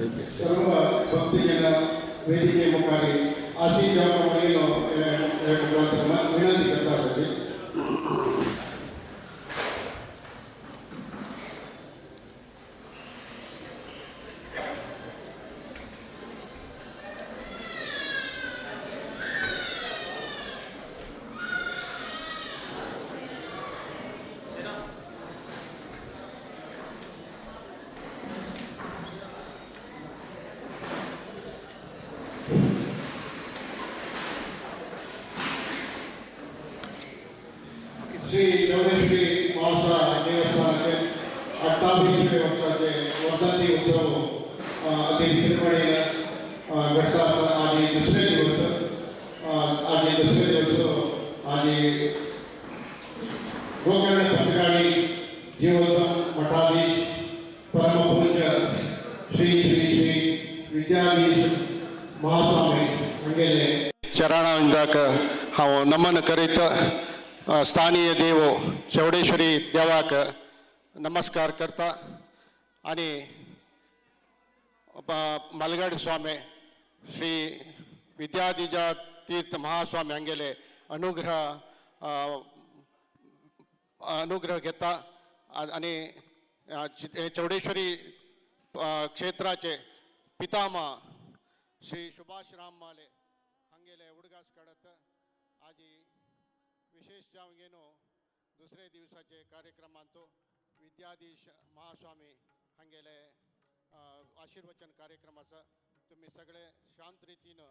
ವೇದಿಕೆ सर्व भक्तजन ವೇದಿಕೆ मुखारी आशीष जावळीनो विनंती करता असते. श्री चौडेश्वरी महासा देवस्थानाचे 28वे वर्षाचे वर्धाती उत्सव अति निर्मळीने घडता आज दुसरे दिवस आज गोकर्ण पत्रकाळी जीवोत्तम मठाधीश परमपूज्य श्री श्री श्री विद्याधीश महास्वामी हंगेले चरणांदाक हांव नमन करीत स्थानीय देव चौडेश्वरी देवाक नमस्कार करता आणि मलगड स्वामी श्री विद्याधीश तीर्थ महास्वामी हंगेले अनुग्रह घेता आणि चौडेश्वरी क्षेत्राचे पितामह श्री सुभाष राम माले हंगेले उडगास काढत आज विशेष जावगेनो दुसरे दिवसाचे कार्यक्रमांतो विद्याधीश महास्वामी हंगेले आशीर्वचन कार्यक्रमाचा तुम्ही सगळे शांत रीतीनं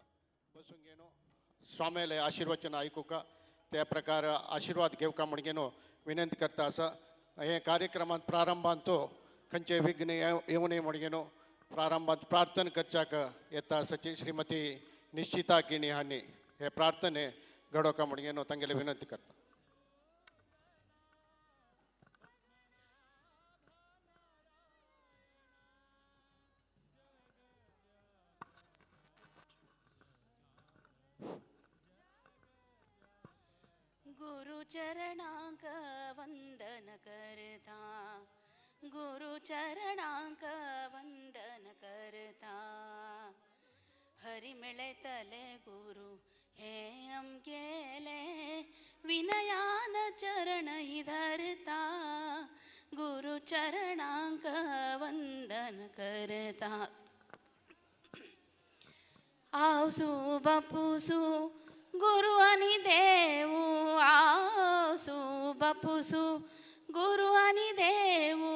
बसून घेनो स्वामीले आशीर्वचन ऐकू का त्या प्रकार आशीर्वाद घेऊ का म्हणगेनो विनंती करता असं हे कार्यक्रमात प्रारंभांतो खंचे विघ्न येऊ नये म्हणगेनो प्रारंभात प्रार्थना करचाक येता सची श्रीमती निश्चिता किणी हानी हे प्रार्थने घडो का म्हणगेनो तांगेले विनंती करता. गुरु चरणांक वंदन करता गुरु चरणांक वंदन करता हरि मिळे तले गुरु हे अमकेले विनयान चरण ही धरता गुरु चरणांक वंदन करता आवसू बापूसू गुरु आणि देवू आवसू बापूसू गुरु आणि देवू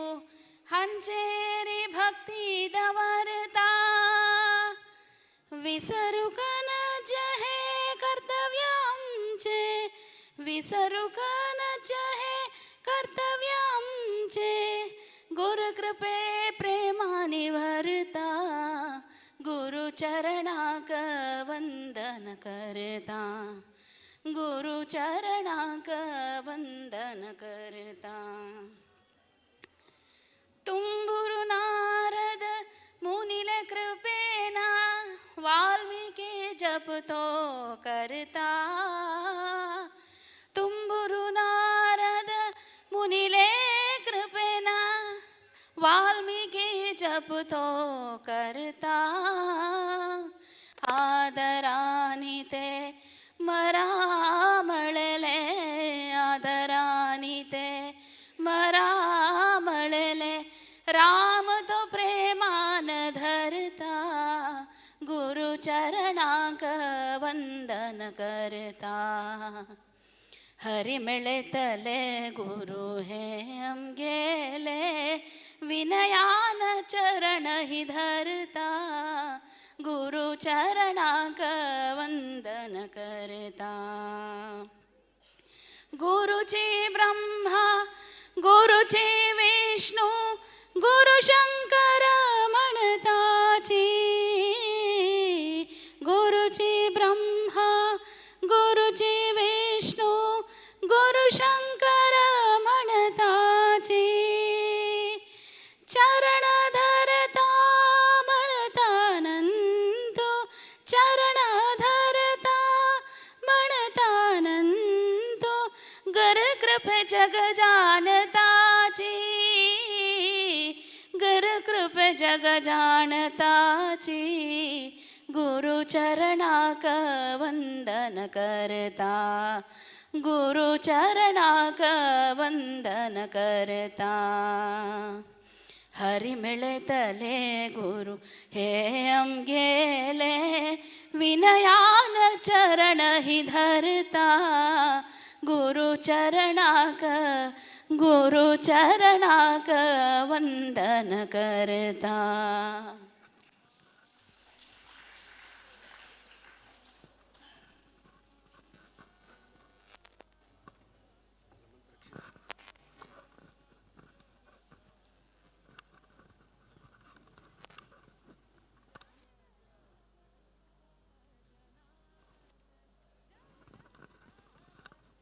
हंचेरी भक्ती दवरता विसरू कन जहे कर्तव्य आमचे विसरू कन जहे कर्तव्य आमचे गुरु कृपे प्रेमाने भरता गुरु चरणाक वंदन करता गुरु चरणाक वंदन करता तुम्बुरु नारद मुनिले कृपेना वाल्मीकि जप तो करता तुम्बुरु नारद मुनिले कृपेना वाल्मीकि जप तो करता आदरानी ते मरामळले आदरानी ते मरामळले राम तो प्रेमान धरता गुरु चरणांक वंदन करता हरि मिळे तले गुरु हे हम गेले विनयान चरण ही धरता गुरु चरणांक वंदन करता गुरुचे ब्रह्मा गुरुचे विष्णू गुरु शंकर म्हणताची गुरुचे ब्रह्मा गुरुचे विष्णू गुरु शंकर म्हणताची चरण धरता म्हणतानंतो चरण धरता म्हणतानंतो गर कृपे जग जानताची गर कृपे जग जाणताची गुरुचरणाक वंदन करता गुरुचरणाक वंदन करता हरि मिळतले गुरु हे आमगेले विनयान चरण हि धरता गुरुचरणाक वंदन करता.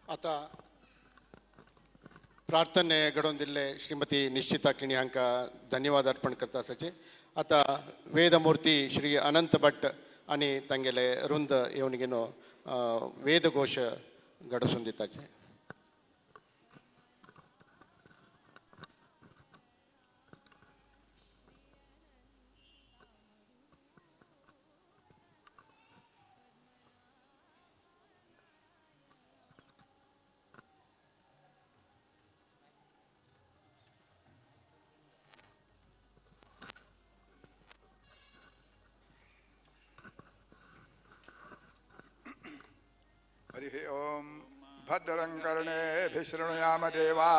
आता प्रार्थने घडोवन दिल्ले श्रीमती निश्चिता किणी हांकां धन्यवाद अर्पण करता आसाचे. आता वेदमूर्ती श्री अनंत भट्ट आनी तांगेले रुंद येवन घेवन वेदघोश घडोवन दिताचे. हरिः ओं भद्रं कर्णेभिः शृणुयाम देवा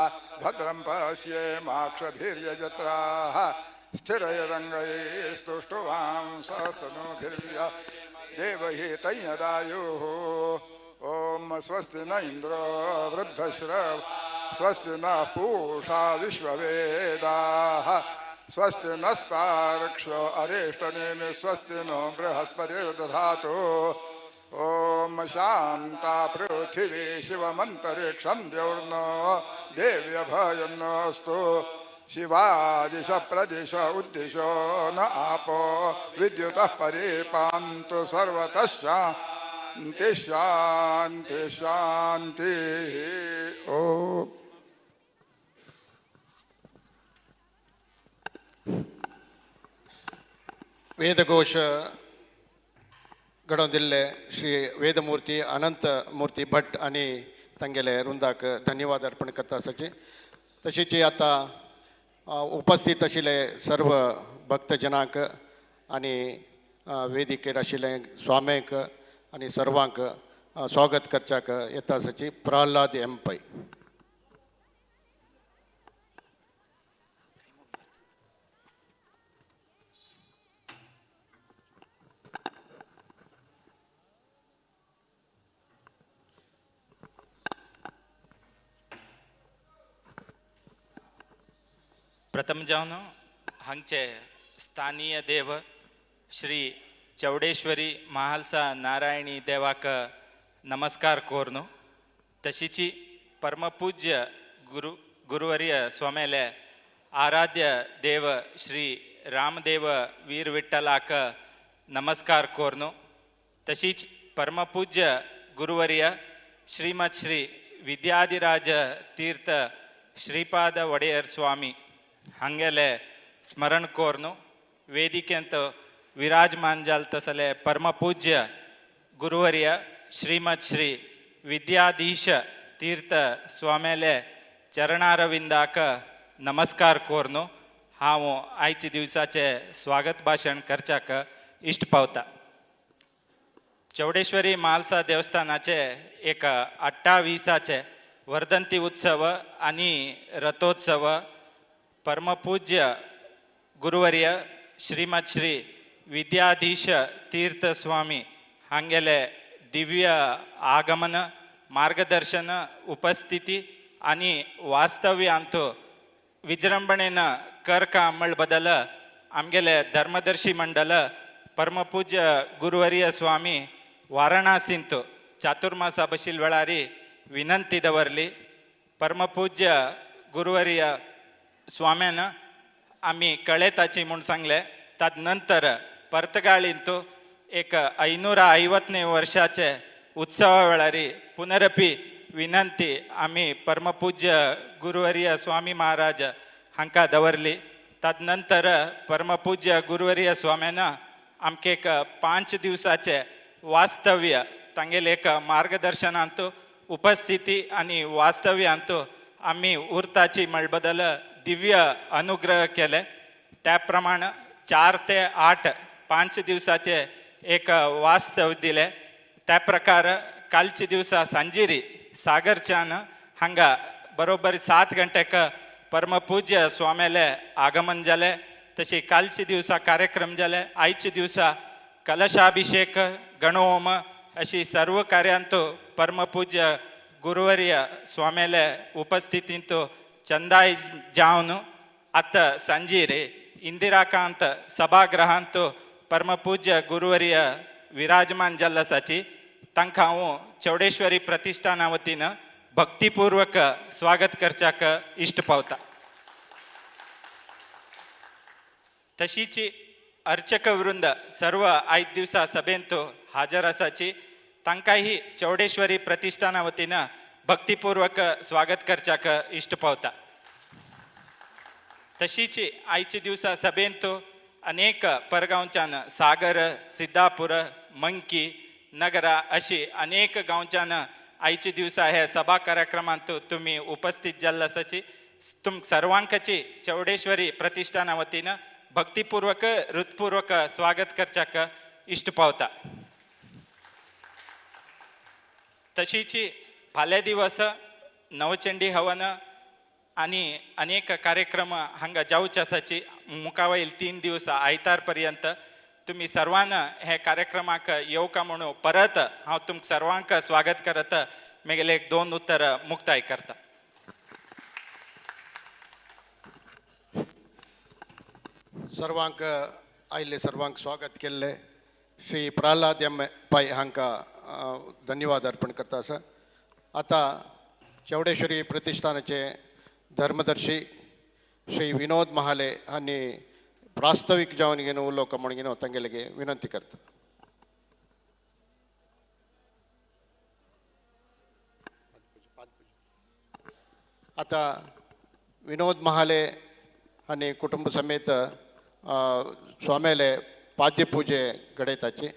भद्रं पश्येमाक्षभिर्यजत्राः स्थिरैरङ्गैस्तुष्टुवां सहस्तनूभिर्य देवहितैयदायुः ॐ स्वस्ति न इन्द्रो वृद्धश्रव स्वस्ति न पूषा विश्ववेदाः स्वस्ति नस्तार्क्ष्यो अरिष्टनेमि स्वस्ति नो बृहस्पतिर्दधातु ओम शांता पृथिवी शिवमंतरिक्षं द्यौर्नो देव्यभयन्नोऽस्तु शिवादिश प्रदिश उद्दिशो न आपो विद्युतः परिपान्तु सर्वतः शान्ति शान्ति शान्तिः. ओम वेदघोष घडोवन दिल्ले श्री वेदमूर्ती अनंत मूर्ती भट्ट आनी तांगेले रुंदाक धन्यवाद अर्पण करता आसाचे. तशेंच आता उपस्थित आशिल्ले सर्व भक्तजनांक आनी वेदिकेर आशिल्ले स्वाम्यांक आनी सर्वांक स्वागत करच्याक येता आसाची. प्रल्हाद एम पै. प्रथम जावन हांगचे स्थानीय देव श्री चौडेश्वरी महालसा नारायणी देवाक नमस्कार कोरनु. तशीची परमपूज्य गुरुवर्य स्वामेले आराध्य देव श्री रामदेव वीर विठ्ठलाक नमस्कार कोरनु. तशीच परमपूज्य गुरुवर्य श्रीमत श्री विद्याधिराज तीर्थ श्रीपाद वडेयर स्वामी हांगेले स्मरण कोरनु. वेदिकेंत विराजमान जाल तसले परमपूज्य गुरुवर्य श्रीमत श्री विद्याधीश तीर्थ स्वामेले चरणारविंदाक नमस्कार कोरनु. हांव आयचे दिवसाचे स्वागत भाशण करच्याक इश्ट पावता. चौडेश्वरी महालसा देवस्थानाचे एक 28चे वर्धंती उत्सव आणि रथोत्सव परमपूज्य गुरुवर्य श्रीमत श्री विद्याधीश तीर्थ स्वामी हांगेले दिव्य आगमन मार्गदर्शन उपस्थिती आणि वास्तव्यांत विजृंभणेन करकामळ बदल आमगेले धर्मदर्शी मंडल परमपूज्य गुरुवर्य स्वामी वाराणसींत चातुर्मासा बशील वेळारी विनंती दवरली. परमपूज्य गुरुवर्य स्वाम्यान आमी कळेताची म्हूण सांगले. ताद नंतर पर्तगाळींत एक 550 वर्षाचे उत्सवा वेळारी पुनरपी विनंती आमी परमपूज्य गुरुवर्य स्वामी महाराज हांकां दवरली. तदनंतर परमपूज्य गुरुवर्य स्वाम्यानं आमके एक 5 दिवसाचे वास्तव्य तांगेल एक मार्गदर्शनांतू उपस्थिती आणि वास्तव्यांतू आम्ही उरताची मळबदल दिव्य अनुग्रह केले. त्याप्रमाणे 4 ते 8 5 दिवसाचे एक वास्तव दिले. त्या प्रकार कालची दिवसा सांजिरी सागरच्यान हांगा बरोबर 7 गंटेक परमपूज्य स्वाम्याले आगमन जाले. तशी कालची दिवसा कार्यक्रम जाले. आयची दिवसा कलशाभिषेक गणहोम अशी सर्व कार्यांतू परमपूज्य गुरुवर्य स्वाम्याले उपस्थितींतू चंदाय जावन आता सांजिरे इंदिराकांत सभागृहांतू परमपूज्य गुरुवर्य विराजमान जल्लसाची तांकां हांव चौडेश्वरी प्रतिष्ठाना वतीन भक्तिपूर्वक स्वागत करच्याक इश्ट पावता. तशीच अर्चक वृंद सर्व 5 दिवसा सभेंतू हाजर आसाची तांकांही चौडेश्वरी प्रतिष्ठाना वतीन भक्तिपूर्वक स्वागत करच्याक इश्ट पावता. तशीच आयची दिवसा सभेंतू अनेक परगांवच्यान सागर सिद्धापूर मंकी नगरा अशी अनेक गांवच्यान आयची दिवसा हे सभा कार्यक्रमांत तुम्ही उपस्थित जाल्ले आसाची तुम सर्वांकाची चौडेश्वरी प्रतिष्ठाना वतीन भक्तिपूर्वक हृदयपूर्वक स्वागत करच्याक इश्ट पावता. तशीच फाल्यां दिवस नवचंडी हवन आणि अनेक कार्यक्रम हांगा जावचे आसाची मुखावयील 3 दिवस आयतार पर्यंत तुम्ही सर्वांना हे कार्यक्रमाक येवका म्हणून परत हांव तुमकां सर्वांक स्वागत करत म्हगेले 2 उत्तर मुक्ताय करता. सर्वांक आयिल्ले सर्वांक स्वागत केल्ले श्री प्रल्हाद एम पै हांकां धन्यवाद अर्पण करता आसा. आता चौडेश्वरी प्रतिष्ठानाचे धर्मदर्शी श्री विनोद महाले हांणी प्रास्ताविक जावन घेवन उलोवक म्हण घेवन तांगेले विनंती करता. आता विनोद महाले हांणी कुटुंब समेत स्वाम्याले पाद्यपूजे घडयताची.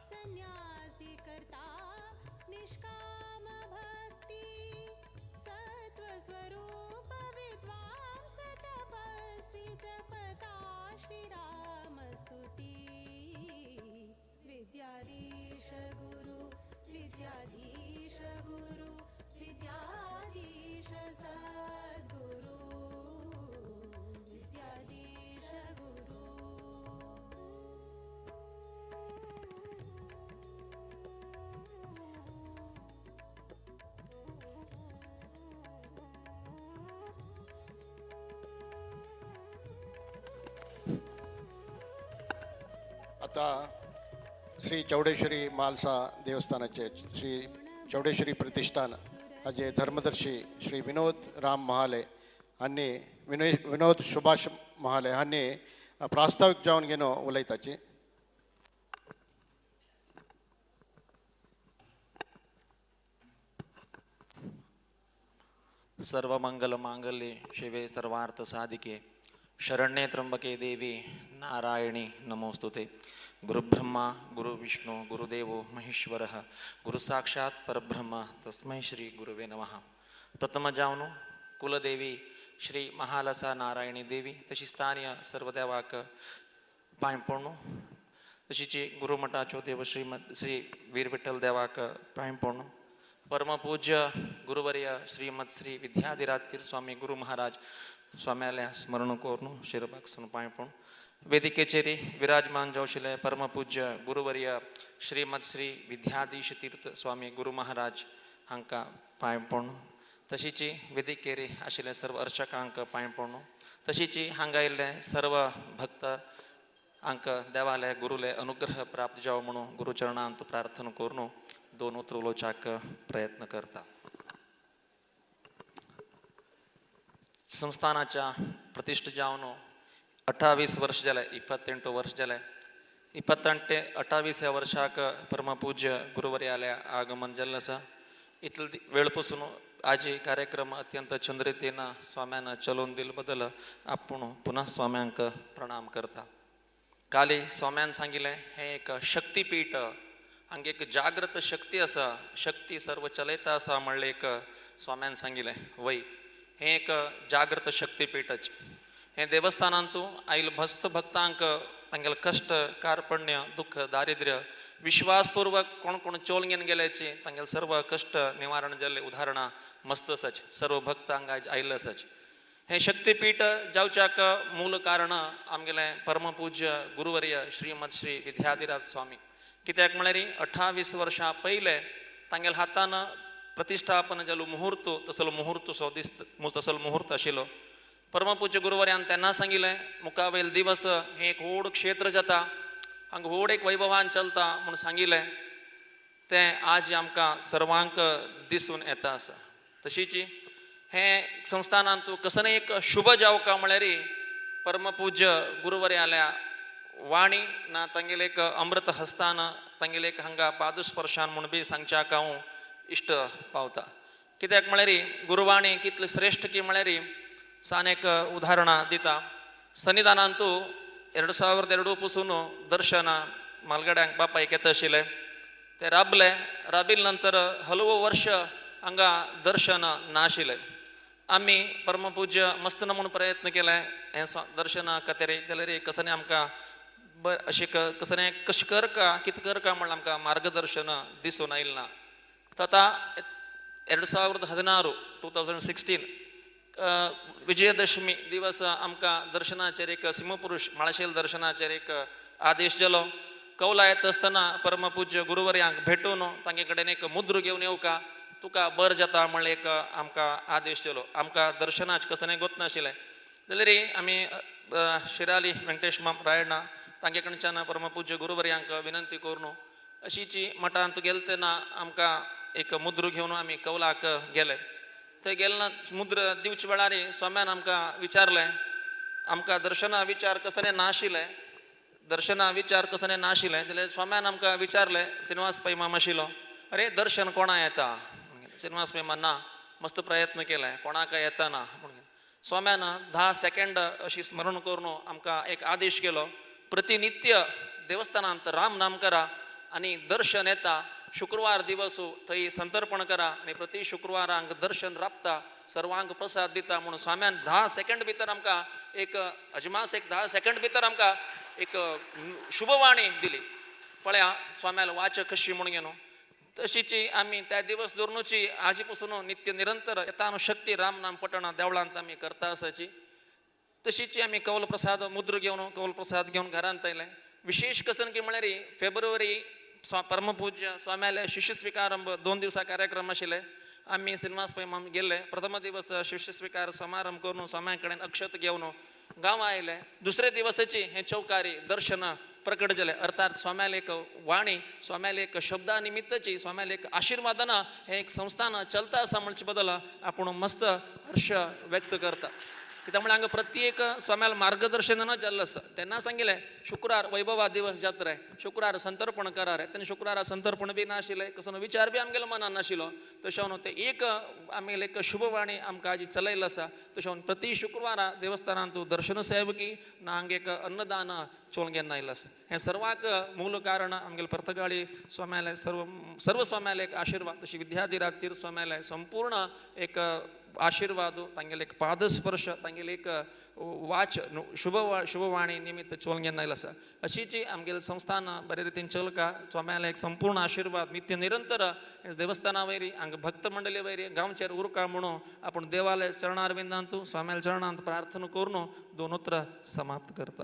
संन्यासी करता निष्काम भक्ती सत्वस्वरूप विद्वांस तपस्वी जपता श्रीरामस्तुती विद्याधीश गुरु विद्याधीश गुरु विद्याधीश सद्गुरु विद्याधीश गुरु आता श्री चौडेश्वरी मालसा देवस्थानाचे श्री चौडेश्वरी प्रतिष्ठान हाजे धर्मदर्शी श्री विनोद राम महाले हांणी विनोद सुभाष महाले हांणी प्रास्ताविक जावन घेवन उलयताची. सर्वमंगलमांगल्ये शिवे सर्वार्थसाधिके शरण्ये त्र्यंबके देवी नारायणी नमोस्तुते. गुरुब्रह्मा गुरुविष्णु गुरुदेवो महेश्वरः गुरुसाक्षात् परब्रह्म तस्मै श्री गुरुवे नमः. प्रथम जावनो कुलदेवी श्री महालसा नारायणी देवी तशी स्थानीय सर्व देवाक पांय पडणू तशीची गुरुमठाच्यो देव श्री वीर विठ्ठल देवाक पांय पडणू. परमपूज्य गुरुवर्य श्रीमद श्री विद्याधिराज तीर्थस्वामी गुरु महाराज स्वाम्याल्या स्मरण करून शिरबागसून पांय पडून वेदिकेचेरी विराजमान जावशिल्ले परमपूज्य गुरुवर्य श्रीमद श्री विद्याधीश तीर्थ स्वामी गुरु महाराज हांकां पांय पडून तशीची वेदिकेरी आशिल्ले सर्व अर्चकांक पांय पडून तशीची हांगा आयिल्ले सर्व भक्त हांक देवाले गुरुले अनुग्रह प्राप्त जावो म्हणून गुरुचरणांत प्रार्थना करून दोन उतर उलोवच्याक प्रयत्न करता. संस्थानाच्या प्रतिष्ठा जावन 28 वर्ष जाले 28 वर्ष जाले 28 ह्या वर्षाक परमपूज्य गुरुवर्याल्या आगमन जाल्लें आसा. इतले वेळ पासून आजी कार्यक्रम अत्यंत चंद्रितेन स्वाम्यान चलोवन दिले बद्दल आपूण पुन्हा स्वाम्यांक प्रणाम करता. काली स्वाम्यान सांगिल्लें हें एक शक्तीपीठ हांगा एक जागृत शक्ती आसा शक्ती सर्व चलयता आसा म्हणलें एक स्वाम्यान सांगिल्लें वय हें एक जागृत शक्तीपीठच. हें देवस्थानांतू आयिल्ल भस्त भक्तांक तांगेले कश्ट कार्पण्य दुःख दारिद्र्य विश्वासपूर्वक कोण कोण चोल घेवन गेल्याची तांगेले सर्व कश्ट निवारण जाल्ले उदाहरणां मस्त आसाच. सर्व भक्त हांगा आयिल्ले आसाच. हें शक्तीपीठ जावच्याक मूल कारण आमगेले परमपूज्य गुरुवर्य श्रीमद श्री विद्याधिराज स्वामी. कित्याक म्हळ्यार 28 वर्सां पयले तांगेल्या हातान प्रतिश्ठापन जालो मुहूर्त तसलो मुहूर्त आशिल्लो. परमपूज्य गुरुवर्यान तेन्ना सांगिल्लें मुखा वयल दिवस हें एक व्हड क्षेत्र जाता हांगा व्हड एक वैभवान चलता म्हूण सांगिल्लें तें आज आमकां सर्वांक दिसून येता आसा. तशीच हें संस्थानांतू कसले एक शुभ जावका म्हळ्यार परमपूज्य गुरुवर्याल्या वाणी ना तांगेले एक अमृत हस्तान तांगेले एक हांगा पादस्पर्शान म्हूण बी सांगच्याक हांव इश्ट पावता. कित्याक म्हळ्यार गुरुवाणी कितले श्रेश्ठ की म्हळ्यार सान एक उदाहरणां दिता. सन्निधानांतू 2002 पासून दर्शन मालगड्यांक बापायक येता आशिल्लें ते राबिल्ले नंतर हलवो वर्ष हांगा दर्शन नाशिल्लें. आमी परमपूज्य मस्त म्हूण प्रयत्न केले हें दर्शना खातीर जाल्यार कसले आमकां अशें कसलें कशें करका कितें करका म्हण आमकां मार्गदर्शन दिसून आयिल्लें ना. ताता 2016 विजयदशमी दिवस आमकां दर्शनाचेर एक सिंहपुरुश माळशेल दर्शनाचेर एक आदेश जालो. कौला येता आसतना परमपूज्य गुरुवर्यांक भेटून तांगे कडेन एक मुद्र घेवन येवका तुका बर जाता म्हणलें एक आमकां आदेश दिलो. आमकां दर्शनाचें कसलें गोत नाशिल्लें जाल्यार आमी शिराली वेंकटेश रायण्णा तांगे कडच्यान परमपूज्य गुरुवर्यांक विनंती करून अशीची मठांत गेले तेन्ना आमकां एक मुद्र घेवन आमी कौलाक गेले. थंय गेले मुद्र दिवचे वेळार स्वाम्यान आमकां विचारलें आमकां दर्शना विचार कसलें नाशिल्लें जाल्यार स्वाम्यान आमकां विचारलें श्रीनिवास पै माम आशिल्लो अरे दर्शन कोणा येता. श्रीनिवास पै ना मस्त प्रयत्न केले कोणाक येता ना म्हणून स्वाम्यान 10 सेकंड अशी स्मरण करून आमकां एक आदेश केलो प्रतिनित्य देवस्थानांत राम नाम करा आणि दर्शन येता शुक्रवार दिवस थंय संतर्पण करा आणि प्रति शुक्रवारांक दर्शन राबता सर्वांक प्रसाद दिता म्हणून स्वाम्यान 10 सेकंड भितर आमकां एक अजमास एक 10 सेकंड भितर आमकां एक शुभवाणी दिली. पळया स्वाम्याल वाच कशी म्हणून न्हू तशीची आमी त्या दिवस दवरूनची आजी पासून नित्य निरंतर येता न्हू शक्ती राम नाम पठण देवळांत आमी करता आसाची. तशीची आमी कौल प्रसाद मुद्र घेवन कौल प्रसाद घेवन घरांत आयले. विशेष कसनकी म्हळ्यार फेब्रुवारी परमपूज्य स्वाम्याले शिष्य स्विकारांभ 2 दिवसा कार्यक्रम आशिल्ले. आमी श्रीनिवास पै माम गेले. प्रथम दिवस शिष्य स्विकार समारंभ करून स्वाम्या कडेन अक्षत घेवन गांवां आयले. दुसरे दिवसाची हे चौकारी दर्शन प्रकट जाले. अर्थात स्वाम्याल एक वाणी स्वाम्याल एक शब्दा निमित्ताची स्वाम्याल एक आशिर्वादना हे एक संस्थान चलता आसा म्हणचे बद्दल आपूण मस्त हर्ष व्यक्त करता. कित्याक म्हळ्यार हांगा प्रत्येक स्वाम्याल मार्गदर्शन जाल्लें आसा. तेन्ना सांगिल्लें शुक्रार वैभवा दिवस जात्रा रे शुक्रार संतर्पण करा रे. तेन्ना शुक्रार संतर्पण बी नाशिल्लें कसो विचार बी आमगेलो मनान नाशिल्लो. तशें न्हू तें एक आमगेलें एक शुभवाणी आमकां आजी चलयल्लो आसा. तशें प्रति शुक्रवारा देवस्थानांत तूं दर्शन सेवकी ना हांगा एक अन्नदान चोवन घेवन आयिल्लो आसा. हें सर्वाक मूल कारण आमगेले पर्तगाळी स्वाम्याले सर्व स्वाम्याले एक आशिर्वाद तशी विद्याधिराज तीर्थ स्वाम्याले संपूर्ण एक आशिर्वाद तांगेले एक पादस्पर्श तांगेले एक वाच शुभवाणी निमित्त चोवन घेवन आयिल्लो आसा. अशीची आमगेले संस्थान बरे रितीन चलका स्वाम्याले एक संपूर्ण आशिर्वाद नित्य निरंतर देवस्थाना वयरी हांगा भक्त मंडळी वयरी गांवचेर उरका म्हणून आपूण देवालय चरणार विंदांत स्वाम्याल चरणांत प्रार्थना करून 2 उतरां समाप्त करता.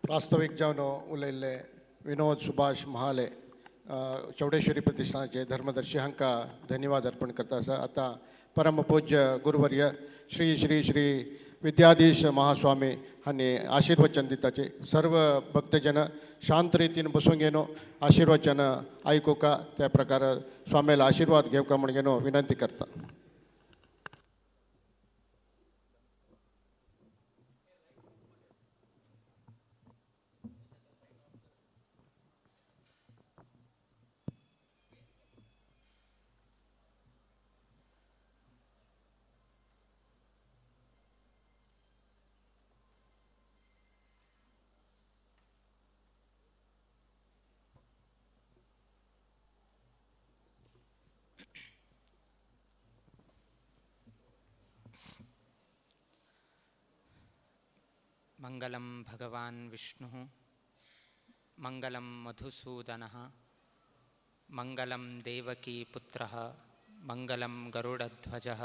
वास्तवीक जावन उलयल्ले विनोद सुभाष महाले चौडेश्वरी प्रतिष्ठानाचे धर्मदर्शी हांकां धन्यवाद अर्पण करता आसा. आतां परमपूज्य गुरुवर्य श्री श्री श्री विद्याधीश महास्वामी हांणी आशिर्वचन दिताचे. सर्व भक्तजन शांत रितीन बसून घेवन आशिर्वचन आयकुका त्या प्रकार स्वामील आशिर्वाद घेवका म्हण घेवन विनंती करता. मंगलं भगवान् विष्णुः मंगलं मधुसूदनः मंगलं देवकी पुत्रः मंगलं गरुडध्वजः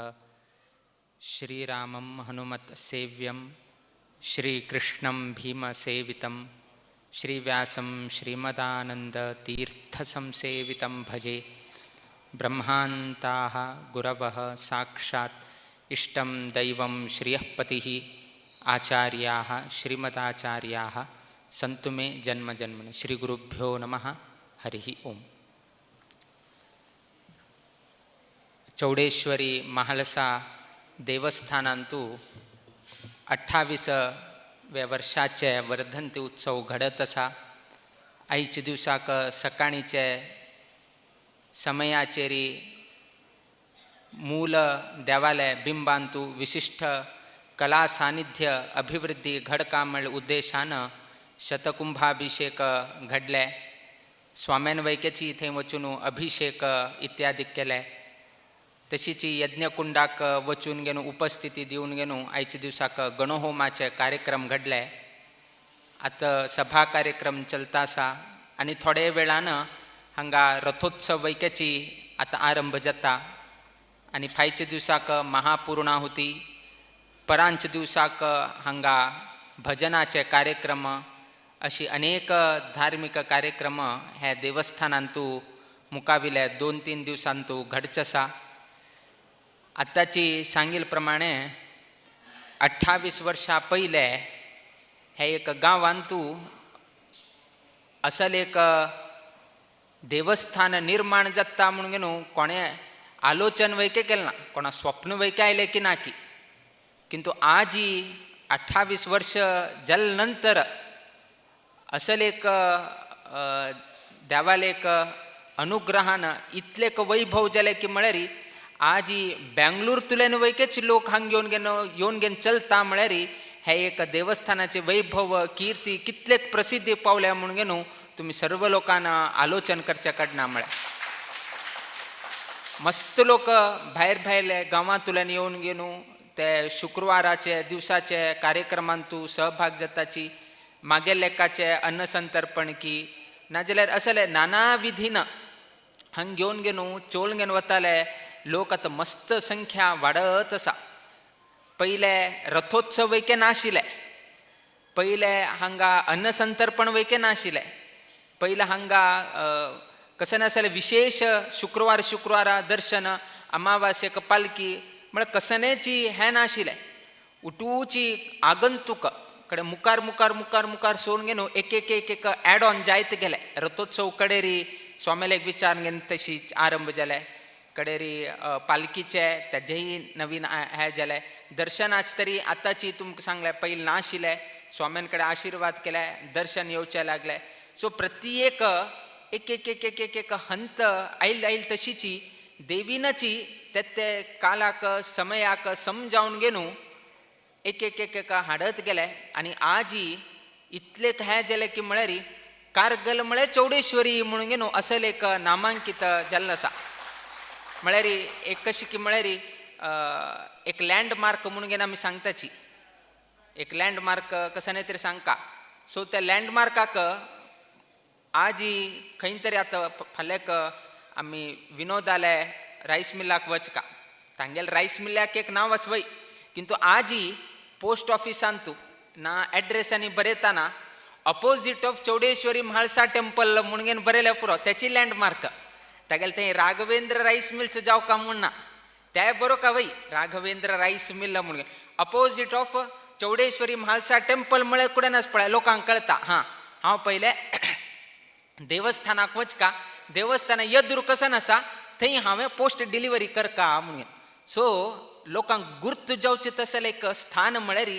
श्रीरामं हनुमत् सेव्यं श्रीकृष्णं भीमसेवितं श्रीव्यासं श्रीमदानन्दतीर्थसंसेवितं भजे. ब्रह्मान्ताः गुरवः साक्षात् इष्टं दैवं श्रियःपतिः आचार्याः श्रीमदाचार्याः सन्तु मे जन्मजन्मनि. श्रीगुरुभ्यो नमः. हरिः ओम्. चौडेश्वरी महालसा देवस्थानांतू 28व्या वर्षाचे वर्धंती उत्सव घडत आसा. आयच्या दिवसाक सकाळीचे समयाचेरी मूल देवालय बिंबांतू विशिष्ट कला सानिध्य अभिवृद्धी घडकामळ उद्देशान शतकुंभाभिषेक घडले. स्वाम्यान वैक्याची थंय वचून अभिषेक इत्यादी केले. तशीच यज्ञकुंडाक वचून घेवन उपस्थिती दिवन घेवन आयच्या दिवसाक गणहोमाचे कार्यक्रम घडले. आतां सभा कार्यक्रम चलता आसा आनी थोडे वेळान हांगा रथोत्सव वैक्याची आतां आरंभ जाता आनी फायच्या दिवसाक महापूर्णाहुती परांच दिवसाक हांगा भजनाचे कार्यक्रम अशी अनेक धार्मिक कार्यक्रम हे देवस्थानांतू मुकाविले 2-3 दिवसांतू घडचे आसा. आतांची सांगिल प्रमाणे 28 वर्सां पयले हे एक गांवांतू असल एक देवस्थान निर्माण जाता म्हणून घेवन कोणे आलोचन वैके केलें ना, कोणा स्वप्न वैके आयले की ना की. किंतु आज ही 28 वर्ष जल नंतर असल एक देवाल एक अनुग्रहानं इतलेक वैभव जाले की म्हळ्यारी आज ही बँगलोर तुलेन वैकेच लोक हांग येऊन घेन चलता म्हळ्यारी हे एक देवस्थानाचे वैभव कीर्ती कितलेक प्रसिद्धी पावल्या म्हणून घेनू तुम्ही सर्व लोकांना आलोचन करच्या कडना म्हळ्या मस्त लोक भायर भायले गांवांतुल्यान येऊन घेनू ते शुक्रवाराचे दिवसाचे कार्यक्रमांत तूं सहभाग जाताची मागे लेकाचे अन्नसंतर्पणकी नाजाल्यार असले नाना विधीनं हांग घेवन घेनू चोल घेवन वताले लोक आतां मस्त संख्या वाडत आसा पयले रथोत्सव वैके नाशिल्ले पयले हांगा अन्नसंतर्पण वैके नाशिल्ले पयले हांगा कशें नासलें विशेष शुक्रवारा दर्शन अमावास्येक पालकी म्हळ्यार कसनेची हें नाशिल्लें उठूची आगंतूक कडेन मुखार मुखार मुखार मुखार सोडून घेवन एक एड ऑन जायत गेले रथोत्सव कडेरी स्वामेलेक विचार घेवन तशी आरंभ जाले कडेरी पालकीचे तेजेही नवीन हे जाले दर्शनाचे तरी आतांची तुमकां सांगलें पयलीं नाशिल्लें स्वाम्यान कडेन आशिर्वाद केले दर्शन येवचे लागले सो प्रत्येक एक हंत आयल तशीची देवीनाची ते कालाक समयाक समजावन घेनू एक हाडत गेले आनी आजी इतलेक हें जालें की म्हळ्यार कारगल म्हळ्यार चौडेश्वरी म्हणून घेनू असल एक नामांकीत जाल्लो आसा म्हळ्यार एक कशी की म्हळ्यार एक लँडमार्क म्हणून घेवन आमी सांगताची एक लँडमार्क कसाने तरी सांगता सो त्या लँडमार्काक आजी खंय तरी आतां फाल्याक आमी विनोदाले रायस मिलाक वचका तांगेल रायस मिलाक एक नांव आसा वय किंतु आजी पोस्ट ऑफिसान तूं ना एड्रेसांनी बरयताना opposite of Chaudeshwari Mhalsa temple म्हणून घेवन बरयल्या पुरो तेची लँडमार्क तागेलें तें राघवेंद्र रायस मिल्स जावका म्हूण ना तें बरोवका वय राघवेंद्र रायस मिल म्हणून opposite of Chaudeshwari Mhalsa temple म्हळ्यार कुडेन आसा पळय लोकांक कळटा हां हांव पयलें देवस्थानाक वचका देवस्थाना येदूर कसन आसा थंय हांवें पोस्ट डिलिव्हरी करका म्हणून सो लोकांक गुर्त जावचें तसलें एक स्थान म्हळ्यार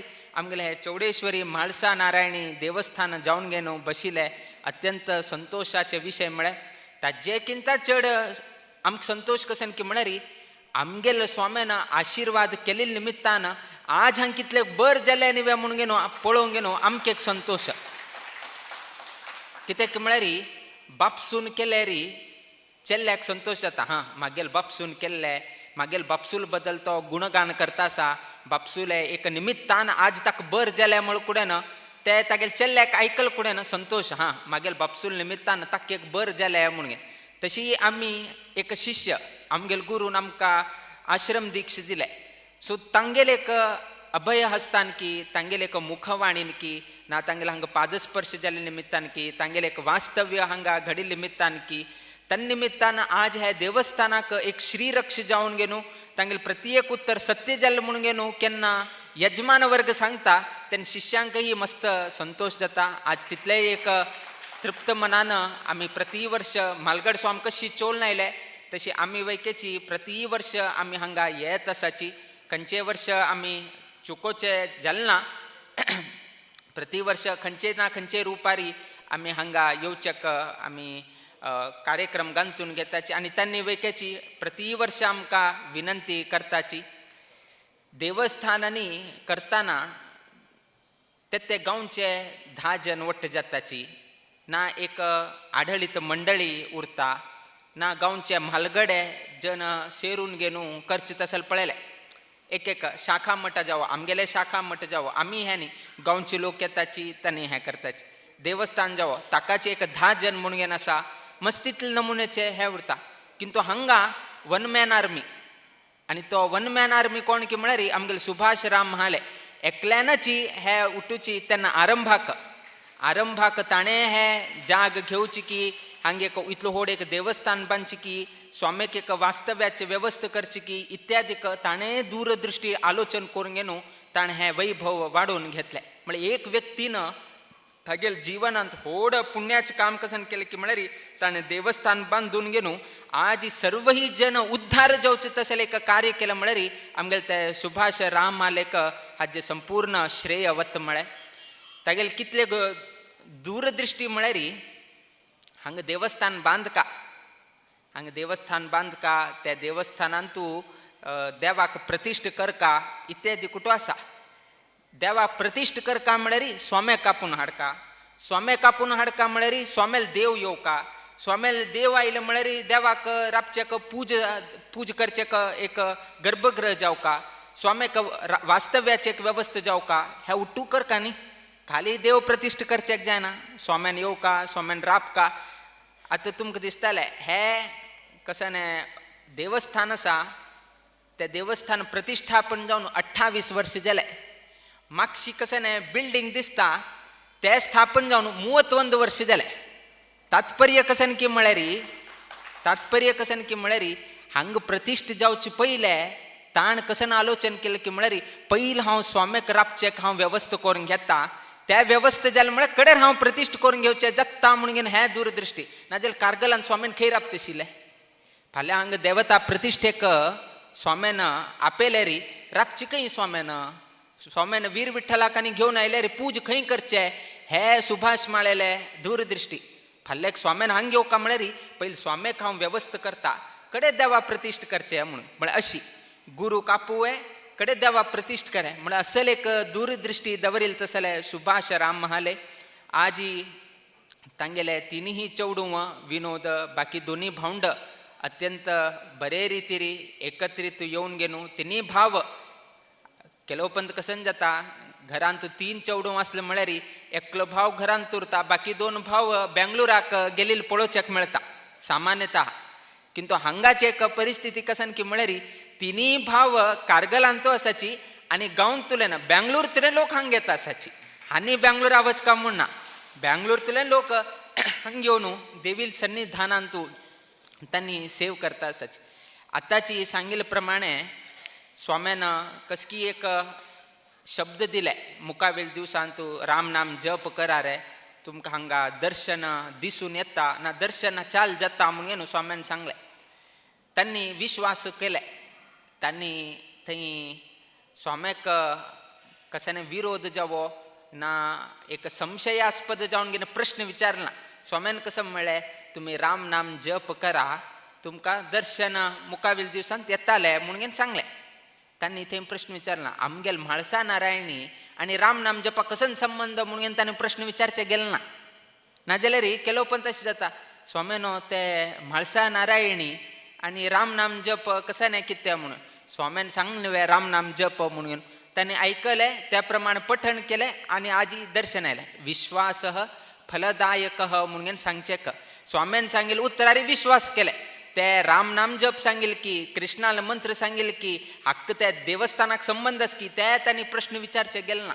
आमगेलें हें चौडेश्वरी म्हाळसा नारायणी देवस्थान जावन घेवन बशिल्लें अत्यंत संतोशाचे विशय म्हळ्यार ताजेकिंता चड आमकां संतोश कसन की म्हळ्यार आमगेले स्वाम्यान आशिर्वाद केल्ले निमित्तान आज हांगा कितले बर जाले न्ही म्हणून घेवन पळोवंक घेवन आमकां एक संतोश कित्याक म्हळ्यार बापसून केले री चेल्ल्याक संतोश जाता हां म्हागेल बापसून केल्ले म्हागेल बापसूल बद्दल तो गुणगान करता आसा बापसूले एक निमित्तान आज ताका बर जाल्या म्हूण कुडेन ते तागेल चेल्ल्याक आयकल कुडेन संतोश हां म्हागेल बापसूल निमित्तान ताका एक बर जाले म्हणून तशी आमी एक शिष्य आमगेल गुरून आमकां आश्रम दीक्ष दिले सो तांगेल एक अभय हस्तान की तांगेल एक मुखवाणीन की ना तांगेल हांगा पादस्पर्श जाल्ले निमित्तान की तांगेल एक वास्तव्य हांगा घडिल्ले निमित्तान की तन्निमित्तान आज हे देवस्थानाक एक श्रीरक्ष जावन घेवन तांगेल प्रत्येक उत्तर सत्य जाल्लें म्हणून घेवन केन्ना यजमान वर्ग सांगता तेन्ना शिष्यांकय मस्त संतोष जाता आज तितलेय एक तृप्त मनान आमी प्रति वर्ष म्हालगड स्वाम कशी चोल आयले तशी आमी वैकेची प्रति वर्ष आमी हांगा येत आसाची खंयचे वर्ष आमी चुकोवचे जालें ना प्रति वर्ष खंयचे ना खंयचे रुपारी आमी हांगा येवचेक आमी कार्यक्रम गांथून घेताची आनी तांणी वैकेची प्रति वर्ष आमकां विनंती करताची देवस्थानांनी करताना ते गांवचे 10 जन वट्ट जाताची ना एक आढळीत मंडळी उरता ना गांवचे म्हालगडे जन सेरून घेवन करचे तसल पळयले एक शाखा मठ जावं आमगेले शाखा मठ जावं आमी हे न्ही गांवचे लोक येताची तांणी हें करताची देवस्थान जावं ताकाचे एक 10 जन म्हणून घेवन आसा मस्तितले नमुन्याचे हे उरता किंतु हांगा 1 मॅन आर्मी आनी तो 1 मॅन आर्मी कोण की म्हळ्यार आमगेले सुभाष राम महाले एकल्यानची हे उठूची तेन्ना आरंभाक ताणें हे जाग घेवची की हांगा एक इतलो व्हड एक देवस्थान बांदची की स्वामीक एक वास्तव्याची वेवस्था करची की इत्यादीक ताणें दूरदृश्टी आलोचन करून घेवन ताणें हें वैभव वाडोवन घेतलें म्हळ्यार एक व्यक्तीन तागेल जिवनांत व्हड पुण्याचें काम कसन केलें की म्हळ्यार ताणें देवस्थान बांदून घेवन आज सर्व ही जन उद्धार जावचे तसलें एक कार्य केलें म्हळ्यार आमगेले ते सुभाष राम मालेक हाजे संपूर्ण श्रेय वता म्हळ्यार तागेले कितले दूरदृश्टी म्हळ्यार हांगा देवस्थान बांदका हांगा देवस्थान बांदका त्या देवस्थानांतू देवाक प्रतिश्ठ करका इत्यादी कुठं आसा. देवाक प्रतिश्ठ करका म्हळ्यार स्वाम्या कापून हाडका, स्वाम्या कापून हाडका म्हळ्यार स्वामेल देव येवका, स्वामेल देव आयले म्हळ्यार देवाक राबचेक पूज करचेक एक गर्भगृह जावका, स्वाम्याक वास्तव्याची एक व्यवस्था जावका. हे उट्टू करका न्ही, खाली देव प्रतिश्ठ करचेक जायना. स्वाम्यान येवका, स्वाम्यान राबका. आतां तुमकां दिसतालें हे कशें देवस्थान आसा त्या देवस्थान प्रतिश्ठापन जावन 28 वर्ष जाले. मागशी कशें बिल्डींग दिसता ते स्थापन जावन 31 वर्ष जाले. तात्पर्य कशें की म्हळ्यार हांगा प्रतिश्ठ जावचे पयले ताण कशें आलोचन केलें की म्हळ्यार पयलीं हांव स्वाम्याक राबचेक हांव वेवस्था करून घेता, त्या वेवस्था जालें म्हळ्यार कडेन हांव प्रतिश्ठ करून घेवचें जाता म्हणून हें दूरदृश्टी. नाजाल्यार कारगलान स्वाम्यान खंय राबचें आशिल्लें. फाल्यां हांगा देवता प्रतिश्ठेक स्वाम्यान आपयल्यार राबची खंय स्वाम्यान वीर विठ्ठलाक आनी घेवन आयल्यार पूज खंय करचें हे सुभाष माळेले दूरदृश्टी. फाल्याक स्वाम्यान हांगा येवका म्हळ्यार पयलीं स्वाम्याक हांव वेवस्था करता, कडेन देवा प्रतिश्ठ करचें म्हणून. म्हळ्यार अशी गुरू कापुवे कडेन देवा प्रतिश्ठ करे म्हळ्यार असल एक दूरदृश्टी दवरील तसले सुभाष राम महाले. आजी तांगेले तिनीही चेडूं विनोद बाकी दोन्ही भावंड अत्यंत बरे रितीरी एकत्रित येवन गेनू. तिनी भाव केलोपंत कसन जाता घरांत 3 चेडूं आसले म्हळ्यार एकलो भाव घरांत उरता, बाकी 2 भाव बेंगलोराक गेलेले पळोवचेक मेळटा सामान्यतः. किंतु हांगाची एक परिस्थिती कसन की म्हळ्यार तिनी भाव कारगलांत आसाची आनी गांवंतुल्यान बेंगलोरतले लोक हांगा येता आसाची. हांणी बेंगलोरा वचका म्हूण ना, बेंगलोरतले लोक हांगा येवन देवील सन्निधानांतू तांणी सेव करता आसाची. आतांची सांगिल्ले प्रमाणे स्वाम्यान कसकी एक शब्द दिले मुखावेल दिवसांतू राम नाम जप करा रे तुमकां हांगा दर्शन दिसून येता ना दर्शन चाल जाता म्हणून स्वाम्यान सांगलें. तांणी विश्वास केले. तांणी थंय स्वाम्याक कशें विरोध जावो ना एक संशयास्पद जावन गेले प्रश्न विचारला. स्वाम्यान कसं म्हणलें तुम्ही राम नाम जप करा तुमकां दर्शन मुखावेल दिवसांत येताले म्हणून सांगलें. तांणी थंय प्रश्न विचारला. आमगेल म्हाळसा नारायणी आनी राम नाम जपा कसन संबंध म्हणून ताणें प्रश्न विचारचे गेले ना. नाजाल्यार केलो पण तशें जाता स्वाम्यानो ते म्हाळसा नारायणी आनी राम नाम जप कशें नाही कितें म्हणून स्वाम्यान सांगलें राम नाम जप म्हणून ताणें आयकलें त्या प्रमाणे पठण केलें आनी आजी दर्शन आयलें. विश्वास फलदायक म्हणून सांगचेक स्वाम्यान सांगिल्लें उत्तरारी विश्वास केले. ते राम नाम जप सांगिल्लें की कृष्णाला मंत्र सांगिल्लें की हक्क त्या देवस्थानाक संबंध आस की ते तांणी प्रश्न विचारचे गेले ना.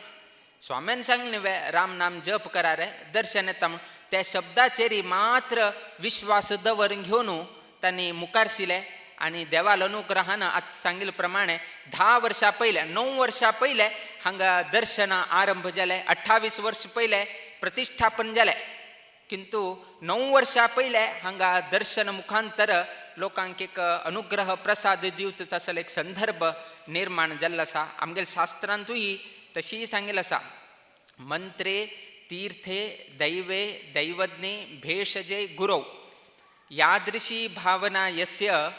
स्वाम्यान सांगलें राम नाम जप करा रे दर्शन येता म्हणून त्या शब्दाचेरी मात्र विश्वास दवरून घेवन तांणी मुखारशिले. आनी देवाल अनुग्रहान आतां सांगिल्ले प्रमाणे 10 वर्सां पयले 9 वर्सां पयले हांगा दर्शन आरंभ जाले. 28 वर्स पयले प्रतिश्ठापन जालें. किंतु 9 वर्सां पयले हांगा दर्शन मुखांतर लोकांक एक अनुग्रह प्रसाद दिवचो आसलो एक संदर्भ निर्माण जाल्लो आसा. आमगेल्या शास्त्रांतूय तशी सांगिल्लें आसा मंत्रे तीर्थे दैवे दैवज्ञे भेषजे गुरौ यादृशी भावना यस्य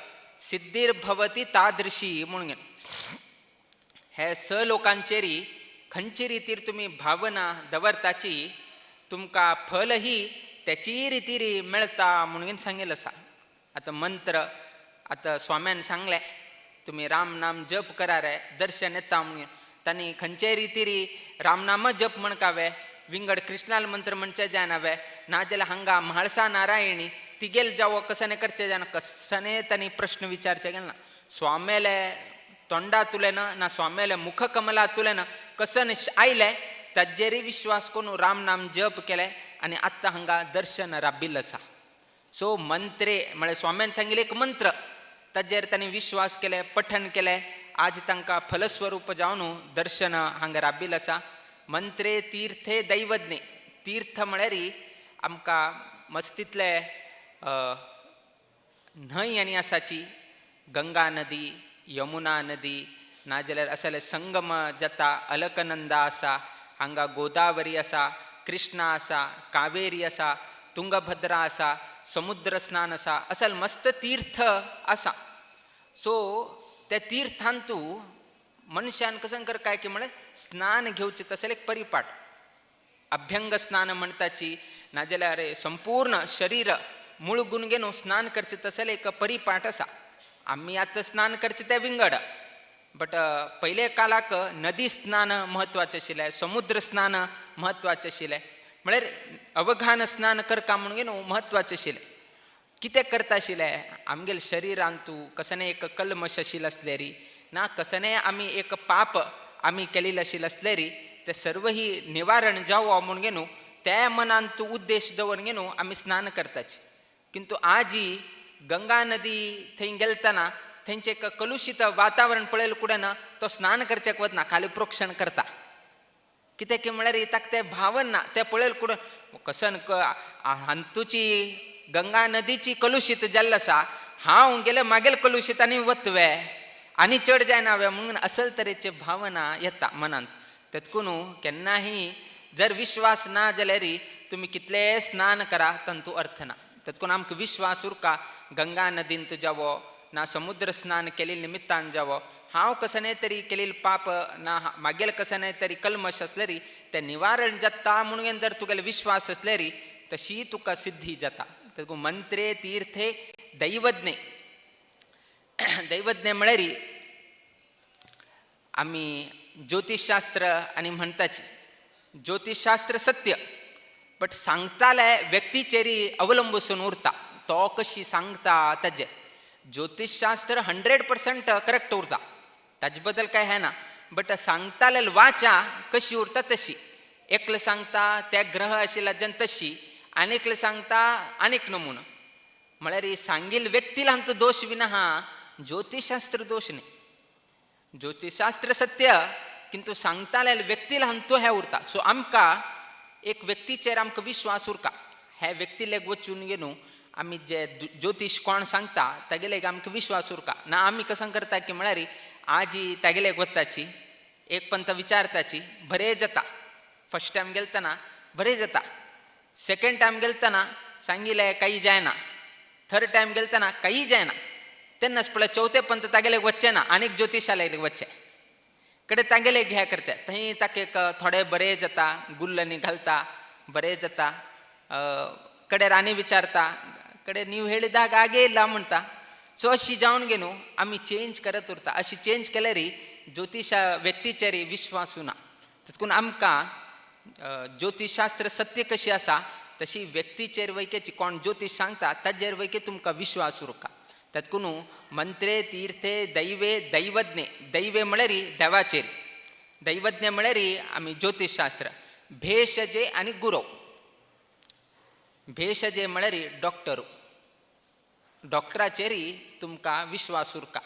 सिद्धीर्भवती तादृशी म्हणून. हे लोकांचेरी खंयचे रितीर तुमी भावना दवरताची तुमकां फलही त्याची रितीरी मेळटा म्हणून सांगिल्लें आसा. आतां मंत्र आतां स्वाम्यान सांगलें तुमी राम नाम जप करा रे दर्शन येता म्हणून. तांणी खंयचे रितीरी रामनाम जप म्हणकावे विंगड कृष्णाल मंत्र म्हणचे जायनावे नाजाल्यार हांगा म्हाळसा नारायणी तिगेल जावो कशें करचें जायना कशें तांणी प्रश्न विचारचे गेले ना. स्वामेले तोंडा तुलेन ना स्वामेले मुख कमला तुलेन कसन आयले ताजेरी विश्वास करून राम नाम जप केले आनी आत्तां हांगा दर्शन राबिल्लें आसा. सो मंत्रे म्हळ्यार स्वाम्यान सांगिल्लें एक मंत्र ताजेर तांणी विश्वास केले पठण केले. आज तांकां फलस्वरूप जावन दर्शन हांगा राबिल्लें आसा. मंत्रे तीर्थे दैवज्ञे तीर्थ म्हळ्यार आमकां मस्तींतले न्हंय आनी आसाची गंगा नदी यमुना नदी नाजाल्यार असले संगम जाता अलकनंदा आसा हांगा गोदावरी आसा कृष्णा आसा कावेरी आसा तुंगभद्रा आसा समुद्र स्नान असा असल मस्त तीर्थ असा. सो त्या तीर्थांतू मनशान कसं कर काय की म्हणे स्नान घेवचे तसले एक परिपाठ. अभ्यंग स्नान म्हणताची नाजाल्यार संपूर्ण शरीर मुळगून घेऊन स्नान करचे तसले एक परिपाठ असा. आम्ही आता स्नान करचे त्या विंगड, बट पहिले कालाक नदी स्नान महत्वाचे आशिल्लें, समुद्र स्नान महत्वाचें आशिल्लें. म्हळ्यार अवघान स्नान करता म्हणून घेवन महत्वाचें आशिल्लें. कितें करता आशिल्लें, आमगेल शरिरांतू कसने एक कल्मश आशिल्लो आसले री ना कसने आमी एक पाप आमी केलेले आशिल्ले असले री ते सर्व ही निवारण जावो म्हणून घेवन त्या मनांत उद्देश दवरून घेवन आमी स्नान करताची. किंतु आजी गंगा नदी थंय गेलतना थंयचें एक कलुशीत वातावरण पळयलें कुडेन तो स्नान करचेक वतना खाली प्रोक्षण करता. कितें की म्हळ्यार ताका तें भावन ना, तें पळयलें कुडेन कसन हांतूची गंगा नदीची कलुशीत जाल्ली आसा, हांव गेले मागेल कलुशीत आनी वतवे आनी चड जायनावे म्हणून असल तरेचे भावना येता मनांत. तेतकून केन्नाही जर विश्वास ना जाल्यार तुमी कितले स्नान करा तांतू अर्थ ना. तेतकून आमकां विश्वास उरका गंगा नदींत जावो ना समुद्र स्नान केलेल्या निमित्तान जावो, हांव कसने तरी केलेले पाप ना मागेल कसने तरी कल्मश असले री ते निवारण जाता म्हणून जर तुगेलो विश्वास असले री तशी तुका सिद्धी जाता. तेतकून मंत्रे तीर्थे दैवज्ञे दैवज्ञे म्हळ्यार आमी ज्योतिषशास्त्र आनी म्हणटाची ज्योतिषशास्त्र सत्य, बट सांगताले व्यक्तीचेरी अवलंबून उरता तो कशी सांगता ताजेर. ज्योतिषशास्त्र 100% करेक्ट उरता, ताजे बद्दल काय है ना, बट सांगताले वाचा कशी उरता तशी. एकलं सांगता त्या ग्रह आशिल्ल्या जन तशी, आनीकलं सांगता आनीक नमुनो. म्हळ्यार सांगील व्यक्तीला हांचो दोष विना हा ज्योतिषशास्त्र दोष न्ही. ज्योतिषशास्त्र सत्य किंतु सांगताले व्यक्तीला हांचो हे उरता. सो आमकां एक व्यक्तीचेर आमकां विश्वास उरका. हे व्यक्तीलेक वचून घेवन आमी जे ज्योतिश कोण सांगता तागेलेक आमकां विश्वास उरका ना. आमी कसां करता की म्हळ्यार आजी तागेलेक वताची एक पंत विचारताची बरें जाता. फर्स्ट टायम गेलतना बरें जाता, सेकंड टायम गेलतना सांगिले काही जायना, थर्ड टायम गेलतना काही जायना. तेन्नाच पळय चवथे पंत तागेलेक वच्चे ना, आनीक ज्योतिशालयाक वच्चे कडे तागेलेक हे करचे. थंय ताका एक थोडे बरें जाता, गुल्लनी घालता बरें जाता, कडेर आनी विचारता कडे नीव ಹೇಳಿದಾಗ ಹಾಗೆ ಇಲ್ಲ म्हणटा. सो अशी जावन घेवन आमी चेंज करत उरता. अशी चेंज केल्यार ज्योतिश व्यक्तीचेर विश्वास उरना. तेतकून आमकां ज्योतिषशास्त्र सत्य कशी आसा तशी व्यक्तीचेर वैकेची कोण ज्योतिश सांगता ताजेर वैके तुमकां विश्वास उरका. तेतकून मंत्रे तीर्थे दैवे दैवज्ञे, दैवे म्हळ्यार देवाचेर, दैवज्ञ म्हळ्यार आमी ज्योतिषशास्त्र. भेषजे आनी गुरव. भेषजे म्हळ्यार डॉक्टर, डॉक्टराचेर तुमकां विश्वास उरका.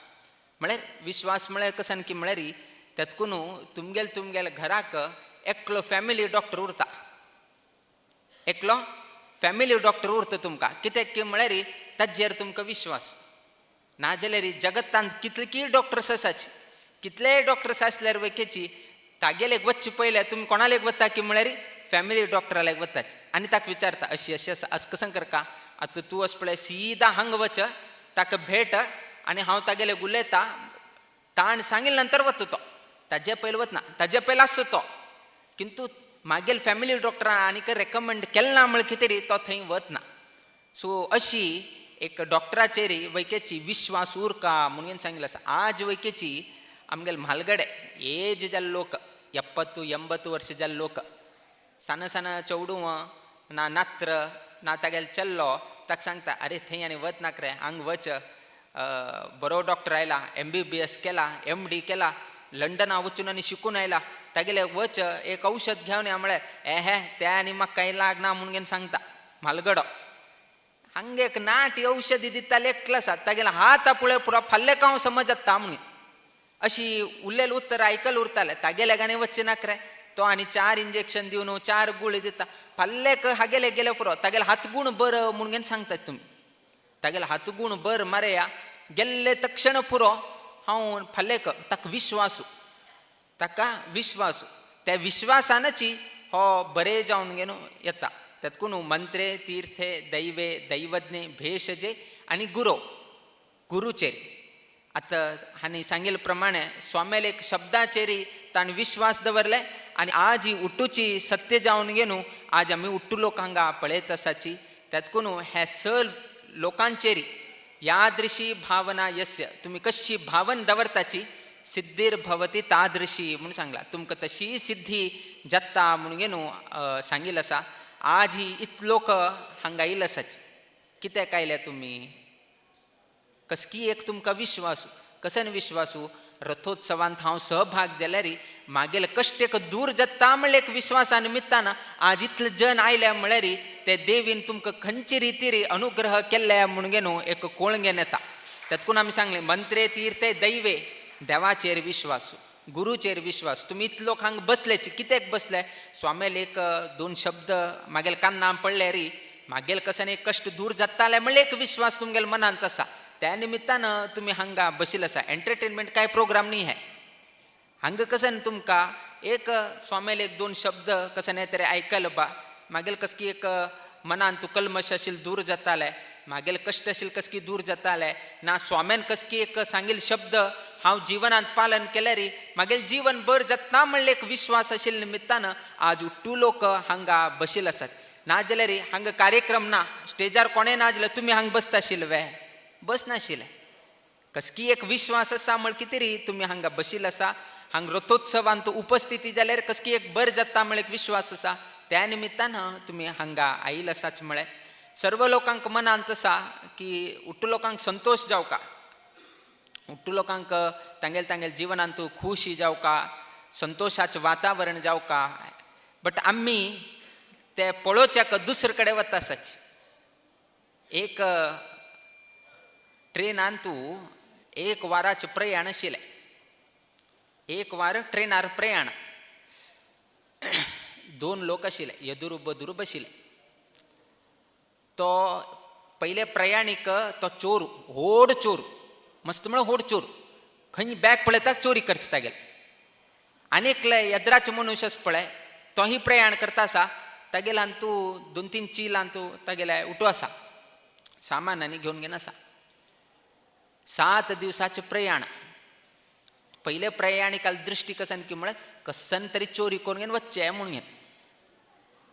म्हळ्यार विश्वास म्हळ्यार कसन की म्हळ्यार तेतकून तुमगेल घराक एकलो फॅमिली डॉक्टर उरता, एकलो फॅमिली डॉक्टर उरता तुमकां. कित्याक की म्हळ्यार ताजेर तुमकां विश्वास ना जाल्यार जगतांत कितले डॉक्टर्स आसाची, कितले डॉक्टर्स आसल्यार वैकेची तागेलेक वच्चे पयले तुमी कोणालेक वता की म्हळ्यार फॅमिली डॉक्टरालेक वताची आनी ताका विचारता अशी अशी आसा अस कसां करका. आतां तूं वच पळय सीदा हांगा वच, ताका भेट आनी हांव तागेलेक उलयता, ताण सांगिल्ले नंतर वता तो, ताजे पयले वतना, ताजे पयले आसता तो. किंतु मागेल फॅमिली डॉक्टरान आनीक रेकमेंड केलें ना म्हळ्यार कितें रे तो थंय वतना. सो अशी एक डॉक्टराचेर वैकेची विश्वास उरका म्हणून सांगिल्लें आसा. आज वैकेची आमगेले म्हालगडे एज जाल्ले लोक 70-80 वर्ष जाल्ले लोक सान सान चवडूं ना नात्र ना तागेले चल्लो ताका सांगता अरे थंय आनी वच नाक रे, हांगा वच, बरो डॉक्टर आयला, MBBS केला, MD केला, लंडना वचून आनी शिकून आयला, तागेले वच एक औषध घेवन या म्हळ्यार हे त्या आनी म्हाका कांय लागना म्हणून सांगता म्हालगडो. हांगा एक नाटी औषधी दिताले एकलो आसा, तागेले हात पळय पुरो फाल्ले कांव समज जाता म्हणून अशी उरलेले उत्तर आयकल उरताले. तागेले गाणी वच्चे नाक रे, तो आनी 4 इंजेक्शन दिवन 4 गुळी दिता, फाल्लेक हागेले गेले पुरो, तागेले हातगुण बर म्हणून सांगतात तुमी. तागेले हातगुण बर मारया गेल्ले तक्षण पुरो हांव फाल्लेक ताका विश्वासू, ताका विश्वासू. त्या विश्वासानची हो बरें जावन घेवन येता. त्यातकून मंत्रे तीर्थे दैवे दैवज्ञे भेषजे आणि गुरुचेरी. आता हानी सांगितल्याप्रमाणे स्वामेला एक शब्दाचेरी ताण विश्वास दवरले आणि आज ही उट्टूची सत्य जावन गेनू आज आम्ही उट्टू लोक हांगा पळयत असाची. त्यातकून ह्या लोकांचेरी यादृशी भावना यस्य तुम्ही कशी भावन दवरताची सिद्धीर भवती तादृशी म्हणून सांगला. तुमकां तशी सिद्धी जाता म्हणून गेनू सांगिल असा. आज ही इत लोक हांगा येयल असाची. कित्याक आयल्या तुम्ही? कसकी एक तुमकां विश्वासू कसन विश्वासू रथोत्सवांत हांव सहभाग जाल्यार मागेल कश्ट एक दूर जाता म्हणल्यार एक विश्वासा निमित्तान आज इतले जन आयल्या म्हळ्यार ते देवीन तुमकां खंयचे रितीर अनुग्रह केल्ले म्हणून गे न्हू एक कोळंगेन येता. तातूंत आमी सांगलें मंत्रे तीर्थे दैवे देवाचेर विश्वास गुरुचेर विश्वास. तुमी इतले लोक हांगा बसलेचे कित्याक बसले? स्वामेल एक दोन शब्द मागेल कान्ना पडले री मागेल कसन एक कश्ट दूर जाताले म्हणल्यार एक विश्वास तुमगेल मनांत आसा. त्या निमित्तानं तुम्ही हांगा बशिल आसा. एंटरटेनमेंट काय प्रोग्राम न्ही है हांगा कसन तुमकां एक स्वामेल एक दोन शब्द कसन तरी आयकल बा मागेल कसकी एक मनान तूं कल्मश आशिल दूर जाताले मागेल कश्ट आशिल कसकी दूर जाताले ना स्वाम्यान कसकी एक सांगील शब्द हांव जिवनांत पालन केले री मागेल जीवन बर जाता म्हणले एक विश्वास आशिल्ले निमित्तानं आज उट्टू लोक हांगा बशिल आसात. ना जाल्यार हांगा कार्यक्रम ना स्टेजार कोणें ना जाल्यार तुमी हांगा बसता आशिल्ले बस नाशिल्ले. कसकी एक विश्वास आसा म्हण कितें री तुमी हांगा बशिल आसा. हांगा रथोत्सवांत उपस्थिती जाल्यार कसकी एक बर जाता म्हण एक विश्वास आसा. त्या निमित्तान तुमी हांगा आयिल आसाच म्हळें सर्व लोकांक मनांत आसा की उट्टू लोकांक संतोष जावका उट्टू लोकांक तांगेल जिवनांत खुशी जावका संतोषाचें वातावरण जावका. बट आमी ते पळोवच्याक दुसरे कडेन वता आसाची. एक ट्रेनान तूं एक वाराचें प्रयाण आशिल्लें. एक वार ट्रेनार प्रयाण दोन लोक आशिल्ले येदुरू बदुरू बशिल्ले. तो पयले प्रयाणीक तो चोर व्हड चोर मस्त म्हळ्यार व्हड चोर खंय बॅग पळयता चोरी करता गेले. आनीकले येद्राचे मनुश्य आसा पळय तोही प्रयाण करता आसा तागेल्यान तूं दोन तीन चिलान तूं तागेले उठू आसा सामान आनी घेवन घेवन आसा. 7 दिवसाचें प्रयाण. पयले प्रयाणिकाल दृश्टी कसन की म्हळ्यार कसन तरी चोरी करून घेवन वच्चे म्हणून घेवन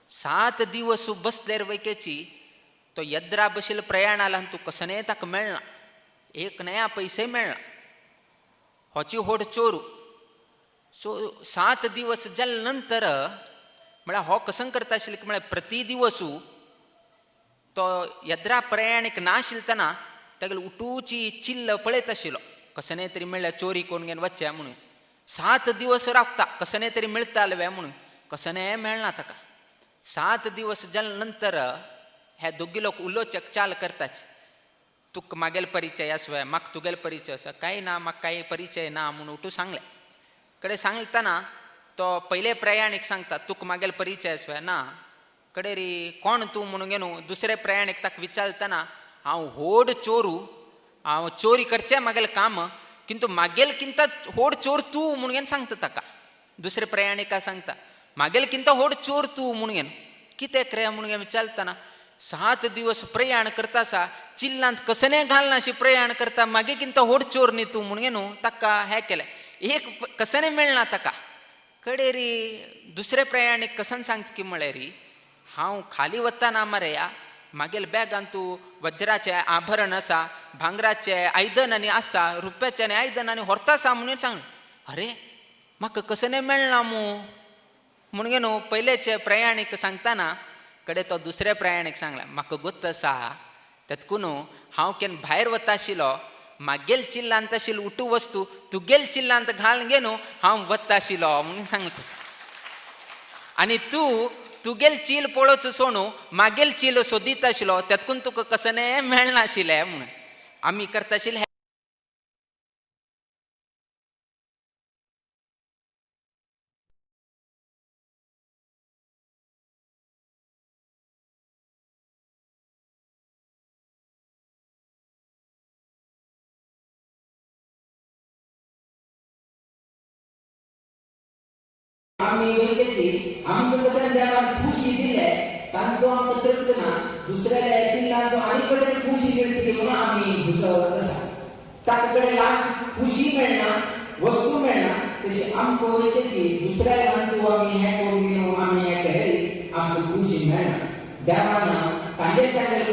7 दिवस बसलेर वैकेची तो येद्रा बशिल्लो प्रयाण आला तूं कसनय ताका मेळना एक नया पयसे मेळना. होची व्हड चोरू. सो 7 दिवस जाले नंतर म्हळ्यार हो कसन करता आशिल्लो की म्हळ्यार प्रति दिवसू तो येद्रा प्रयाणीक नाशिल्तना तागेले उठूची चिल्ल पळयत आशिल्लो कसनय तरी म्हणल्यार चोरी करून घेवन वच्चे म्हणून. 7 दिवस रावता कसनय तरी मेळटाले म्हणून कसनय मेळना ताका. 7 दिवस जाले नंतर हे दोगी लोक उलोवचेक चाल करताच. तुका मागेल परिचय आसवे म्हाका तुगेल परिचय आसा काय ना म्हाका कांय परिचय ना म्हणून उठू सांगले. कडेन सांगतना तो पयले प्रयाणीक सांगता तुका मागेल परिचय आसवे ना. कडेन री कोण तूं म्हणून घेवन दुसरे प्रयाणीक ताका विचारतना हांव व्हड चोरू हांव चोरी करचें मागेलें काम किंतु मागेल किंता व्हड चोर तूं म्हणून घेवन सांगता ताका. दुसरे प्रयाणिका सांगता मागेल किंता व्हड चोर तूं म्हणून घेवन कित्याक रे म्हणून घेवन विचारतना 7 दिवस प्रयाण करता आसा चिल्लांत कसनय घालनाशी प्रयाण करता मागे किंता व्हड चोर न्ही तूं म्हणून घेवन ताका हें केलें. एक कसनय मेळना ताका. कडेन री दुसरे प्रयाणीक कसन सांगता की म्हळ्यार री हांव खाली वतना मरे मागेल बॅगान तूं वज्राचें आभरण आसा भांगराचें आयदन आनी आसा रुप्याचें आनी आयदन आनी व्हरता आसा म्हणून सांग. अरे म्हाका कसनय मेळना म्हणून गे न्हू पयलेचे प्रयाणीक सांगतना कडेन तो दुसरे प्रयाणीक सांगला म्हाका गोत आसा तातकून हांव केन्ना भायर वता आशिल्लो मागेल चिल्लांत आशिल्लो उठू वस्तू तुगेल चिल्लांत घालून गे न्हू हांव वता आशिल्लो म्हणून सांगता. आनी तूं तुगेल चील पळोवचो सोडून मागेल चील सोदीत आशिल्लो तातकून तुका कसनय मेळना आशिल्लें म्हणून आमी करता आशिल्ले. आम्ही कसं देवान खुशी दिले तांकां तृप्त ना दुसऱ्याला याची लाज आणि कसं खुशी मिळते म्हणून आम्ही दुसऱ्यावर तसा त्याकडे लास्ट खुशी मिळणार वस्तू मिळणार तशी आमको त्याची दुसऱ्याला म्हणतो आम्ही हे करून गेलो आम्ही हे केले आमको खुशी मिळणार देवानं तांगे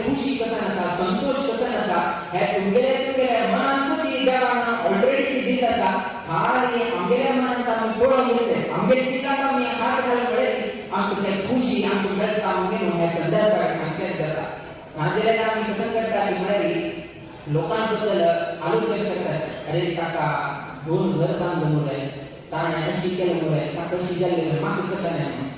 खुशी कसा नसा संतोष कसा नसा हे तुमगेल्या मनांतची देवानं ऑलरेडी दिली असा खाली आमगेल्या मनांत आम्ही पळून घेतले आमगेल्या चित्रात आम्ही हात घालले आमची खुशी आमको मिळता आमगे हे संदर्भात सांगतात जातात राजेला आम्ही कसं करता की म्हणाली लोकांबद्दल आलोचना करतात अरे काका 2 घर बांधले ताणे अशी केल्यामुळे काका कशी झाले मागे कसं नाही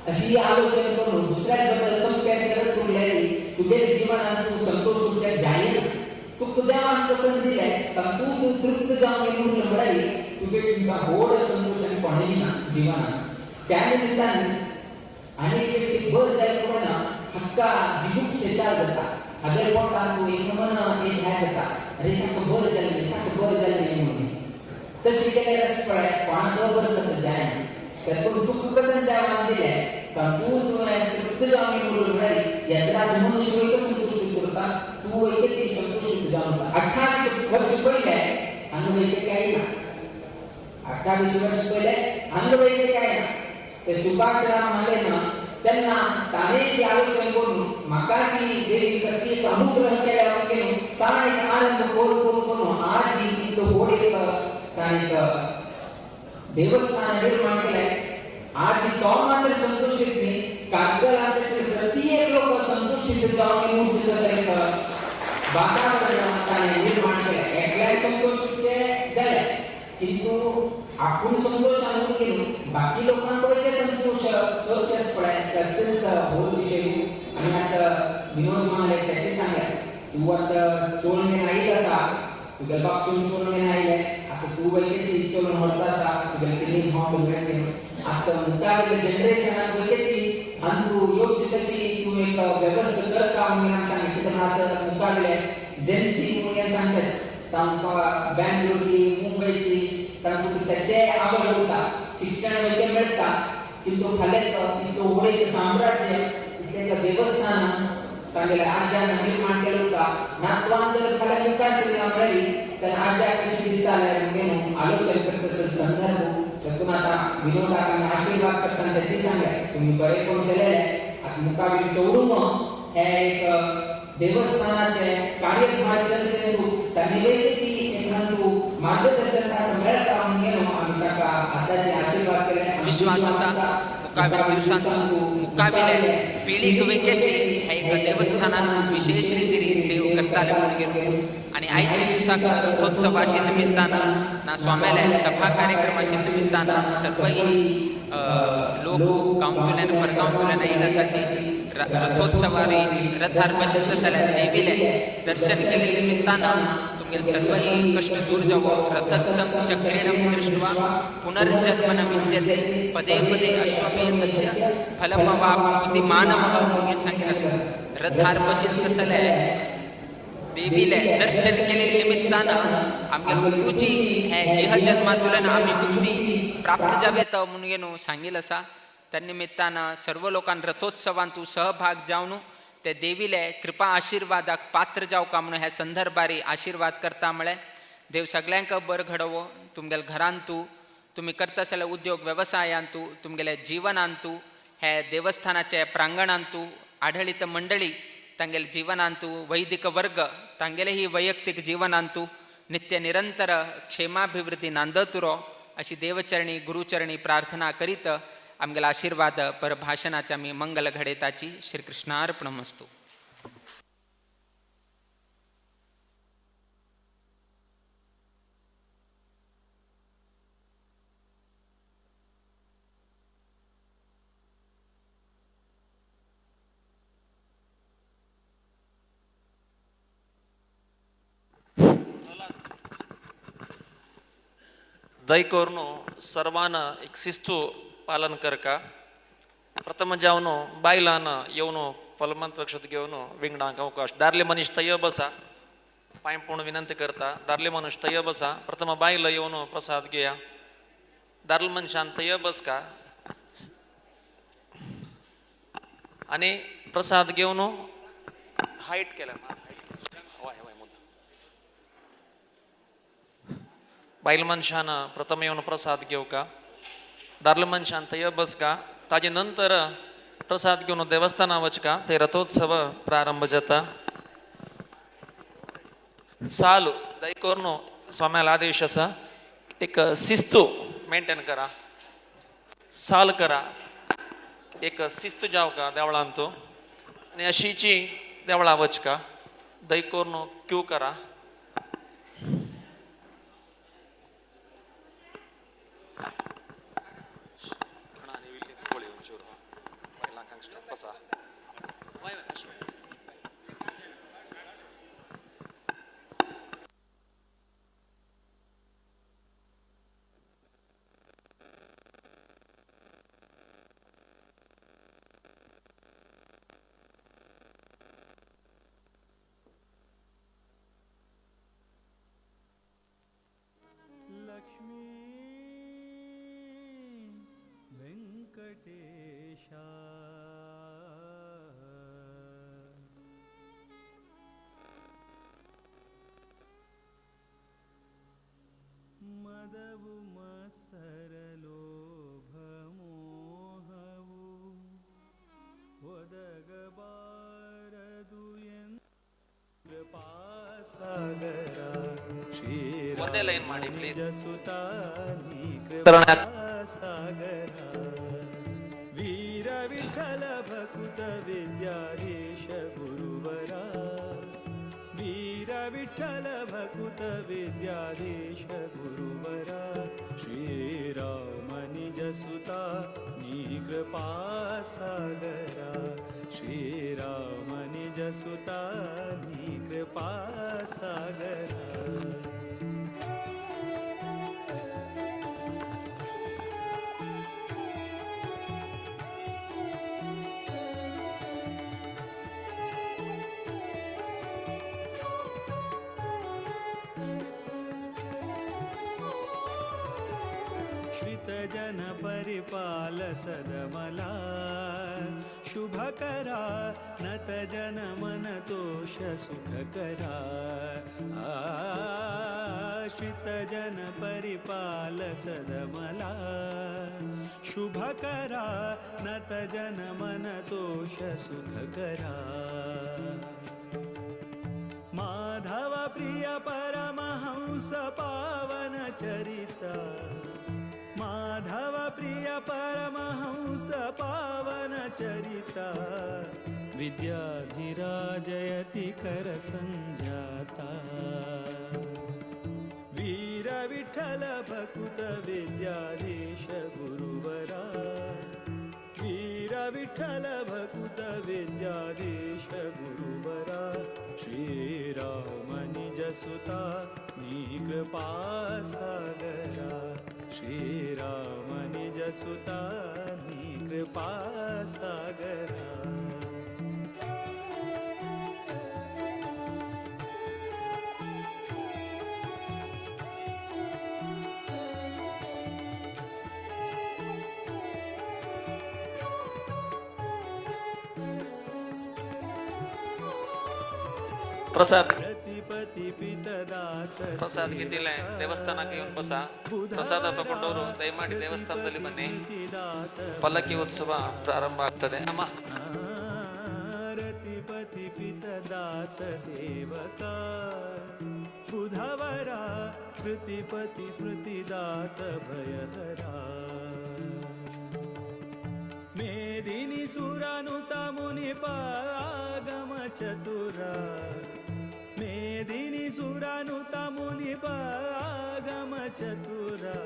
अशी आलोचना करून दुसऱ्याबद्दल कंपेअर करत कुठल्याही तुझे जीवनात तू संतोष तुझ्या जाईल तू तुझ्या कसं दिलाय तर तू तृप्त जाऊन म्हणून म्हणाली तुझे तुझा होड संतोष आणि पाणी ना जीवनात त्यानिमित्ताने अनेक व्यक्ती वर जायला कोणा हक्का जिगुप शेजार जातात अगर कोण तू एक मन एक है होता अरे तक बर जल्दी म्हणून तशी केल्यास पडाय कोणाचं बर कसं जाय तर तू कसं जाय दिले तर तू तृप्त जाऊन म्हणून म्हणाली यात्रा मनुष्य कसं संतुष्ट करता तू एकची संतुष्ट जाऊन 28 वर्ष पहिले अनुभव काही ना 28 वर्ष पहिले अनुभव काय ना ते सुभाषराम आले ना त्यांना तानेची आलोचना करून माकाची देवी कशी अनुग्रह केला केलो ताने आनंद करून आज ही तो गोडे ताने देवस्थान निर्माण केलाय आज ही तो मात्र संतुष्टित नाही कागदाचे प्रत्येक लोक संतुष्टित जाऊन मूर्ती करतात वातावरण ताने निर्माण केलाय एकल्या संतोषचे झाले किंतु आपण संतोष आणून गेलो बाकी लोकांकडे संतोष तोच पडाय अत्यंत बोल विषय आणि आता विनोद म्हणाले त्याचे सांगा तू आता चोळणे नाही कसा तुझ्या बापसून चोळणे नाही आता तू वैकेची चोळण होता असा तुझ्या किती भाव मिळते आता मुकाबले जनरेशन वैकेची आणि तू योग्य तशी तू एक व्यवस्थित कर काम म्हणून सांगितलं आता मुकाबले जेन्सी म्हणून सांगतात तांका बँगलोरची मुंबईची तांका त्याचे आवड होता शिक्षण वैद्य मिळतात किंतु खाल्यात किंतु होडे साम्राज्य इथल्या देवस्थान तांगेला आज्यानं निर्माण केलं होता नातवान जर खाल्या विकास मिळाली तर आज्या कशी दिसताले म्हणून आलोचना करत असेल संदर्भ त्यातून आता विनोदाकांना आशीर्वाद करताना त्याची सांगा तुम्ही बरे कोण झालेले आता मुकाबली चौडूम हे एक देवस्थानाचे कार्यभार चर्चे त्यांनी वेगळी एखादू मार्गदर्शन मिळता म्हणून आम्ही त्याला आताचे आशीर्वाद केले विश्वास असा मुकाबले दिवसांत मुकाबले पिढी वेकेची एक देवस्थानात विशेष रीतीने सेव करताले म्हणून गेलो आणि आईच्या दिवसाक रथोत्सवाशी निमित्तानं ना स्वाम्याला सभा कार्यक्रमाशी निमित्तानं सर्वही लोक गावतुल्यानं परगावतुल्यानं येईल असाची रथोत्सवारी रथार बसत झाल्या देवीले दर्शन केले निमित्तानं तुम्ही सर्वही कष्ट दूर जावं रथस्थं चक्रेणं दृष्ट्वा पुनर्जन्मन विद्यते पदे पदे अश्वमेधस्य फलमवाप्नोति मानवः म्हणून सांगितलं रथार बसत झाल्या देवीले दर्शन केले निमित्तानं आम्ही मुक्तीची ह्या जन्मातून आम्ही मुक्ती प्राप्त जावेत म्हणून सांगितलं असा त्यानिमित्तानं सर्व लोकांना रथोत्सवांतू सहभाग जावून ते देवीले कृपा आशीर्वादाक पात्र जाव का म्हणून ह्या संदर्भारी आशीर्वाद करता मळे देव सगळ्यांक बर घडवो तुमगेल्या घरांतू तुम्ही करता असलेल्या उद्योग व्यवसायांतू तुमगेल्या जीवनांतू हे देवस्थानाच्या प्रांगणांतू आढळित मंडळी तांगेल्या जीवनांतू वैदिक वर्ग तांगेले ही वैयक्तिक जीवनांतू नित्य निरंतर क्षेमाभिवृद्धी नांदतुरो अशी देवचरणी गुरुचरणी प्रार्थना करीत आमगेला आशीर्वाद पर भाषणाच्या मी मंगल घडेताची श्रीकृष्णार्पणमस्तु. दयकोरनो सर्वांना एक शिस्तू पालन कर का प्रथम जावनो बायलानं येऊनो फलमंत्रक्षत घेऊन विंगडांक अवकाश दार्ले मनीष तय बसा पाय पूर्ण विनंती करता दार्ले मनुष्य तय बसा प्रथम बायला येऊन प्रसाद घेया दार्ल मनशान तय बस का आणि प्रसाद घेऊन हाईट केला बायल मनशान प्रथम येऊन प्रसाद घेऊ का दार्ल मनशान थंय बस का ताजे नंतर प्रसाद घेऊन देवस्थाना वच का ते रथोत्सव प्रारंभ जाता साल दयकोरनो स्वाम्याला आदेश असा एक शिस्तू मेंटेन करा साल करा एक शिस्त जाव का देवळान तो आणि अशीची देवळा वच का दयकोरनो क्यू करा ಮದವು ಮತ್ಸರಲೋಭಮೋಹವು ಒದಗಬಾರದು ಕೃಪಾಸಾಗರ ಒಂದೇ ಲೈನ್ ಮಾಡಿ ಪ್ಲೀಸ್ ಸುತಾನಿ ಕೃಪಾಸಾಗರ ವೀರ ವಿಠಲ ಭಕುತ ವಿದ್ಯಾಧೀಶ ಗುರುವರ वीर विठ्ठल भकुत विद्याधीश गुरुवरा श्रीराम निज सुता नी कृपा सागरा श्रीराम निज सुता नी कृपा सागरा जन परिपाल सदमला शुभकरा नत जन मन तोष सुखकरा आश्रित जन परिपाल सदमला शुभकरा नत जन मन तोष सुखकरा माधव प्रिय परमहंस पावन चरिता माधव प्रिय परमहंस पावन चरिता विद्याधिराजयति कर संजाता वीर विठ्ठल भकुत विद्याधीश गुरुवरा वीर विठ्ठल भकुत विद्याधीश गुरुवरा श्रीराम निज सुता नी कृपा सागरा श्रीराम निज सुता नी कृपा सागरा प्रसाद प्रतिपति पितदास ಪ್ರಸಾದ್ ಗಿದ್ದಿಲ್ಲ ದೇವಸ್ಥಾನಕ್ಕೆ ಇವನು ಬಸ ಪ್ರಸಾದ ತಗೊಂಡವರು ದಯಮಾಡಿ ದೇವಸ್ಥಾನದಲ್ಲಿ ಬನ್ನಿ ಪಲ್ಲಕ್ಕಿ ಉತ್ಸವ ಪ್ರಾರಂಭ ಆಗ್ತದೆ ಅಮ್ಮ रतिपति पितदास सेवका बुधवरा कृतिपति स्मृतिदात भयहरा मेदिनी सुरानुता मुनिपागम चतुरा मेदिनी सुरानुता मुनिपागम चतुरा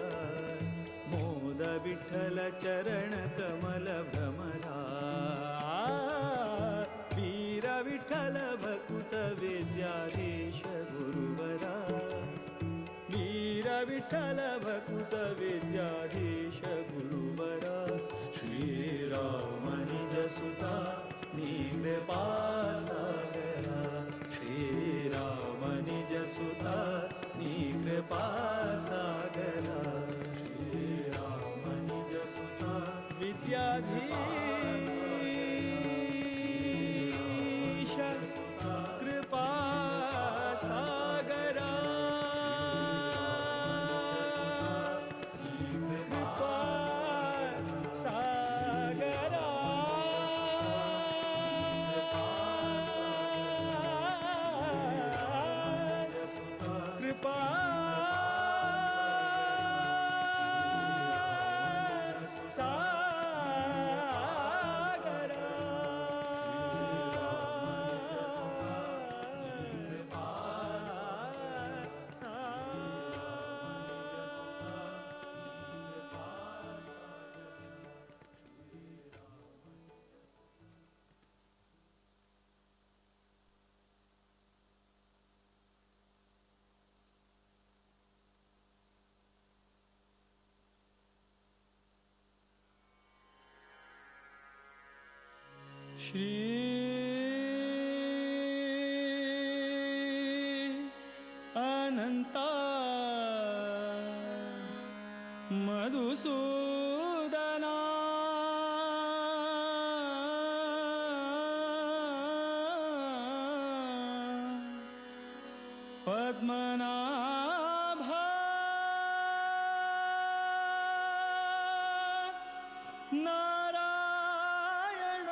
मोद विठ्ठल चरण कमल भ्रमरा वीर विठ्ठल भकुत विद्याधीश गुरुवरा वीर विठ्ठल भकुत विद्याधीश गुरुवरा श्रीराम निज सुता नी कृपा सागरा श्रीराम निज सुता नी कृपा सागरा श्रीराम निज सुता विद्याधीश श्री अनंता मधुसूदना पद्मनाभा नारायण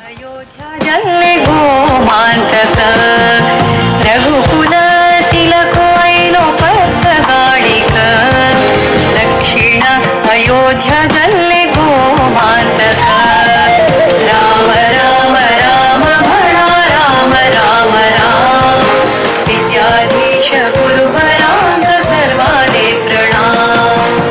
अयोध्या जल्ले गोमांतक रघुकुल तिलक ऐलो पत्त गाडिक दक्षिण अयोध्या जल्ले गोमांतक राम राम राम म्हणा राम राम राम विद्याधीश गुरुवरांग सर्वाले प्रणाम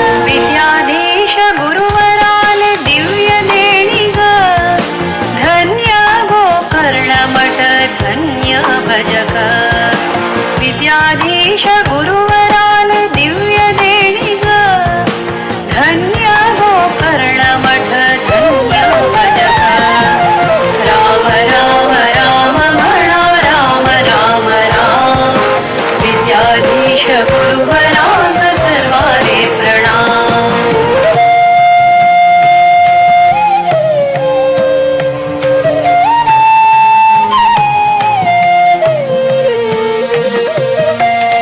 विद्याधीश गुरुवराले दिव्य देणी ग धन्य गोकर्ण मठ धन्य भजक विद्याधीश गुरुवराले दिव्य देणी ग धन्य गोकर्ण मठ धन्य भजक राम राम राम म्हणा राम राम राम विद्याधीश गुरुवरांग सर्वाले प्रणाम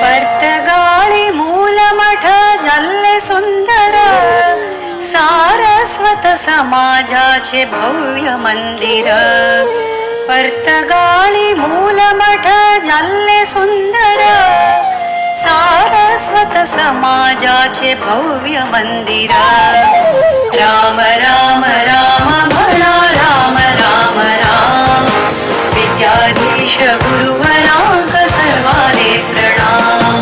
पर्तगाळी मूल मठ जल्ले सुंदर सारस्वत समाजाचे भव्य मंदिर पर्तगाळी मूल मठ जल्ले सुंदर सारस्वत समाजाचे भव्य मंदिर राम राम राम म्हणा राम राम राम विद्याधीश गुरुवरांग सर्वाले प्रणाम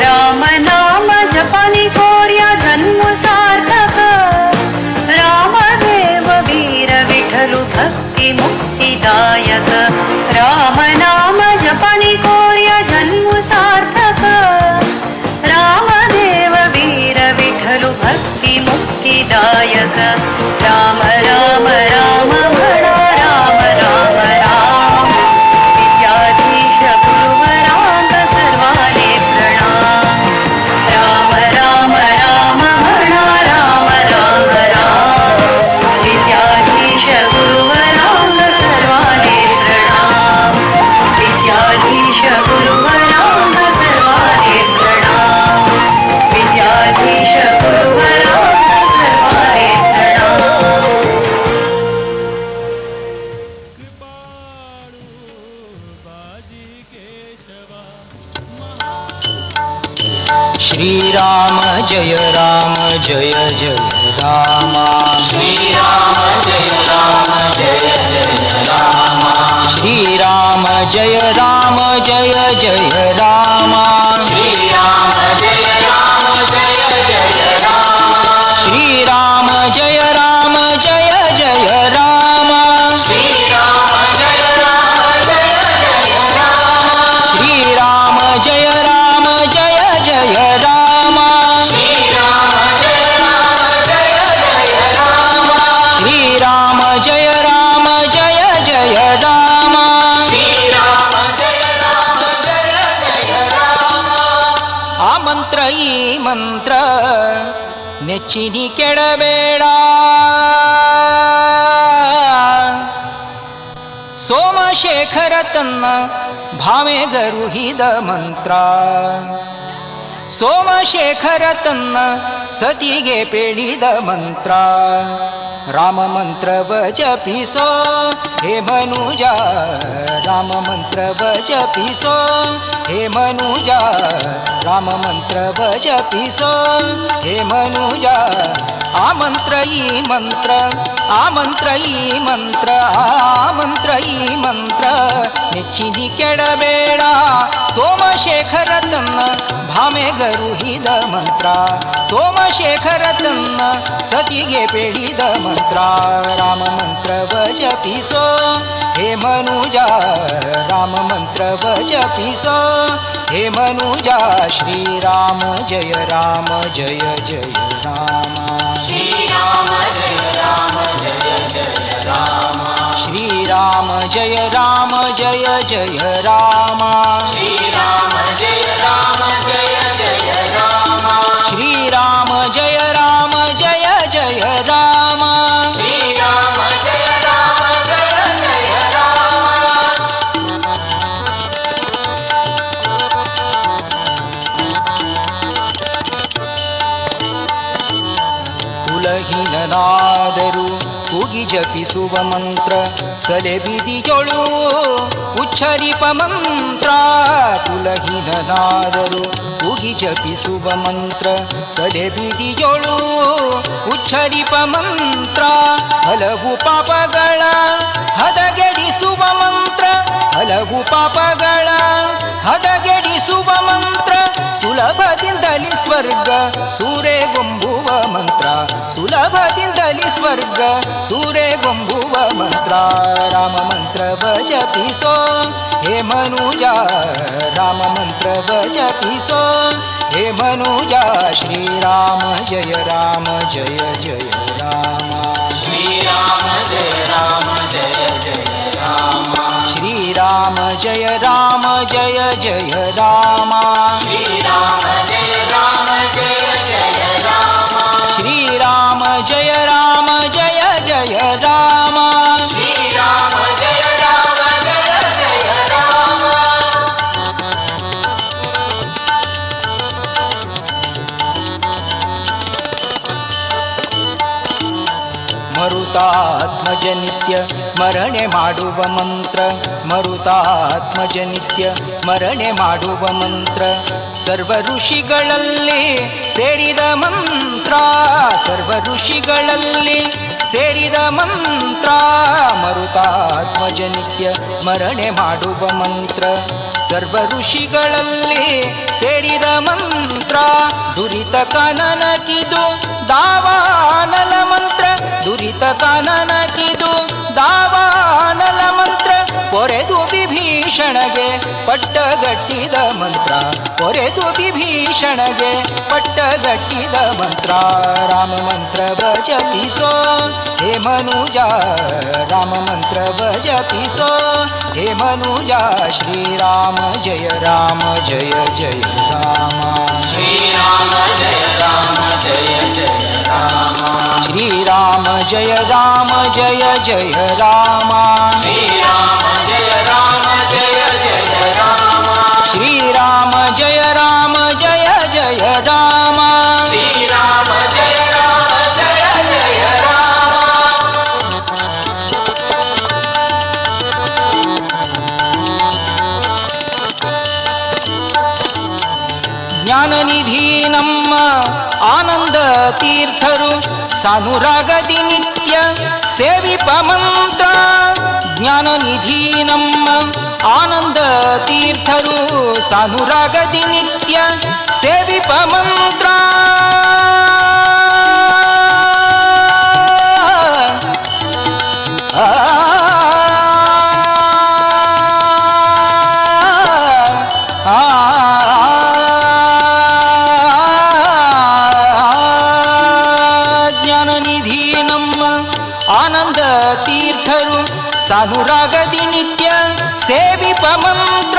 राम नाम जपानी कोर्या जन्म सार्थक रामदेव वीर विठ्ठलु भक्ती मुक्तिदायक राम नाम जपानी कोर्या जन्म सार्थक रामदेव वीर विठ्ठलु भक्ती मुक्तिदायक राम राम राम म्हणा राम राम राम विद्याधीश गुरुवरांग सर्वाले प्रणाम राम राम राम म्हणा राम राम राम विद्याधीश गुरुवरांग सर्वाले प्रणाम विद्याधीश गुरुवरांग सर्वाले प्रणाम विद्याधीश गुरुवरांग सर्वाले प्रणाम कृपाळू बाजी केशवा श्रीराम जय राम जय जय राम श्रीराम जय राम जय जय राम श्रीराम जय राम जय जय राम श्रीराम जय राम जय जय राम श्रीराम जय राम जय जय राम श्रीराम जय राम जय जय राम श्रीराम जय राम ನೆಚ್ಚಿನಿ ಕೆಡಬೇಡ ಸೋಮಶೇಖರ ತನ್ನ ಭಾಮೆಗರುಹಿದ ಮಂತ್ರ ಸೋಮಶೇಖರ ತನ್ನ ಸತಿಗೆ ಪೇಳಿದ ಮಂತ್ರ ರಾಮ ಮಂತ್ರವ ಜಪಿಸೋ ಹೇ ಮನುಜ ರಾಮ ಮಂತ್ರವ ಜಪಿಸೋ ಹೇ ಮನುಜ ರಾಮ ಮಂತ್ರವ ಜಪಿಸೋ ಹೇ ಮನುಜ ಆ ಮಂತ್ರ ಈ ಮಂತ್ರ ಆ ಮಂತ್ರ ಈ ಮಂತ್ರ ಆ ಮಂತ್ರ ಈ ಮಂತ್ರ ನೆಚ್ಚಿನಿ ಕೆಡಬೇಡ ಸೋಮಶೇಖರ ತನ್ನ ಭಾಮೆಗರುಹಿದ ಮಂತ್ರ ಸೋಮಶೇಖರ ತನ್ನ ಸತಿಗೆ ಪೇಳಿದ ಮಂತ್ರ ರಾಮ ಮಂತ್ರವ ಜಪಿಸೋ ಹೇ ಮನುಜ ರಾಮ ಮಂತ್ರವ ಜಪಿಸೋ ಹೇ ಮನುಜ ಶ್ರೀರಾಮ ಜಯ ರಾಮ ಜಯ ಜಯ ರಾಮ ಶ್ರೀರಾಮ ಜಯ ರಾಮ ಜಯ ಜಯ ರಾಮ ಶ್ರೀರಾಮ ಜಯ ರಾಮ ಜಯ ಜಯ ರಾಮ ಶ್ರೀರಾಮ ಜಯ ರಾಮ ಜಯ ಜಯ ರಾಮ ಶ್ರೀರಾಮ ಜಯ ರಾಮ ಜಯ ಜಯ ರಾಮ ಶ್ರೀರಾಮ ಜಯ ರಾಮ ಜಯ ಜಯ ರಾಮ ಕುಲಹೀನನಾದರೂ ಕೂಗಿ ಜಪಿಸುವ ಮಂತ್ರ ಸಲೆ ಬಿದಿಯೊಳು ಉಚ್ಚರಿಪ ಮಂತ್ರ ಕುಲಹೀನನಾದರೂ ಕೂಗಿ ಜಪಿಸುವ ಮಂತ್ರ ಸಲೆ ಬಿದಿಯೊಳು ಉಚ್ಚರಿಪ ಮಂತ್ರ ಹಲವು ಪಾಪಗಳ ಹದಗೆಡಿಸುವ ಮಂತ್ರ ಹಲವು ಪಾಪಗಳ ಹದಗೆಡಿಸುವ ಮಂತ್ರ ಸುಲಭದಿಂದಲಿ ಸ್ವರ್ಗ ಸೂರೆಗೊಂಬುವ ಮಂತ್ರ ಸುಲಭದಿಂದಲಿ ಸ್ವರ್ಗ ಸೂರೆಗೊಂಬುವ ಮಂತ್ರ ರಾಮ ಮಂತ್ರವ ಜಪಿಸೋ ಹೇ ಮನುಜ ರಾಮ ಮಂತ್ರವ ಜಪಿಸೋ ಹೇ ಮನುಜ ಶ್ರೀರಾಮ ಜಯ ರಾಮ ಜಯ ಜಯ ರಾಮ ಶ್ರೀರಾಮ ಜಯ ರಾಮ ಜಯ ಜಯ ರಾಮ ಶ್ರೀರಾಮ ಜಯ ರಾಮ ಜಯ ಜಯ ರಾಮ ಶ್ರೀರಾಮ ಜಯ ರಾಮ ಜಯ ಜಯ ರಾಮ ಶ್ರೀರಾಮ ಜಯ ರಾಮ ಜಯ ಜಯ ರಾಮ ಶ್ರೀರಾಮ ಜಯ ರಾಮ ಜಯ ಜಯ ರಾಮ ಮರುತಾತ್ಮಜ ನಿತ್ಯ ಸ್ಮರಣೆ ಮಾಡುವ ಮಂತ್ರ ಮರುತಾತ್ಮಜ ನಿತ್ಯ ಸ್ಮರಣೆ ಮಾಡುವ ಮಂತ್ರ ಸರ್ವ ಋಷಿಗಳಲ್ಲಿ ಸೇರಿದ ಮಂತ್ರ ಸರ್ವ ಋಷಿಗಳಲ್ಲಿ ಸೇರಿದ ಮಂತ್ರ ಮರುತಾತ್ಮಜ ನಿತ್ಯ ಸ್ಮರಣೆ ಮಾಡುವ ಮಂತ್ರ ಸರ್ವ ಋಷಿಗಳಲ್ಲಿ ಸೇರಿದ ಮಂತ್ರ ದುರಿತ ಕಾನನಕಿದು ದಾವಾನಲ ಮಂತ್ರ ದುರಿತ ಕಾನನಕಿದು ದಾವಾನಲ ಮಂತ್ರ ಪೊರೆದು ವಿಭೀಷಣಗೆ ಪಟ್ಟಗಟ್ಟಿದ ಮಂತ್ರ ಪೊರೆದು ವಿಭೀಷಣಗೆ ಪಟ್ಟಗಟ್ಟಿದ ಮಂತ್ರ ರಾಮ ಮಂತ್ರವ ಜಪಿಸೋ ಹೇ ಮನುಜ ರಾಮ ಮಂತ್ರವ ಜಪಿಸೋ ಹೇ ಮನುಜ ಶ್ರೀರಾಮ ಜಯ ರಾಮ ಜಯ ಜಯ ರಾಮ ಶ್ರೀರಾಮ ಜಯ ರಾಮ ಜಯ ಜಯ ರಾಮ ಶ್ರೀರಾಮ ಜಯ ರಾಮ ಜಯ ಜಯ ರಾಮ ಶ್ರೀರಾಮ ಜಯ ರಾಮ ಜಯ ಜಯ ರಾಮ ಶ್ರೀರಾಮ ಜಯ ರಾಮ ಜಯ ಜಯ ರಾಮ ಶ್ರೀರಾಮ ಜಯ ರಾಮ ಜಯ ಜಯ ರಾಮ ಜ್ಞಾನನಿಧಿ ನಮ್ಮ ಆನಂದ ತೀರ್ಥರು ಸಾನುರಾಗದಿ ನಿತ್ಯ ಸೇವಿಪ ಮಂತ್ರ ಜ್ಞಾನನಿಧಿ ನಮ್ಮ ಆನಂದ ತೀರ್ಥರು ಸಾನುರಾಗದಿ ನಿತ್ಯ ಸೇವಿಪ ಮಂತ್ರ ಜ್ಞಾನನಿಧಿ ನಮ್ಮ ಆನಂದ ತೀರ್ಥರು ಸಾನುರಾಗದಿ ನಿತ್ಯ ಸೇವಿಪ ಮಂತ್ರ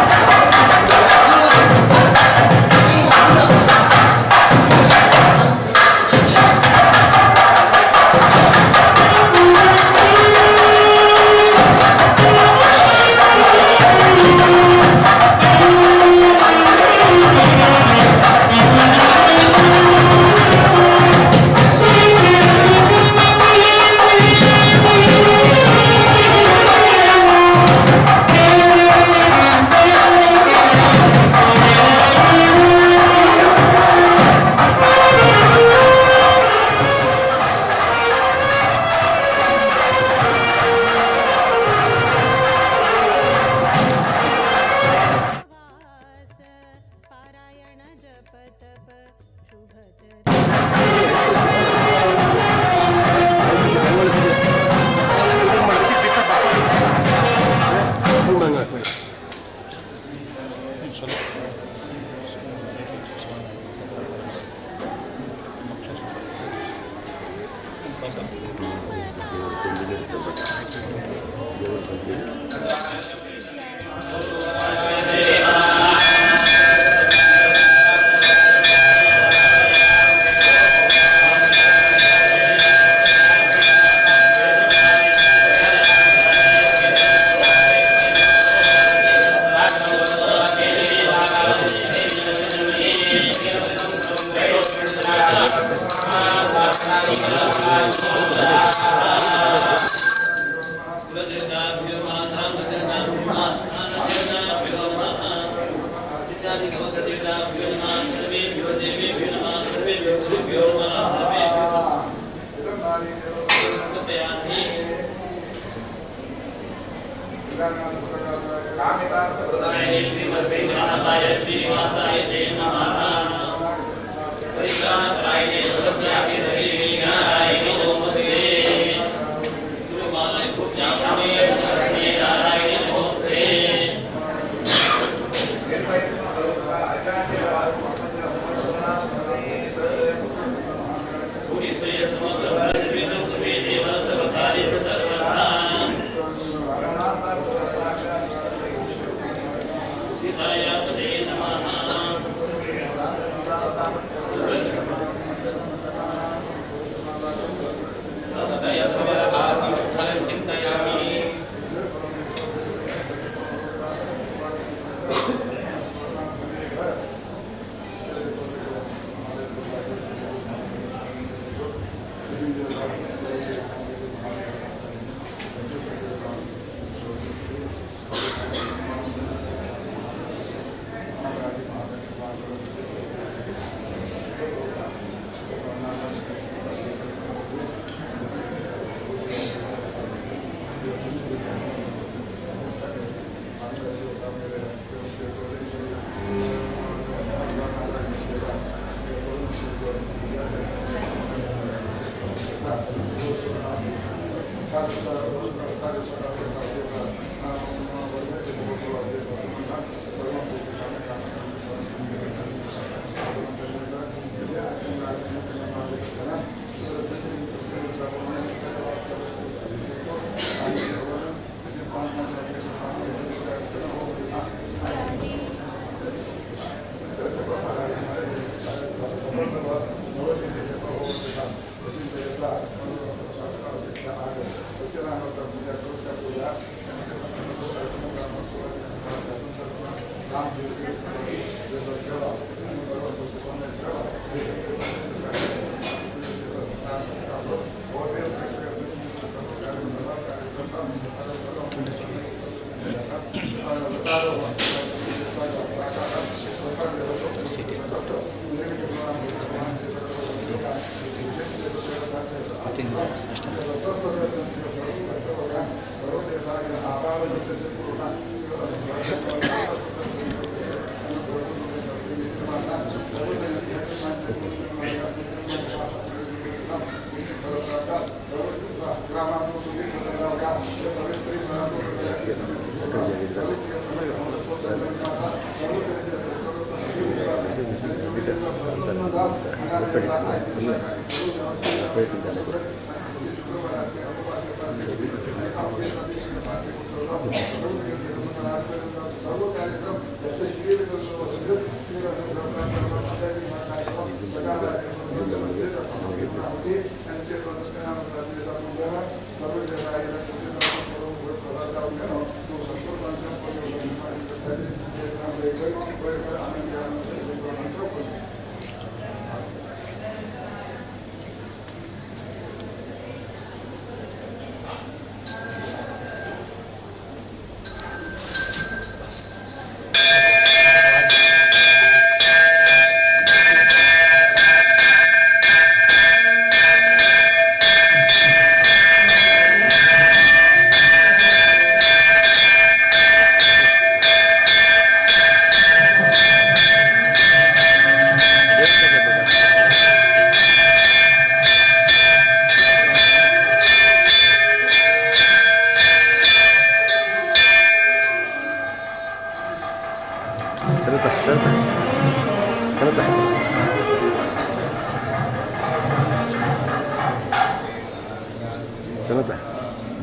ಚೆನ್ನತ್ತ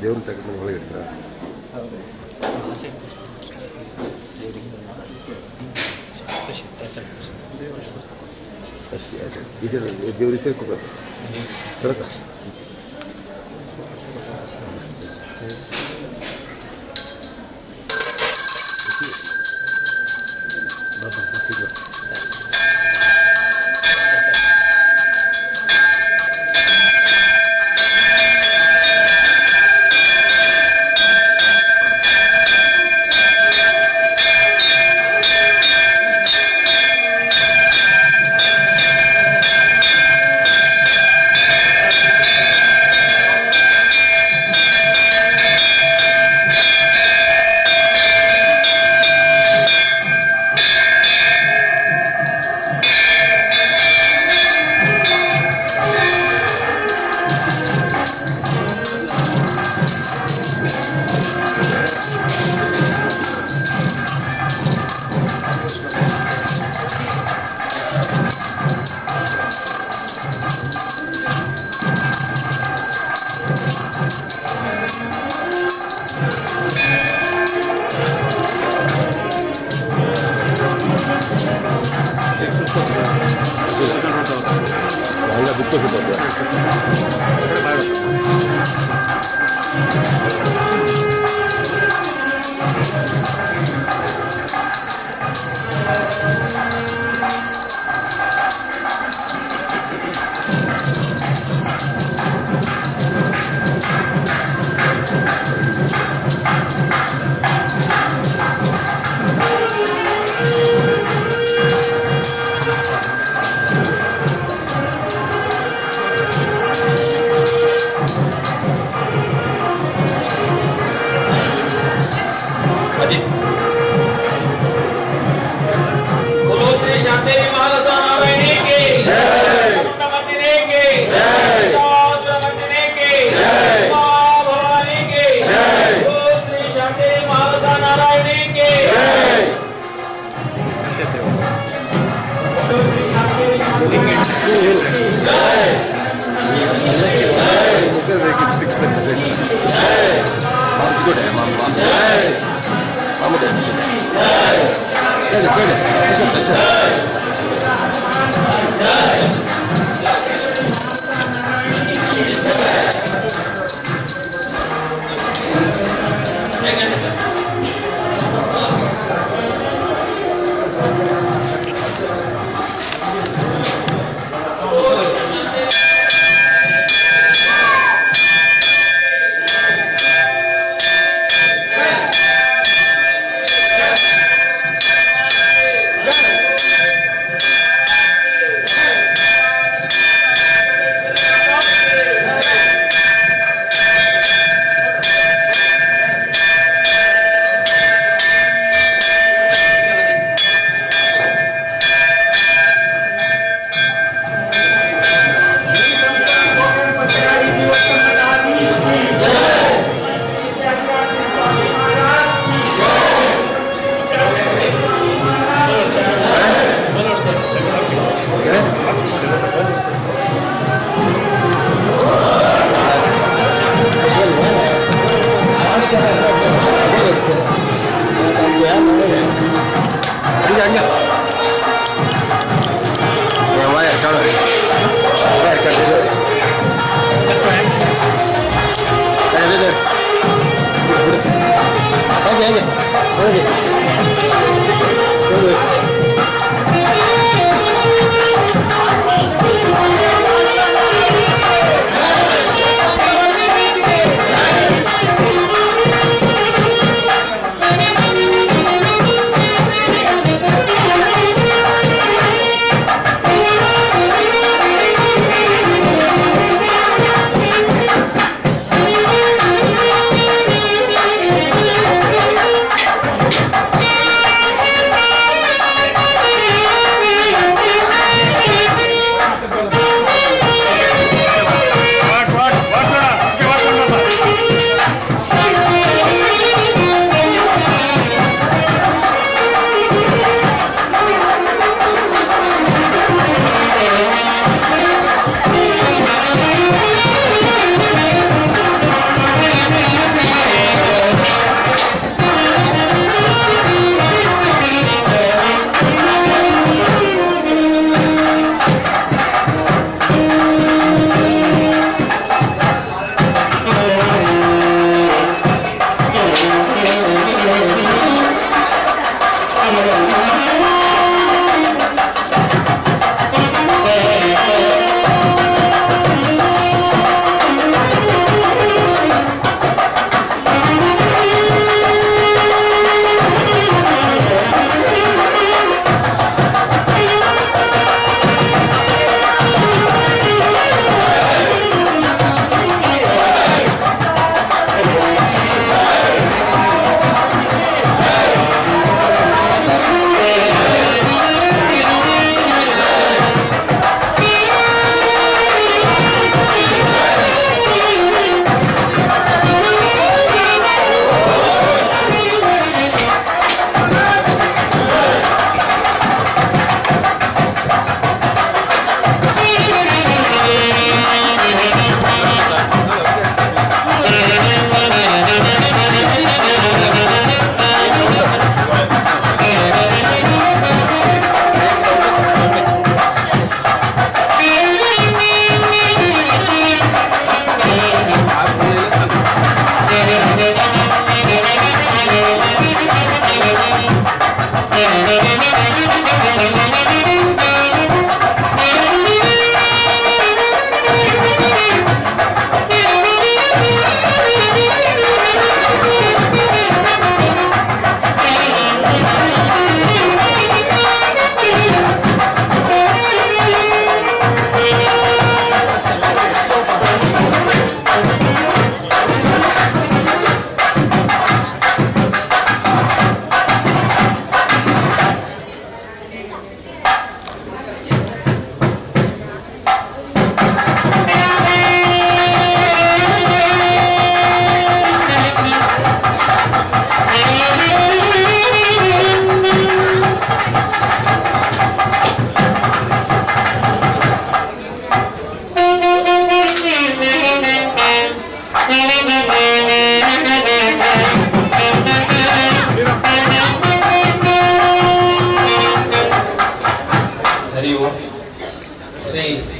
ದೇವ್ರನ್ನ ತಗೊಂಡು ಒಳಗೆ ಇಡ್ತೀರಾ ದೇವ್ರ ಸೇರ್ಕೋಬೇಕು ಸರಕ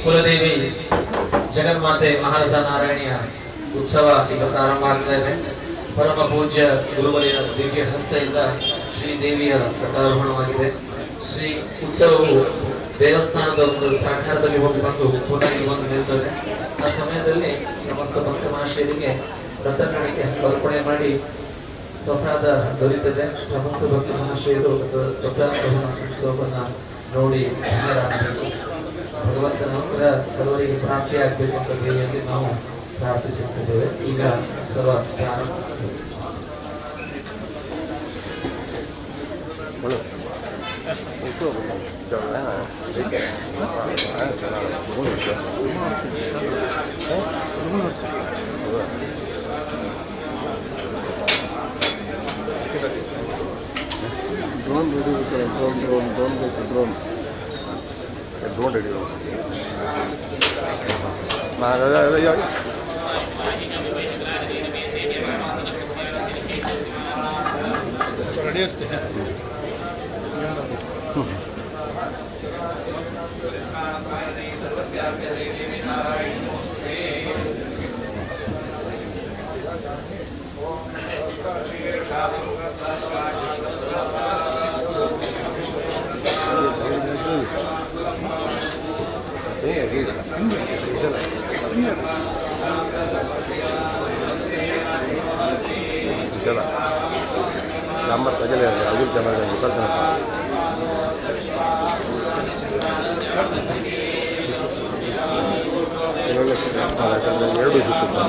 ಕುಲದೇವಿ ಜಗನ್ಮಾತೆ ಮಹಾರಸ ನಾರಾಯಣಿಯ ಉತ್ಸವ ಈಗ ಪ್ರಾರಂಭ ಆಗ್ತಾ ಇದೆ. ಪರಮ ಪೂಜ್ಯ ಗುರುವರಿಯ ದಿವ್ಯ ಹಸ್ತದಿಂದ ಶ್ರೀದೇವಿಯ ಪಟ್ಟಾರೋಹಣವಾಗಿದೆ. ಶ್ರೀ ಉತ್ಸವವು ದೇವಸ್ಥಾನದ ಒಂದು ಪ್ರಾಕಾರದಲ್ಲಿ ಹೋಗಿ ಬಂದು ಪುನಃ ಬಂದು ನಿಲ್ತದೆ. ಆ ಸಮಯದಲ್ಲಿ ಸಮಸ್ತ ಭಕ್ತ ಮಹಾಶಯರಿಗೆ ದತ್ತನಿಗೆ ಅರ್ಪಣೆ ಮಾಡಿ ಪ್ರಸಾದ ದೊರೆಯುತ್ತದೆ. ಸಮಸ್ತ ಭಕ್ತ ಮಹಾಶಯರು ದತ್ತಾರೋಹಣ ಉತ್ಸವವನ್ನು ನೋಡಿ ಧನ್ಯರಾಗಬೇಕು. ಭಗವಂತನ ಅನುಗ್ರಹ ಸರ್ವರಿಗೆ ಪ್ರಾಪ್ತಿಯಾಗಬೇಕು ಅಂತ ದೇವಿಯಲ್ಲಿ ನಾವು ಪ್ರಾರ್ಥಿಸುತ್ತಿದ್ದೇವೆ. ಈಗ ಸರ್ವ ಪ್ರಾರಂಭ. Drone ready drone ready ready असते. चला नंबर तगले अजून ಚೆನ್ನಾಗಿ ಗೊತ್ತಾಗ್ತದೆ. ಎರಡು ಸಿಕ್ಕಿತ್ತು.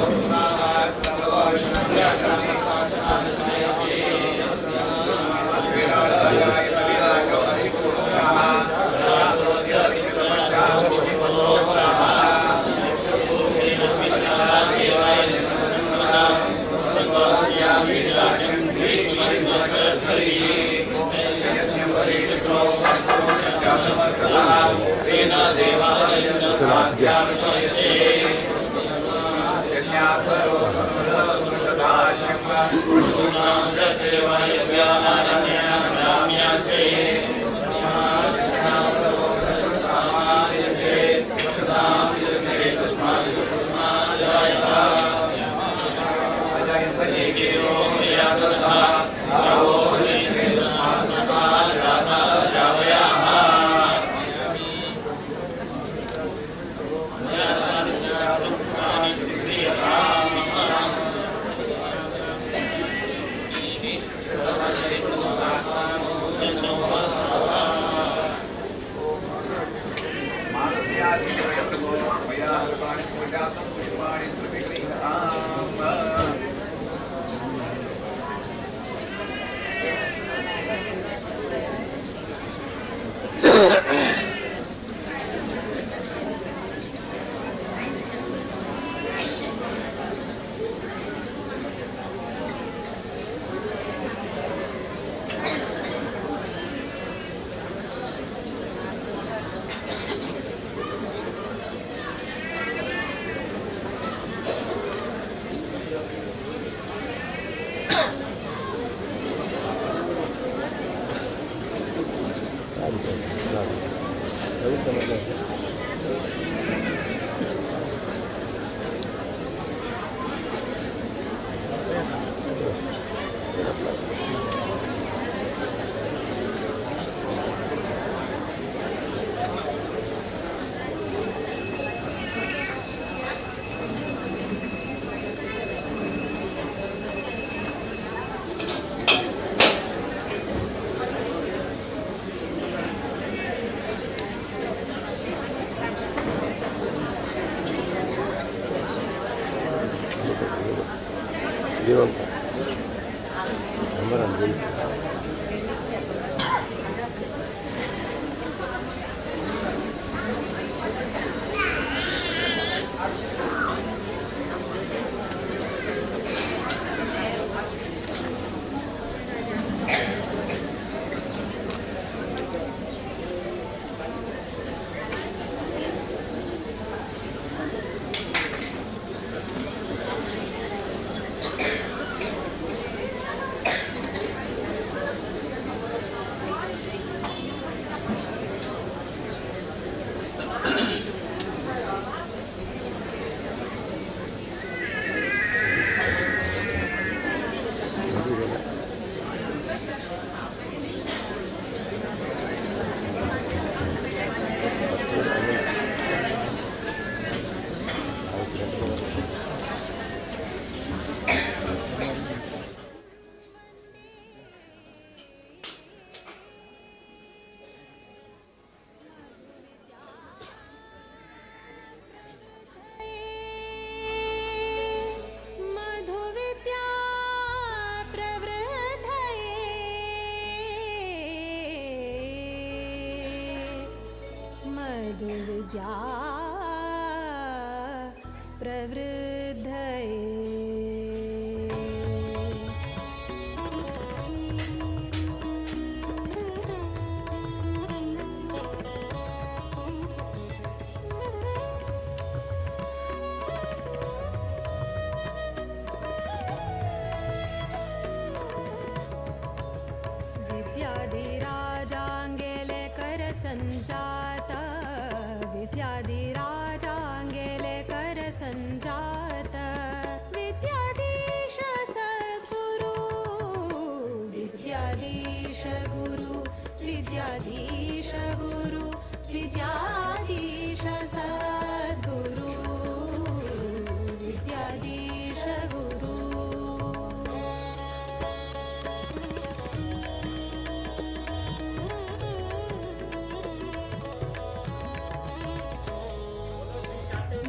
विद्या प्रवृद्धये विद्याधिराजाङ्गेले करसञ्जात विद्याधिराजाङ्गेले करसञ्जात विद्याधीश सद्गुरु विद्याधीश गुरु विद्याधीश गुरु विद्याधीश सद्गुरु विद्याधीश गुरु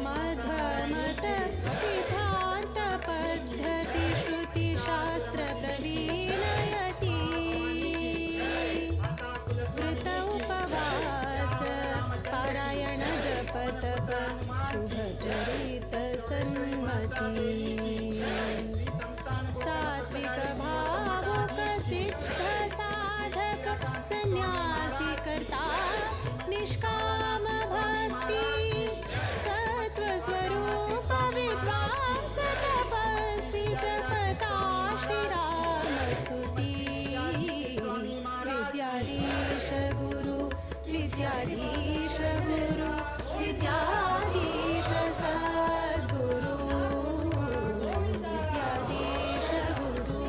मध्वमत सिद्धान्त पद्धति श्रुति शास्त्र प्रवीणयति व्रत उपवास पारायण जप तप शुभ चरित सन्मति सात्विक भावुक सिद्ध साधक संन्यासी कर्ता निष्काम भक्ति स्वरूप विद्वांस तपस्वी जपता श्रीराम स्तुति विद्याधीश गुरु विद्याधीश गुरु विद्याधीश सद्गुरु विद्याधीश गुरु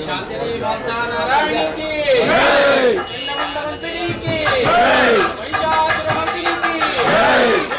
शांति नारायण की जय, मंत्री की जय, मंत्री की जय।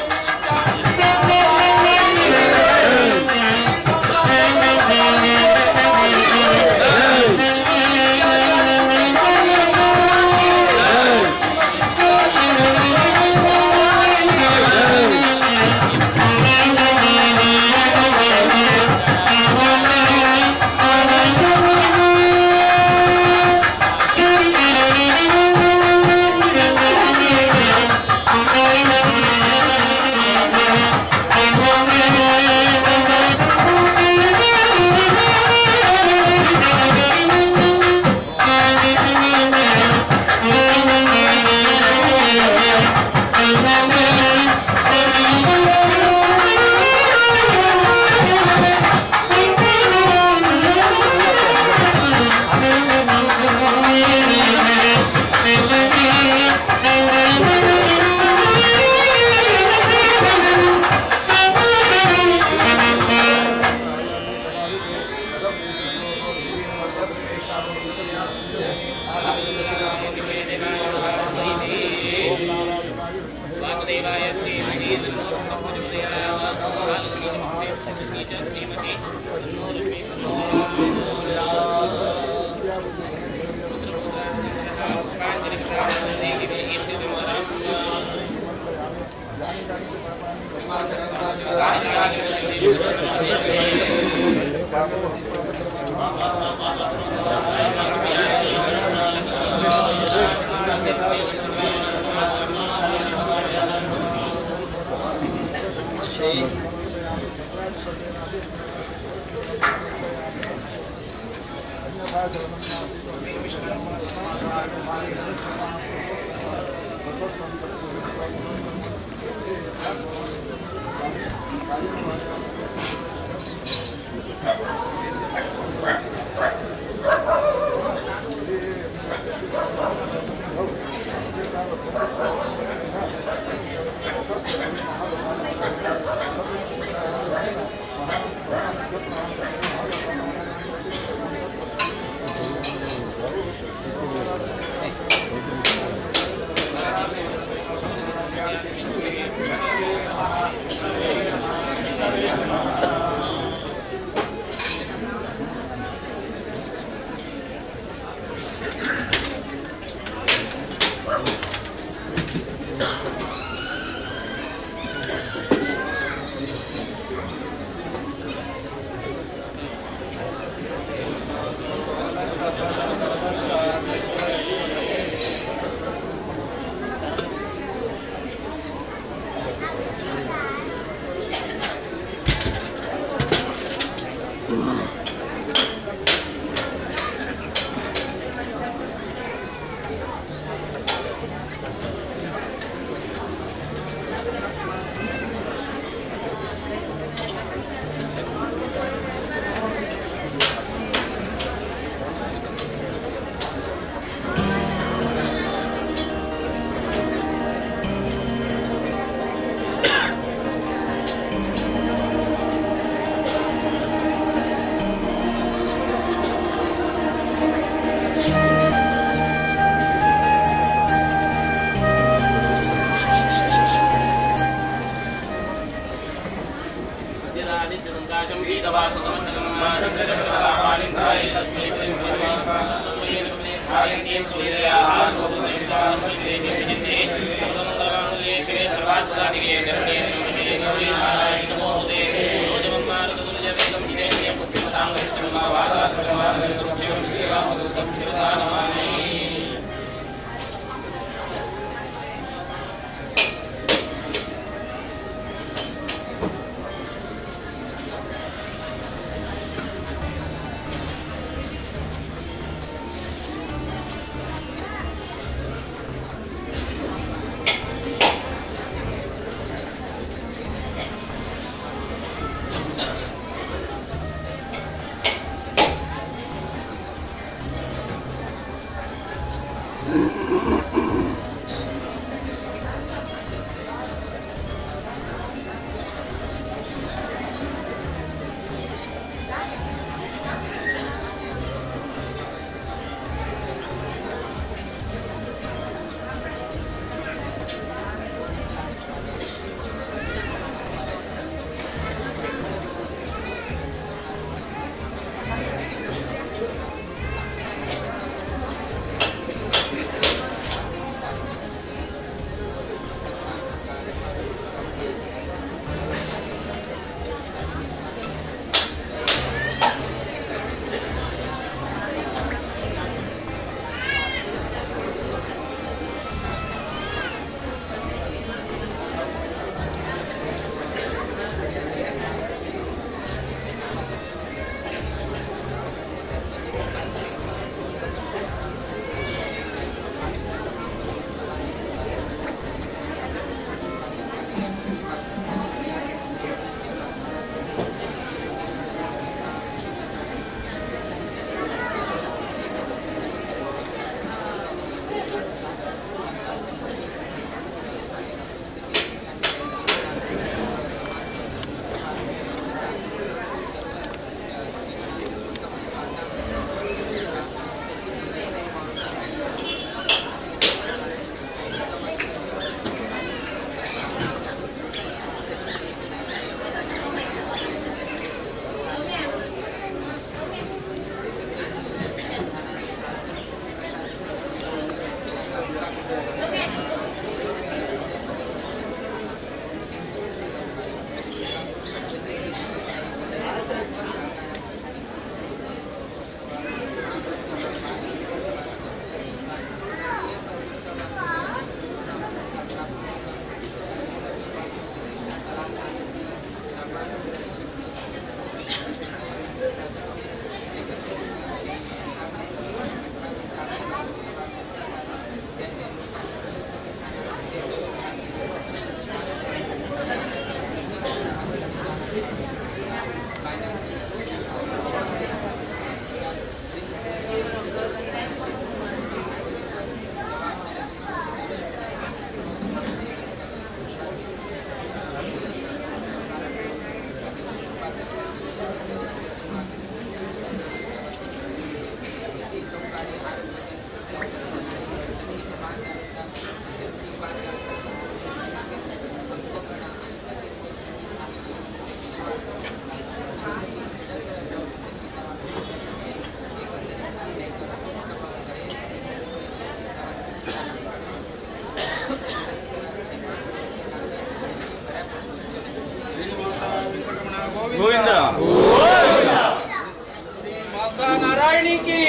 नारायणी की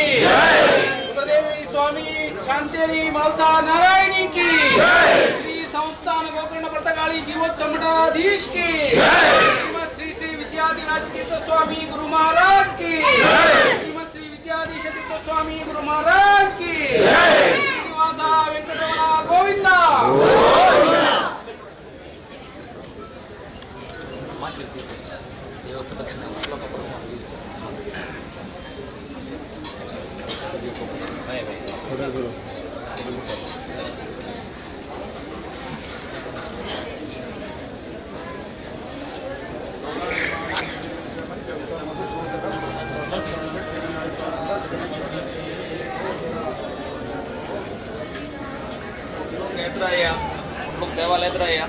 सुखदेवी स्वामी शांतेरी मालसा नारायणी की श्री संस्थान गोकर्ण पटकाळी जीवोत्तम मठाधीश की श्रीमद श्री श्री विद्याधिराज तीर्थ स्वामी गुरु महाराज की श्रीमद श्री विद्याधीश तीर्थ स्वामी गुरु महाराज की श्रीनिवासा वेंकटरमण गोविंदा देवालयात राहूया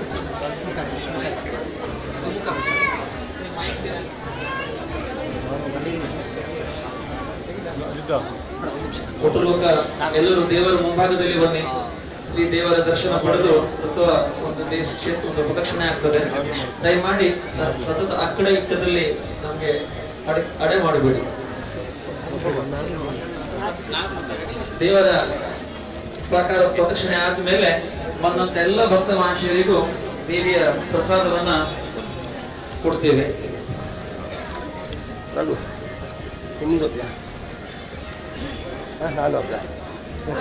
ಒಟ್ಟು ಎಲ್ಲರೂ ದೇವರ ಮುಂಭಾಗದಲ್ಲಿ ಬನ್ನಿ ಶ್ರೀ ದೇವರ ದರ್ಶನ ಪಡೆದು ಒಂದು ಒಂದು ಪ್ರದಕ್ಷಿಣೆ ಆಗ್ತದೆ. ದಯಮಾಡಿ ಸತತ ಆ ಕಡೆ ಇಟ್ಟದಲ್ಲಿ ನಮ್ಗೆ ಅಡೆ ಮಾಡಬೇಡಿ. ದೇವರ ಪ್ರಕಾರ ಪ್ರದಕ್ಷಿಣೆ ಆದ್ಮೇಲೆ ಬಂದಂತ ಎಲ್ಲ ಭಕ್ತ ಮಹಾಶಯರಿಗೂ ದೇವಿಯ ಪ್ರಸಾದವನ್ನ ಕೊಡ್ತೇವೆ.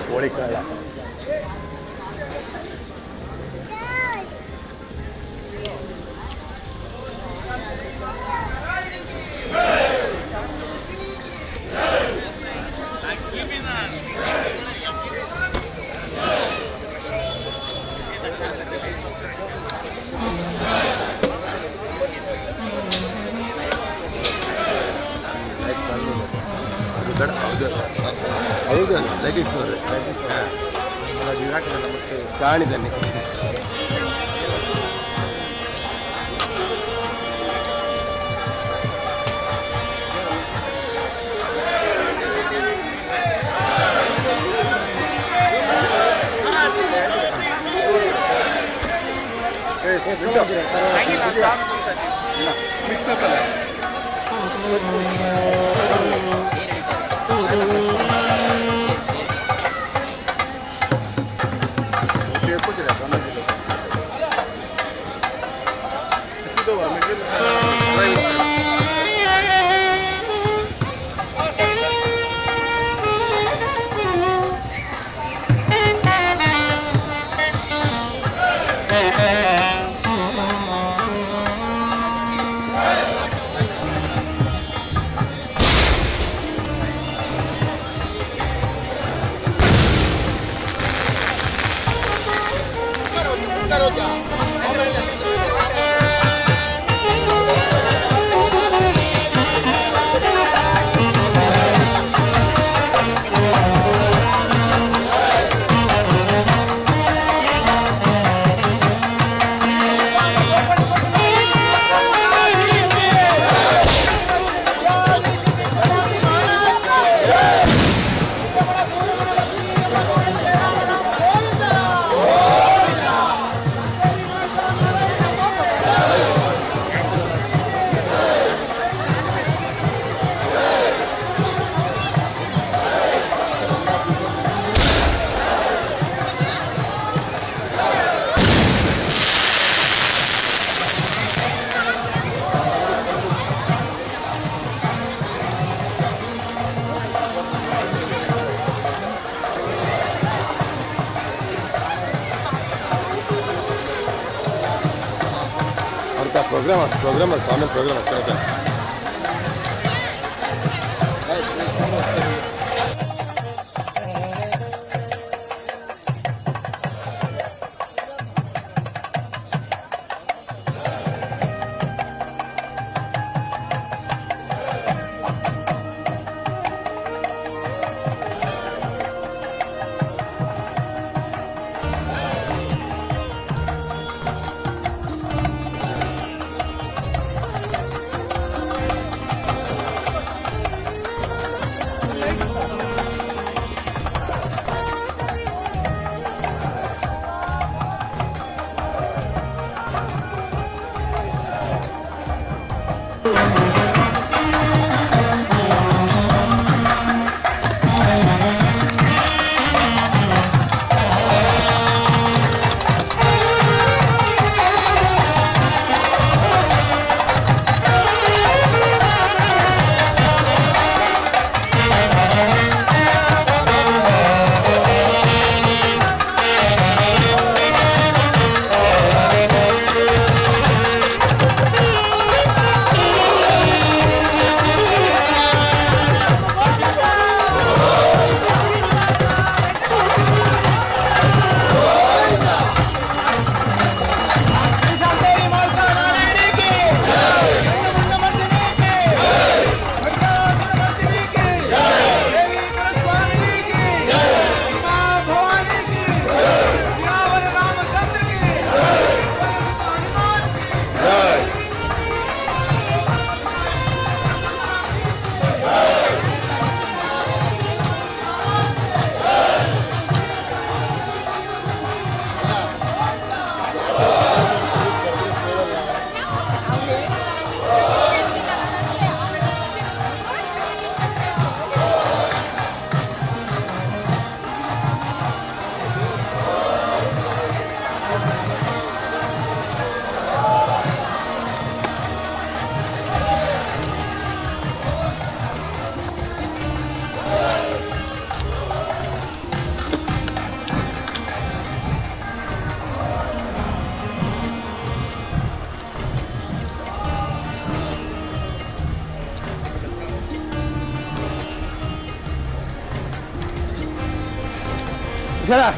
ಕೋಳಿಕಾಳ ಹೌದು ಲಗೇಶ್ವರ ಕಾಣಿದ್ದಾನೆ. Programa, स्वामी प्रोग्राम अच्छा चला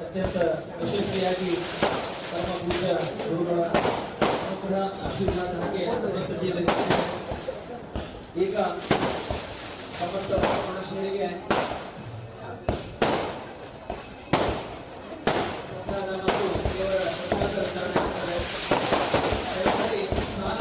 ಅತ್ಯಂತ ಯಶಸ್ವಿಯಾಗಿ ಪರಮ ಪೂಜ್ಯ ಗುರುಗಳ ಅನುಗ್ರಹ ಆಶೀರ್ವಾದ ನನಗೆ ಸ್ಥಿತಿಯಲ್ಲಿ ಈಗ ಸಮಸ್ತ ಮನುಷ್ಯರಿಗೆ ಪ್ರಸಾದ ಮತ್ತು ದೇವರ ಪ್ರಸಾದ ದಯಮಾಡಿ ಸ್ನಾನ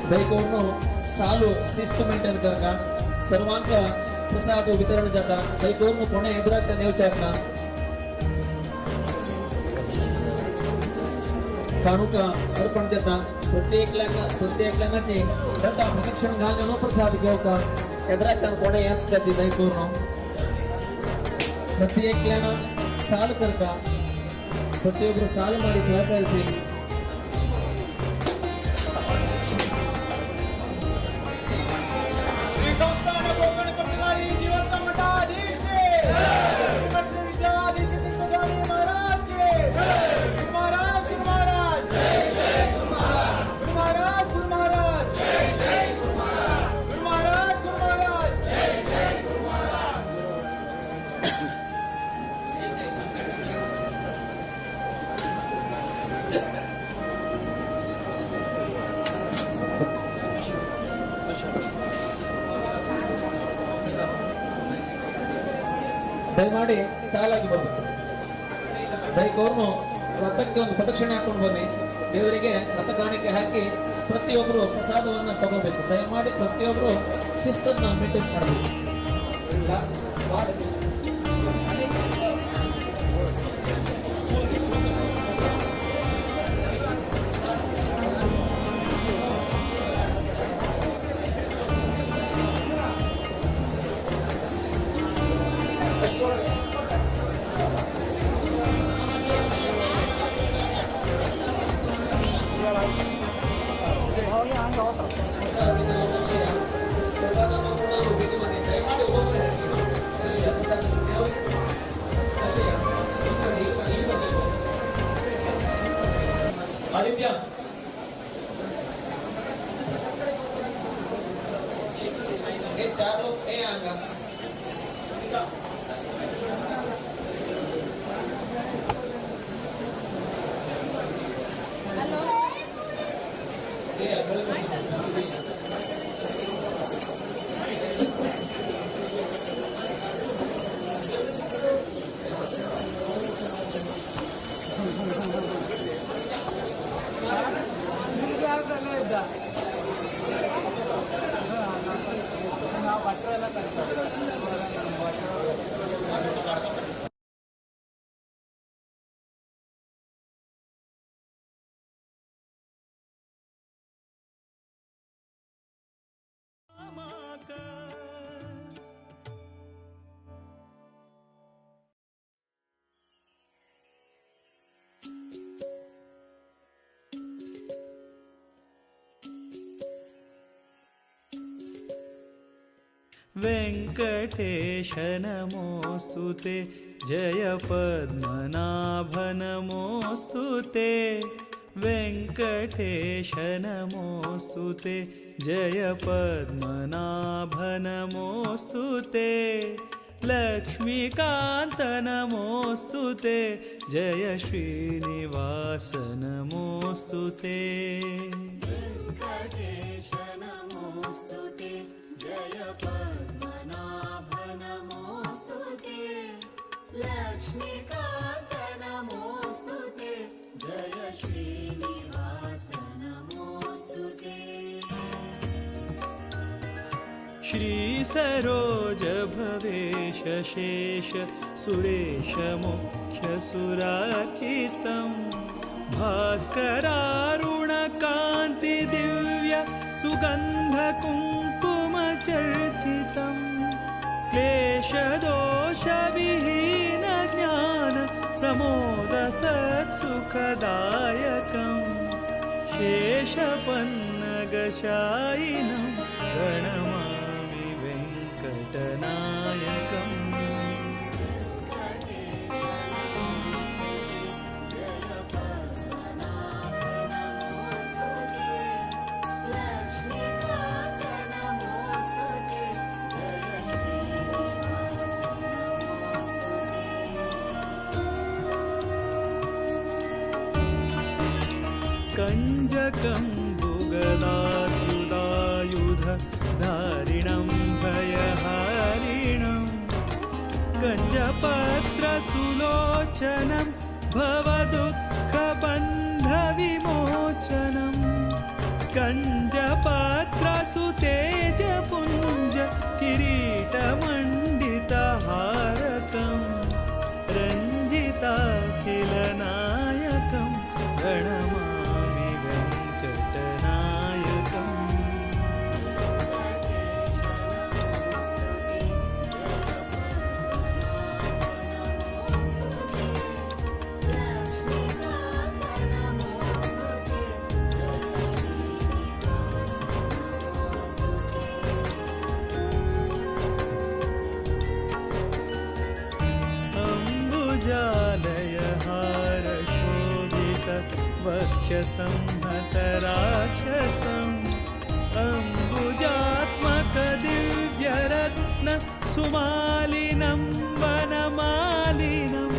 बायकोनो सालू शिस्त मेंटेन करना सर्वांक प्रसाद वितरण जाता बायकोनो कोणे एद्राच्या नेवच्यातना कानुका अर्पण जाता प्रत्येकल्यानाचे जाता प्रदक्षिण घालून प्रसाद घेवता एद्राच्या कोणे याची बायकोनो प्रत्येकल्याना साल करता प्रत्येकರು ಸಾಲು ಮಾಡಿ ಸಹಕರಿಸಿ संस्थान कोकण पत्रकारी जीवंत मठाधीश के श्री विद्याधीश स्वामी महाराज के गुरु महाराज गुरु महाराज गुरु महाराज गुरु महाराज गुरु महाराज गुरु महाराज ದಯಮಾಡಿ ಸಾಲಾಗಿ ಬರಬೇಕು ದಯಕೋರ್ನು ರಥಕ್ಕೆ ಒಂದು ಪ್ರದಕ್ಷಿಣೆ ಹಾಕೊಂಡು ಬನ್ನಿ ದೇವರಿಗೆ ರಥ ಕಾಣಿಕೆ ಹಾಕಿ ಪ್ರತಿಯೊಬ್ಬರು ಪ್ರಸಾದವನ್ನು ತಗೋಬೇಕು ದಯಮಾಡಿ ಪ್ರತಿಯೊಬ್ಬರು ಶಿಸ್ತನ್ನು ಮೇಂಟೈನ್ ಮಾಡಬೇಕು आदित्य ये चार लोग ये आएगा वेंकटेश नमोस्तुते जय पद्मनाभ नमोस्तुते वेंकटेश नमोस्तुते जय पद्मनाभ नमोस्तुते लक्ष्मीकांत नमोस्तुते जय श्रीनिवास नमोस्तुते वेंकटेश नमोस्तुते जय पद्मनाभ नमोस्तुते लक्ष्मीकांत नमोस्तुते जय श्रीनिवास नमोस्तुते श्री सरोज भवेश शेष सुरेश मुख्य सुरार्चितं भास्करारुण कांति दिव्य सुगन्धकुङ्कुमचर्चितं क्लेशदोषविहीनज्ञान प्रमोदसत्सुखदायकं शेषपन्नगशायिनं प्रणमामि वेङ्कटनायकम् कञ्जकं बुगदायुधायुधधारिणं भयहारिणं कञ्जपत्रसुलोचनं भवदुःखबन्धविमोचनं कञ्जपत्रसुतेजपुञ्ज किरीटमण्डितहारकं रञ्जिताखिलनायकं प्रणमामि वक्षसंहतराक्षसम् अम्बुजात्मकदिव्यरत्न सुमालिनं वनमालिनं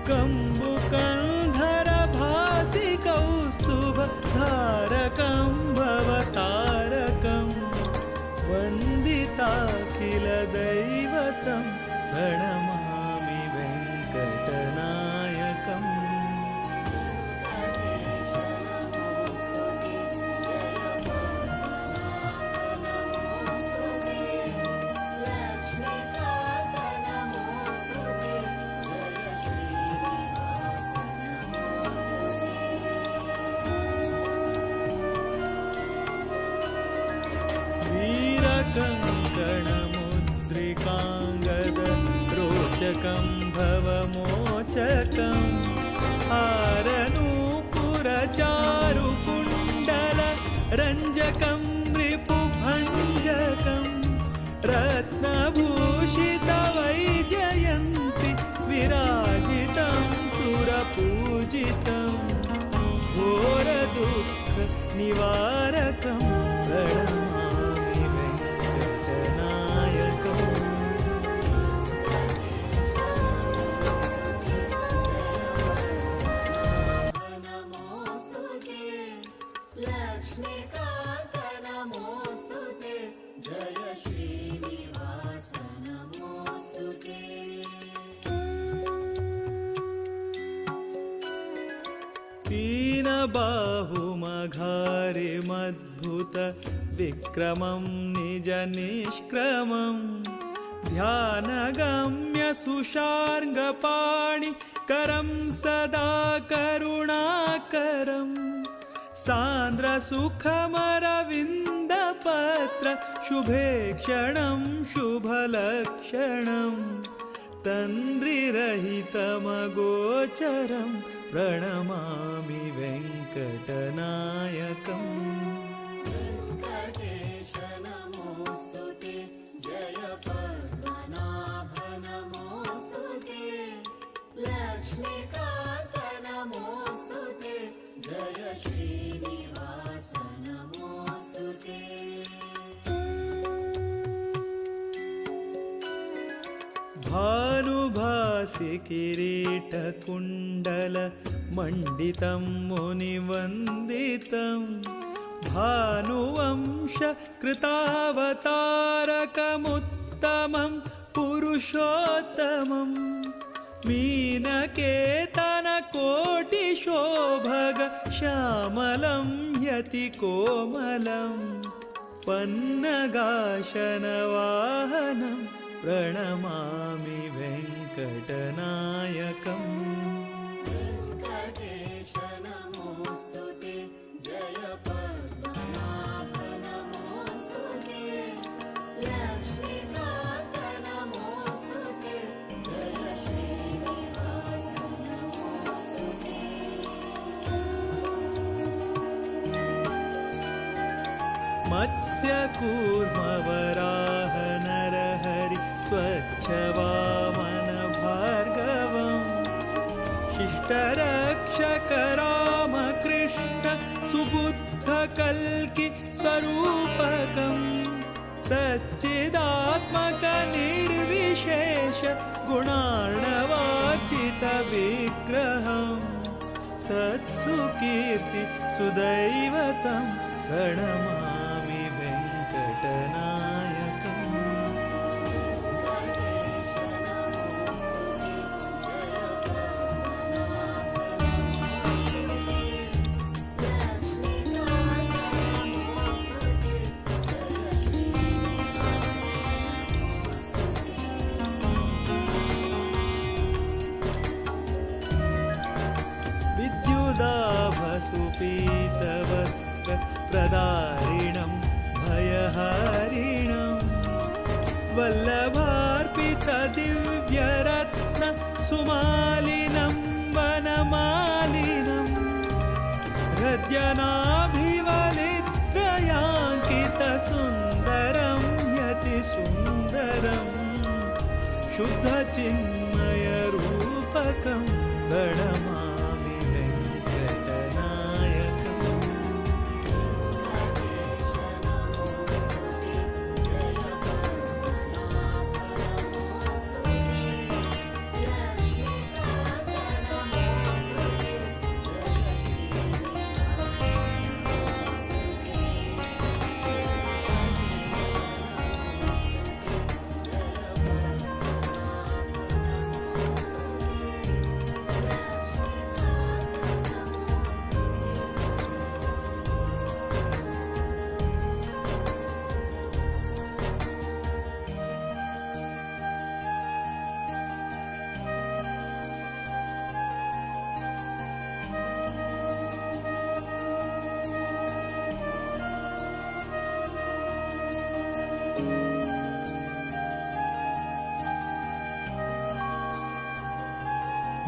कम्बुकन्धरभासि कौस्तुभधारकं भवतारकं वन्दिताखिलदैवतं प्रणमामि वेङ्कटनायकम् कङ्कणमुद्रिकाङ्गद रोचकं भवमोचकं हारनूपुरचारुकुण्डल रञ्जकं रिपुभञ्जकं रत्नभूषितवैजयन्ति विराजितं सुरपूजितं घोरदुःखनिवारकं प्रणमामि वेङ्कटनायकम् लक्ष्मीकान्त नमोस्तुते जय श्रीनिवास नमोस्तुते पीनबाहुमघारिमद्भुत विक्रमं निजनिष्क्रमं ध्यानगम्य सुशार्ङ्गपाणि करं सदा करुणाकरम् सान्द्रसुखमरविन्दपत्र शुभेक्षणं शुभलक्षणं तन्द्रिरहितमगोचरं प्रणमामि वेङ्कटनायकम् वेङ्कटेश नमोस्तुते जय पद्मनाभ नमोस्तुते लक्ष्मीकान्त नमोस्तुते जय श्रीनिवास नमोस्तुते भानुभासि किरीटकुण्डल मण्डितं मुनिवन्दितं भानुवंश कृतावतारकमुत्तमं पुरुषोत्तमं मीनकेतनकोटिशोभग श्यामलं यतिकोमलं पन्नगाशनवाहनं प्रणमामि वेङ्कटनायकम् वेङ्कटेश नमोस्तुते जय पद्मनाभ मत्स्य कूर्मवराह नरहरि स्वच्छवामन भार्गवम् शिष्टरक्षक रामकृष्ण सुबुद्धकल्कि स्वरूपकम् सच्चिदात्मक निर्विशेष गुणार्णवार्चित विग्रहम् सत्सुकीर्ति सुदैवतं प्रणमामि वेङ्कटनायकम् सुपीतवस्त्र प्रदारिणं भयहारिणं वल्लभार्पित दिव्यरत्न सुमालिनं वनमालिनं हृद्यनाभिवलित्रयाङ्कित सुन्दरं यतिसुन्दरं शुद्धचिन्मयरूपकं प्रणमामि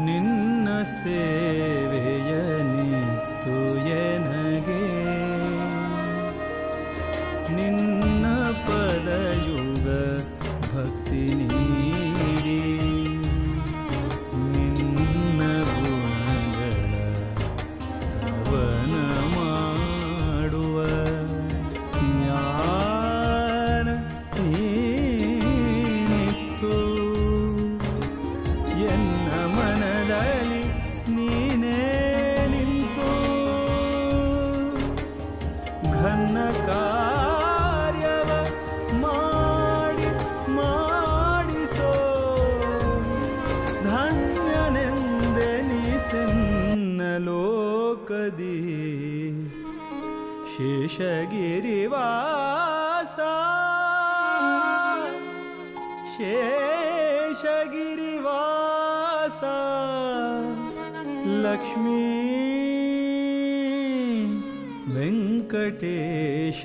ನಿನ್ನ ಸೇವೆಯನಿತ್ತು ಎನಗೆ ನಿನ್ನ ಪದಯುಗ ಭಕ್ತಿ ನೀಡಿ ನಿನ್ನ ಗುಣಗಳ ಸ್ತವನ ಮಾಡುವ ಜ್ಞಾನ ನೀನಿತ್ತು ಎನ್ನ ಮನದಲ್ಲಿ ನೀನೇ ನಿಂತು ಘನ ಕಾರ್ಯವ ಮಾಡಿಸೋ ಧನ್ಯನೆಂದೆನಿಸೆನ್ನ ಲೋಕದಿ ಶೇಷಗಿರಿವಾಸ ಶೇಷಗಿರಿವಾಸ ಲಕ್ಷ್ಮೀ ವೆಂಕಟೇಶ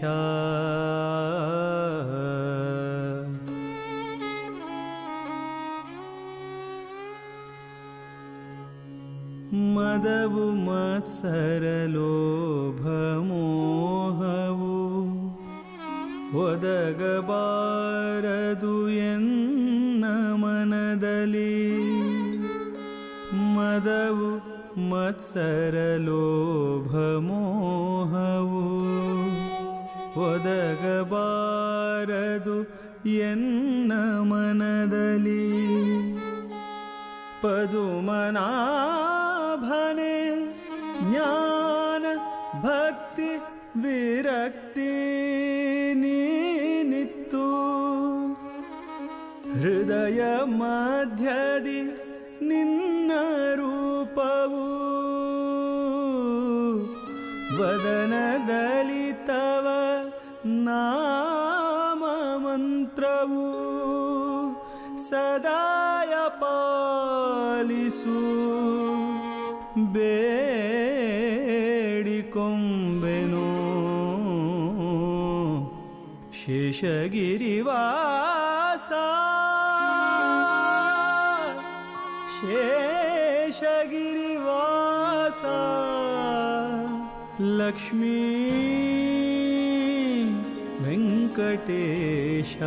ಮದವು ಮತ್ಸರ ಲೋಭ ಮೋಹವು ಒದಗಬಾರದು ಎನ್ನ ಮನದಲ್ಲಿ ಮದವು ಮತ್ಸರ ಲೋಭ ಮೋಹವು ಒದಗಬಾರದು ಎನ್ನ ಮನದಲ್ಲಿ ಪದುಮನಾಭನೆ ಜ್ಞಾನ ಭಕ್ತಿ ವಿರಕ್ತಿ ನೀನಿತ್ತು ಹೃದಯ ಮಧ್ಯದಿ ನಿನ್ನ ರೂಪವು ವದನದಲ್ಲಿ ತವ ನಾಮ ಮಂತ್ರವು ಸದಾಯ ಪಾಲಿಸು ಬೇಡಿಕೊಂಬೆನು ಶೇಷಗಿರಿವಾಸ ಶೇಷಗಿರಿವಾಸ ಲಕ್ಷ್ಮೀ ವೆಂಕಟೇಶ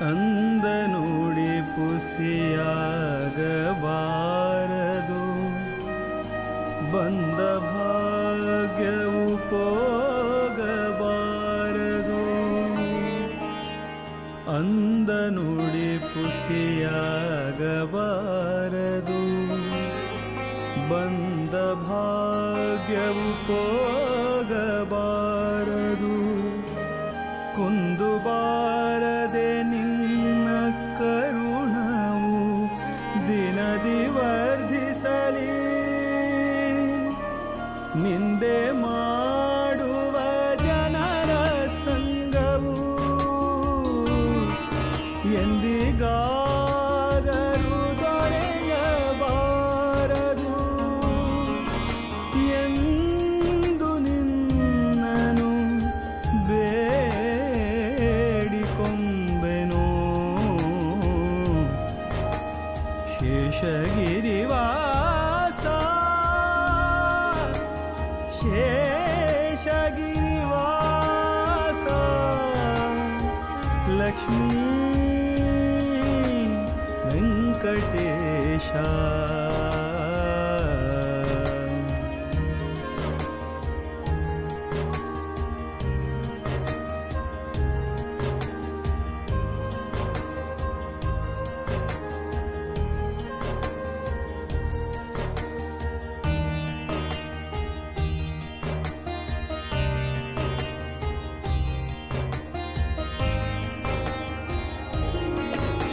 ಅಂದ ನುಡಿ ಪುಸಿಯಾಗಬಾರದು ಬಂದ ಭಾಗ್ಯವು ಹೋಗಬಾರದು ಅಂದ ನುಡಿ ಪುಸಿಯಾಗಬಾರದು ಬಂದ ಭಾಗ್ಯವು ಹೋಗಬಾರದು ಕುಂದು ಬಾರದೆ ನಿನ್ನ ಕರುಣವು ದಿನದಿ ವರ್ಧಿಸಲಿ ನಿಂದೆ ಮಾಡುವ ಜನರ ಸಂಗವು ಎಂದಿಗಾದರೂ ದೊರೆಯಬಾರದು ಎಂದು ನಿನ್ನನು ಬೇಡಿಕೊಂಬೆನು ಶೇಷಗಿರಿವಾಸ ಶೇಷಗಿರಿವಾಸ ಲಕ್ಷ್ಮೀ ವೆಂಕಟೇಶ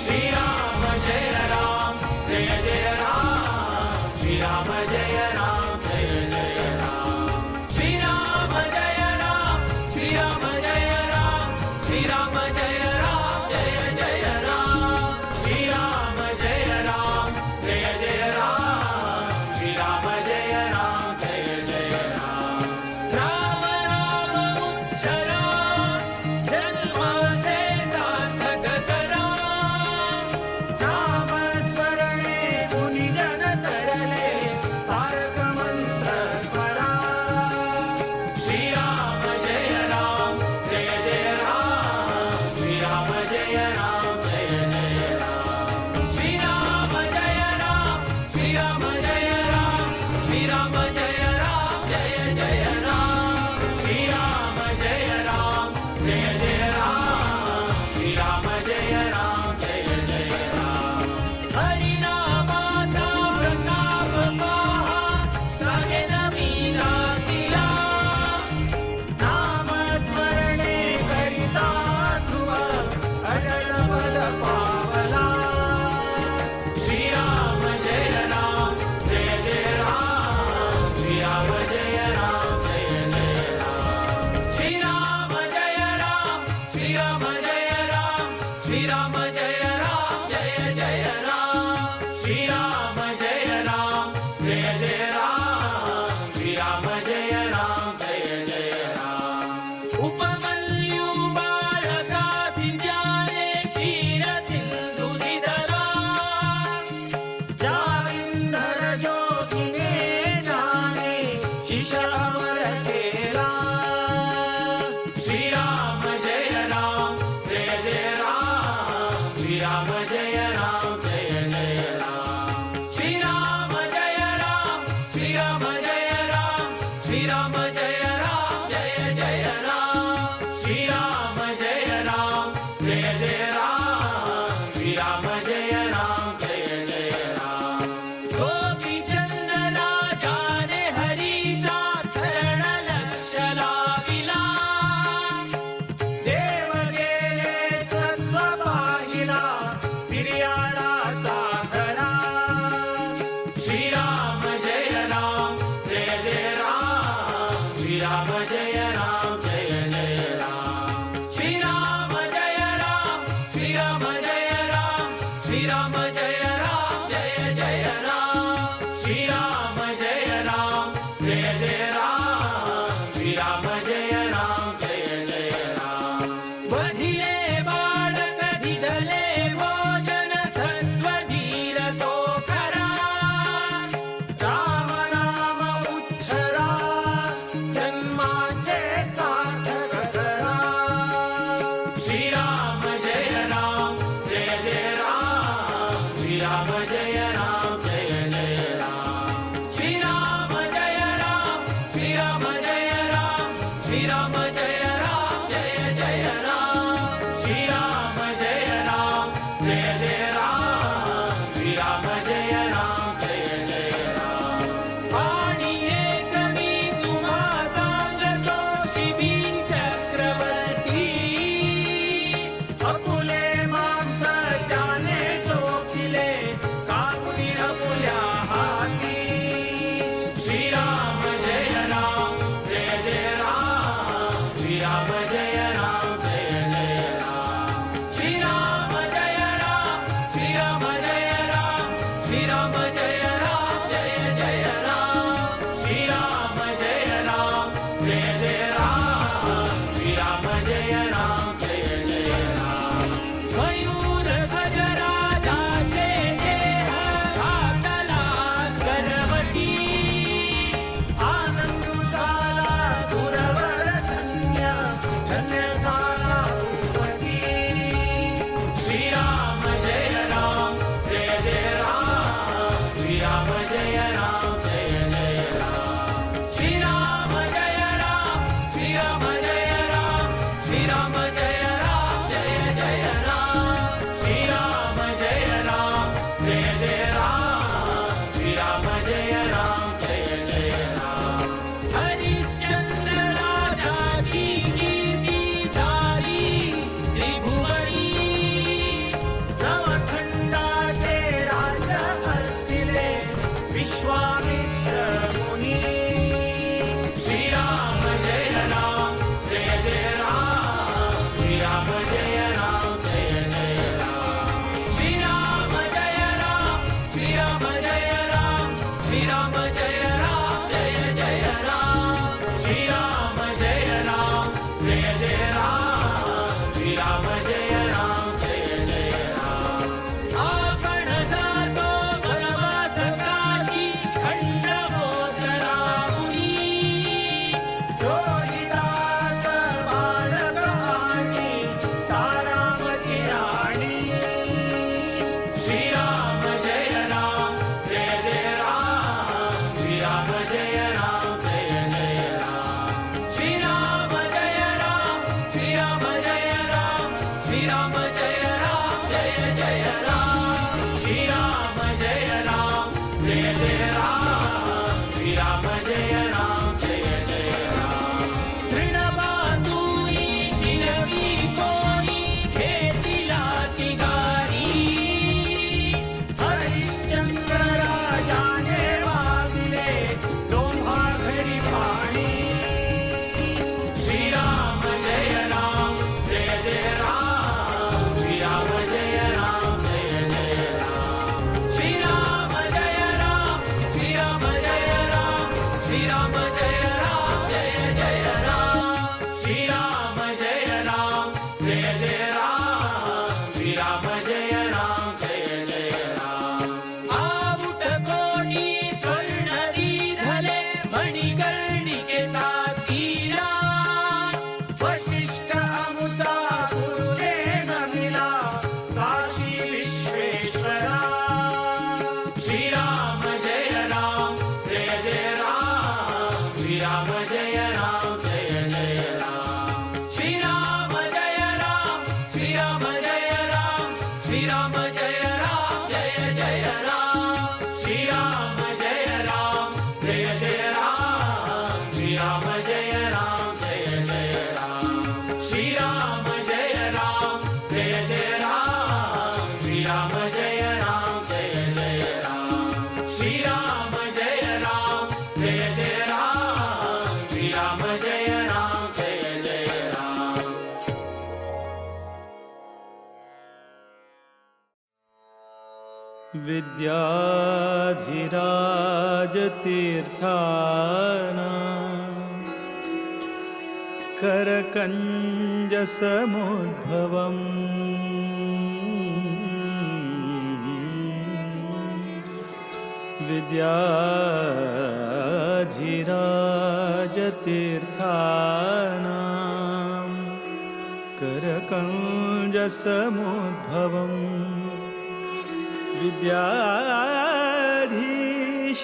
श्रीराम जय राम जय जय राम श्रीराम जय राम जय जय राम श्रीराम जय राम श्रीराम जय राम श्रीराम जय राम जय जय राम श्रीराम जय राम जय जय राम श्रीराम जय राम जय जय राम राम राम उच्चरा जन्म से सार्थक करा राम स्मरणे मुनि जन तरले तारक मंत्र स्मरा श्रीराम जय राम जय जय राम श्रीराम जय राम जय जय राम श्रीराम जय राम श्रीराम जय राम श्रीराम जय राम जय जय राम श्रीराम जय राम जय जय राम श्रीराम जय राम जय जय राम हरिनामाचा प्रताप पहा सांगेन मी दाखिला नाम स्मरणे करिता ध्रुव अडल पद पावला श्रीराम जय राम जय जय राम श्रीराम जय राम जय जय राम श्रीराम जय राम श्रीराम जय राम श्रीराम जय राम जय जय राम श्रीराम जय राम जय जय राम श्रीराम जय राम जय जय राम उपमन्यु बालका सिंध्याने क्षीर सिंधु निधला जाविंदर जोगिने जाने शिशावर केला श्रीराम जय राम जय जय राम श्रीराम जय राम जय जय राम श्रीराम जय राम श्रीराम जय राम श्रीराम जय राम जय जय राम श्रीराम जय राम जय जय राम श्रीराम जय राम जय जय राम गोपी चंदना जाने हरीचा चरण लक्ष लाविला देव गेले सत्व पाहिला श्री जय जय राम श्री राम जय राम जय जय राम आणि एक मी तुम्हा सांगतो शिबीर चक्रवर्ती अपुले मांस त्याने चोखिले कापुनी अपुल्या हाती श्रीराम जय राम जय जय राम श्रीराम जय राम जय जय राम श्रीराम जय राम श्रीराम जय राम श्रीराम जय राम जय जय राम श्रीराम जय राम जय जय राम श्रीराम जय राम जय जय राम मयूर गजराजाचे देह घातला गर्वती आनंद झाला सुरवर धन्य धन्य झाला उपती श्रीराम जय राम जय जय राम श्रीराम जय राम जय जय राम श्रीराम जय राम श्रीराम जय राम श्रीराम जय राम जय जय राम श्रीराम जय राम जय जय राम श्रीराम जय राम जय जय राम हरिश्चंद्र राजाची कीर्ती झाली त्रिभुवनी नवखंडाचे राज्य अर्पिले विश्वामित्र मुनी श्रीराम जय राम जय जय राम श्रीराम जय राम जय जय राम श्रीराम जय राम श्रीराम जय राम श्रीराम जय राम जय जय राम श्रीराम जय राम जय जय राम श्रीराम जय राम जय जय राम आपण जातो वनवास काशी खंडगोचरामुनी जोडीदास बालक आणि तारामती राणी श्रीराम जय राम जय जय राम श्रीराम जय राम जय जय राम श्रीराम जय राम श्रीराम जय राम श्रीराम जय राम जय जय राम श्रीराम जय राम जय जय राम श्रीराम जय राम जय जय राम तृणबांधुनी शिरवी कोणी घेतिला तिगारी हरिश्चंद्र राजाने वागले लोहा घरी पाणी श्रीराम जय राम जय जय राम श्रीराम जय राम जय जय राम श्रीराम जय राम श्रीराम जय राम श्रीराम जय राम जय जय राम श्रीराम जय राम जय जय राम श्रीराम जय राम जय जय राम आवुट कोटी स्वर्ण दीधले मणिकर्णिके सातीरा वशिष्ठ अमुचा गुरुने नमिला काशी विश्वेश्वरा श्रीराम जय राम जय जय राम श्रीराम जय राम जय जय राम श्रीराम जय राम श्रीराम जय राम श्रीराम जय राम जय जय राम श्रीराम जय राम जय जय राम श्रीराम जय राम जय जय राम श्रीराम जय राम जय जय राम श्रीराम जय राम जय जय राम श्रीराम जय राम जय जय राम श्रीराम जय राम जय जय राम विद्याधिराजतीर्थाना करकञ्जसमुद्भवम् विद्याधिराजतीर्थानां करकञ्जसमुद्भवम् विद्याधीश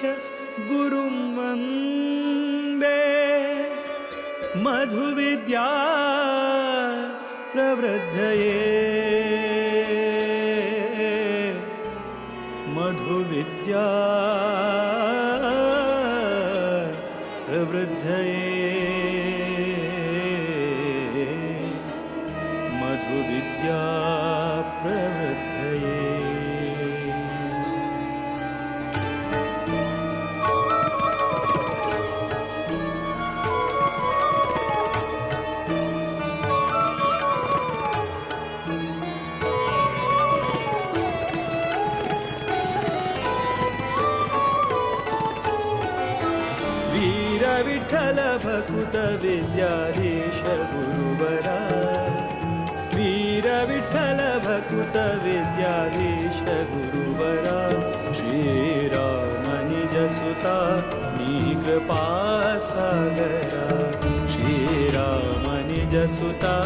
गुरुं वन्दे मधुविद्या प्रवृद्धये मधुविद्या प्रवृद्धये वीर विठ्ठल भकुत विद्याधीश गुरुवरा वीर विठ्ठल भकुत विद्याधीश गुरुवरा श्रीराम निज सुता कृपा सागरा श्रीराम निज सुता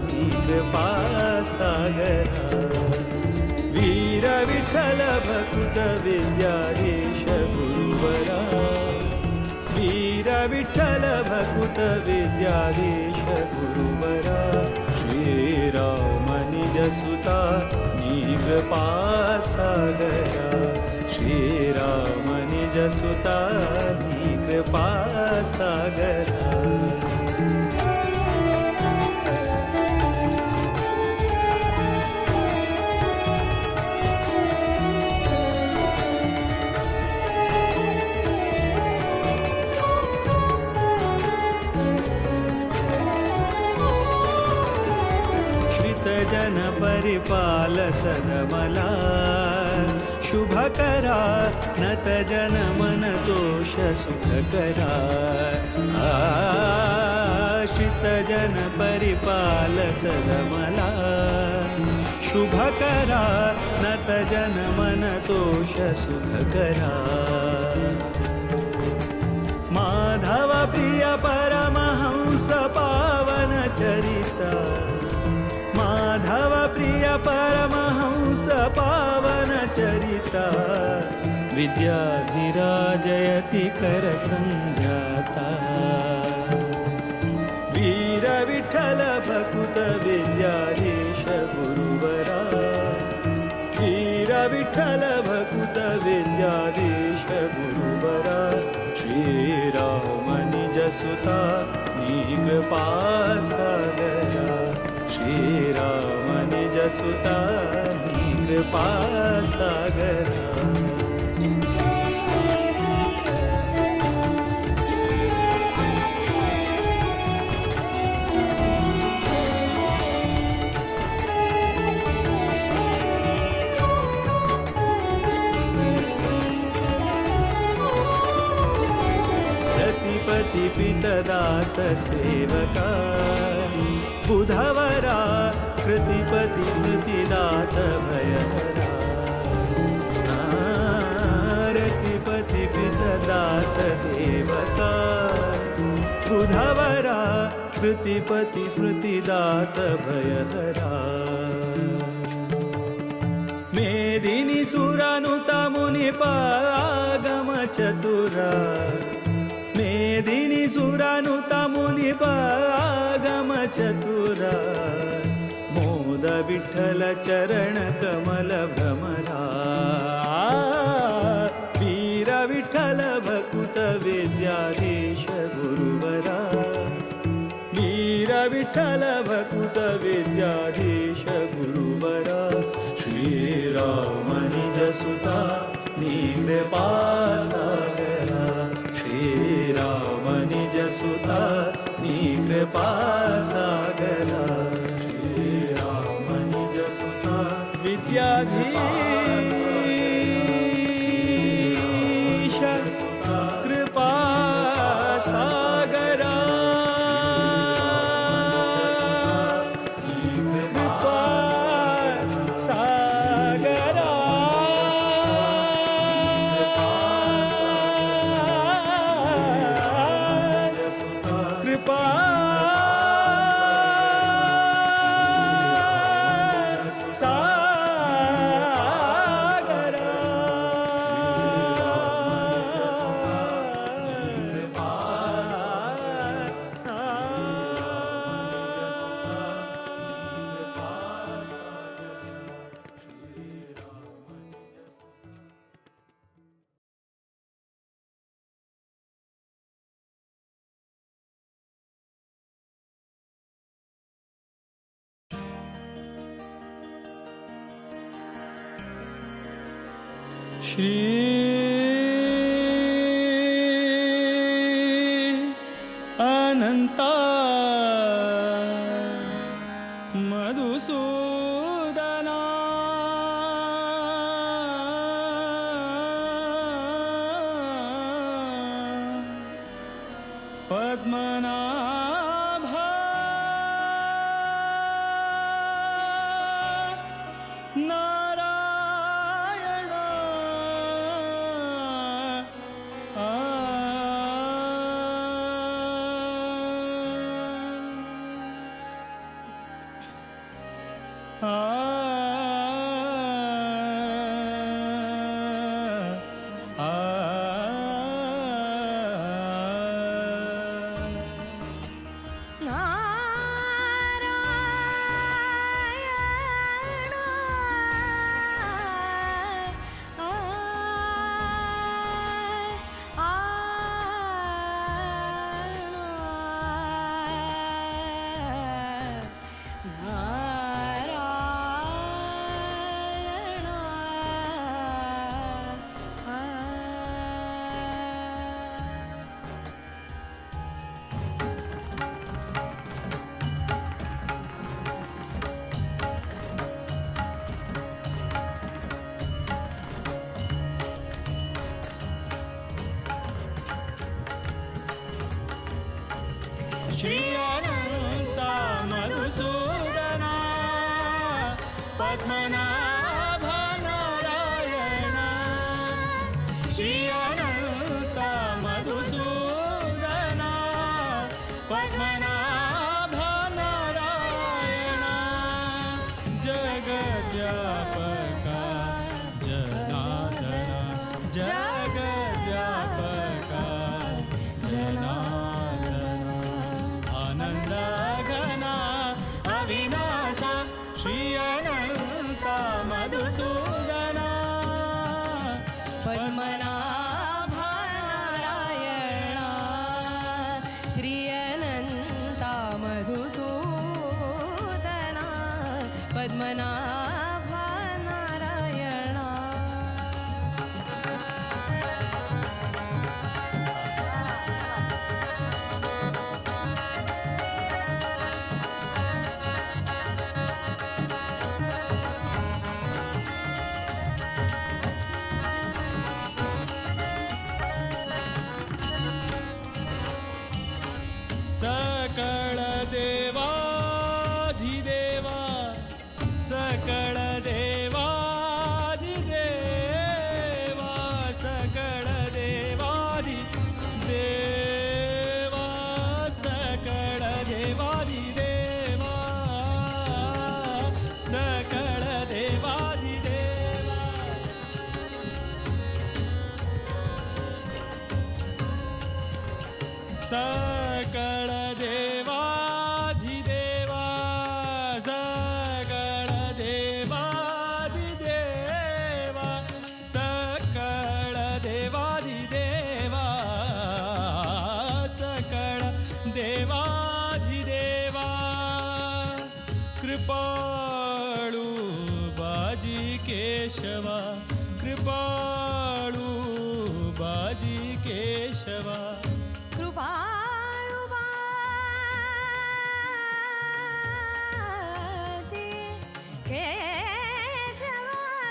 कृपा सागरा वीर विठ्ठल भकुत विद्याधीश गुरुवरा वीर विठ्ठल भकुत विद्याधीश गुरुवरा श्रीराम निज सुता कृपा सागरा श्रीराम निज सुता कृपा सागरा जन परिपाल सदमला शुभकरा नत जन मन तोष सुखकरा आश्रित जन परिपाल सदमला शुभकरा नत जन मन तोष सुखकरा माधव प्रिय परमहंस पावन चरिता माधव प्रिय परमहंस पावन चरिता विद्याधिराजयति कर संजाता वीर विठ्ठल भकुत विद्याधीश गुरुवरा वीर विठ्ठल भकुत विद्याधीश गुरुवरा श्रीराम निज सुता कृपा सागरा श्रीराम निज सुता कृपा सागरा रतिपति पितदास सेवका बुधवरा कृतिपति स्मृतिदात भयहरा रतिपति पितदास सेवका बुधवरा कृतिपति स्मृतिदात भयहरा मेदिनी सुरानुता मुनिपागम चतुरा मेदिनी सुरानुता मुनिपागम चतुरा मोद विठ्ठल चरण कमल भ्रमरा वीर विठ्ठल भकुत विद्याधीश गुरुवरा वीर विठ्ठल भकुत विद्याधीश गुरुवरा श्रीराम निज सुता कृपा सागरा श्रीराम निज सुता कृपा सागरा श्रीराम निज सुता विद्याधीश कृपा सागरा कृपा सागरा कृपा सागरा श्री अनंता मधुसूदना पद्मनाभा नारायण श्री अनंता मधुसूदना पद्मनाभा नारायण श्री अनंता मधुसूदना पद्मनाभा नारायण जगद्व्यापका जनार्दना जगद्व्यापका जनार्दना आनंद घना अविनाश श्री अनंता मधुसूदना पद्मनाभा नारायण श्री अनंता मधुसूदना पद्मनाभा नारायण सकळ देवाधिदेवा सकळ देवाधिदेवा सकळ देवाधिदेवा सकळ देवाधिदेवा सकळ देवाधिदेवा सकळ देवाधिदेवा सकळ देवाधिदेवा सकळ देवाधिदेवा सकळ देवाधिदेवा कृपाळू बाजी केशवा कृपाळू बाजी केशवा कृपाळु बाजी केशव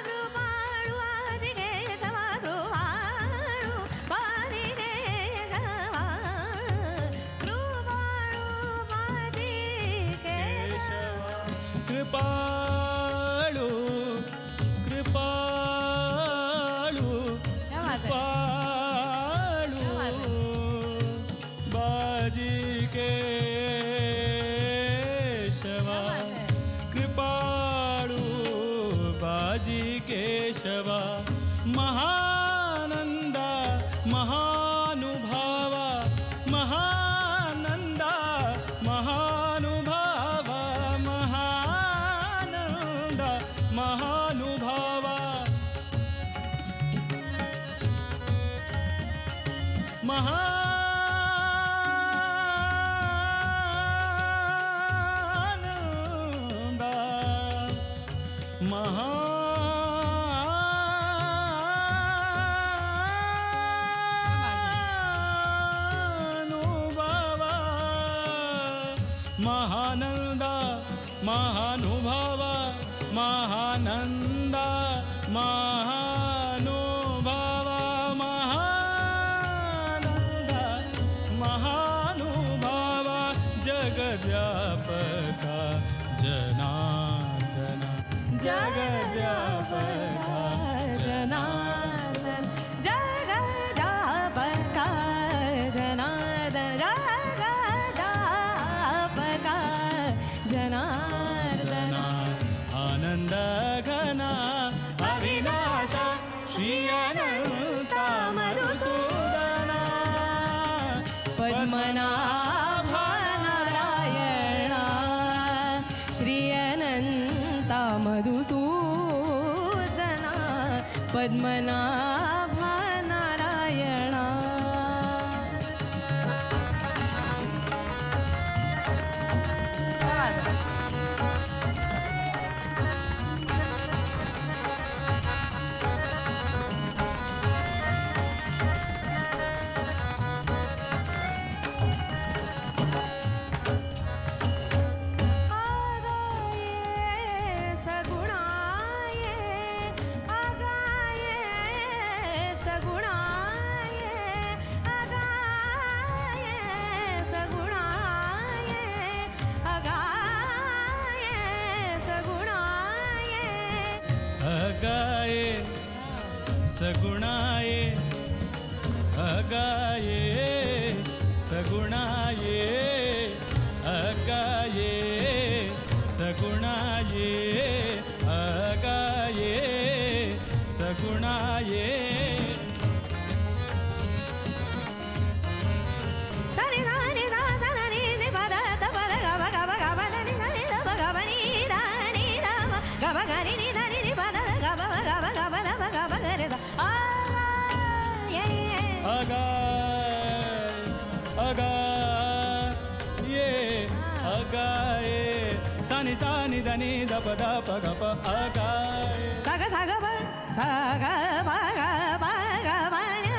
कृपाळु बाजी केशव कृपाळु बाजी केशव कृपाळु बाजी केशव कृपाळू कृपाळू कृपाळू बाजी केशवा कृपाळू बाजी केशवा महानंदा महानुभावा महानंदा महानुभावा महानंदा महानुभावा महानंदा महानंद महानुभाव महानंद महानुभाव महानंद महानुभाव जगद्व्यापका जनार्दन जगद्व्यापका जनार्दन जगदापका जनार्दन जगदापका जनार्दन आनंद घना अविनाश श्री अनंता मधुसूदना पद्मनाभा नारायणा श्री अनंता मधुसूदना पद्मनाभा नारायणा अगाये सगुणाये अगाये सगुणाये अगाये सगुणाये अगाये सगुणाये सरि सनि सा सनि नि पद त पद गब गब गब नि सनि द ब गब नि द म गब ग नि नि द नि नि पद गब गब गब न ब गब ग रे सा आ ये अगाये अगाये सनि सनि द नि द प द प ग प अगाये सग सग ब सग ब ग ब ग ब नि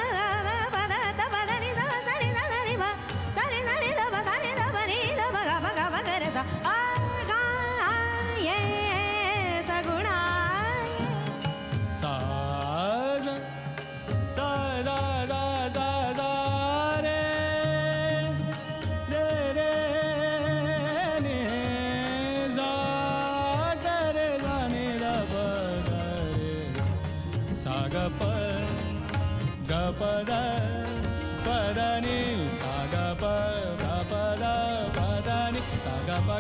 द पद त पद नि सा सनि द नि ब सनि सनि द ब सनि द ब नि द ब गब गब ग रे सा आ गा ये सगुणा साग सा दा दा दा दा रे रे रे नि जा ग रे za ni da ba da re sa ga pa ga pa da pa da ni sa ga pa da pa da ni sa ga pa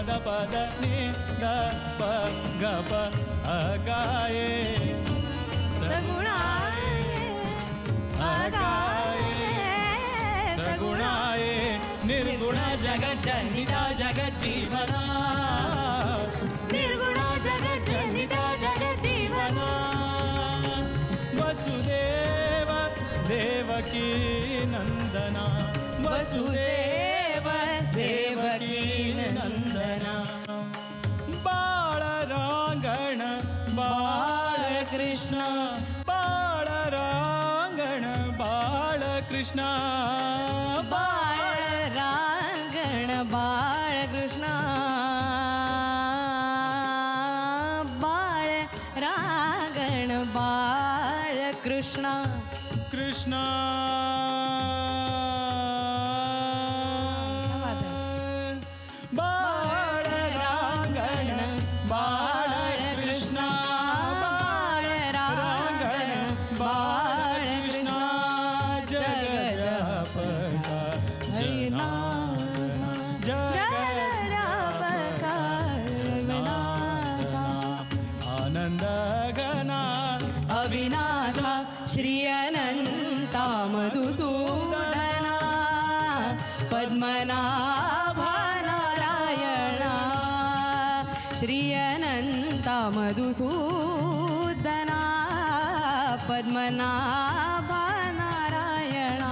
da pa da ni da pa ga pa agaye सगुणाये अगाये सगुणाये निर्गुण जगज्जनिता जगज्जीवना निर्गुण जगज्जनिता जगज्जीवना वसुदेव देवकी नंदना वसुदेव देवकी नंदना बाळ रांगण बाळ कृष्ण बाळ रांगण बाळ कृष्ण बाळ रांगण बाळ कृष्ण बाळ रांगण बाळ कृष्ण कृष्ण बाळ रांगण बाळ कृष्ण बाळ रांगण बाळ कृष्ण जगद्व्यापका जनार्दन जगद्व्यापका आनंद घना अविनाशा श्री अनंता मधुसूदना पद्मनाभा नारायणा श्री अनंता मधुसूदना पद्मनाभा नारायणा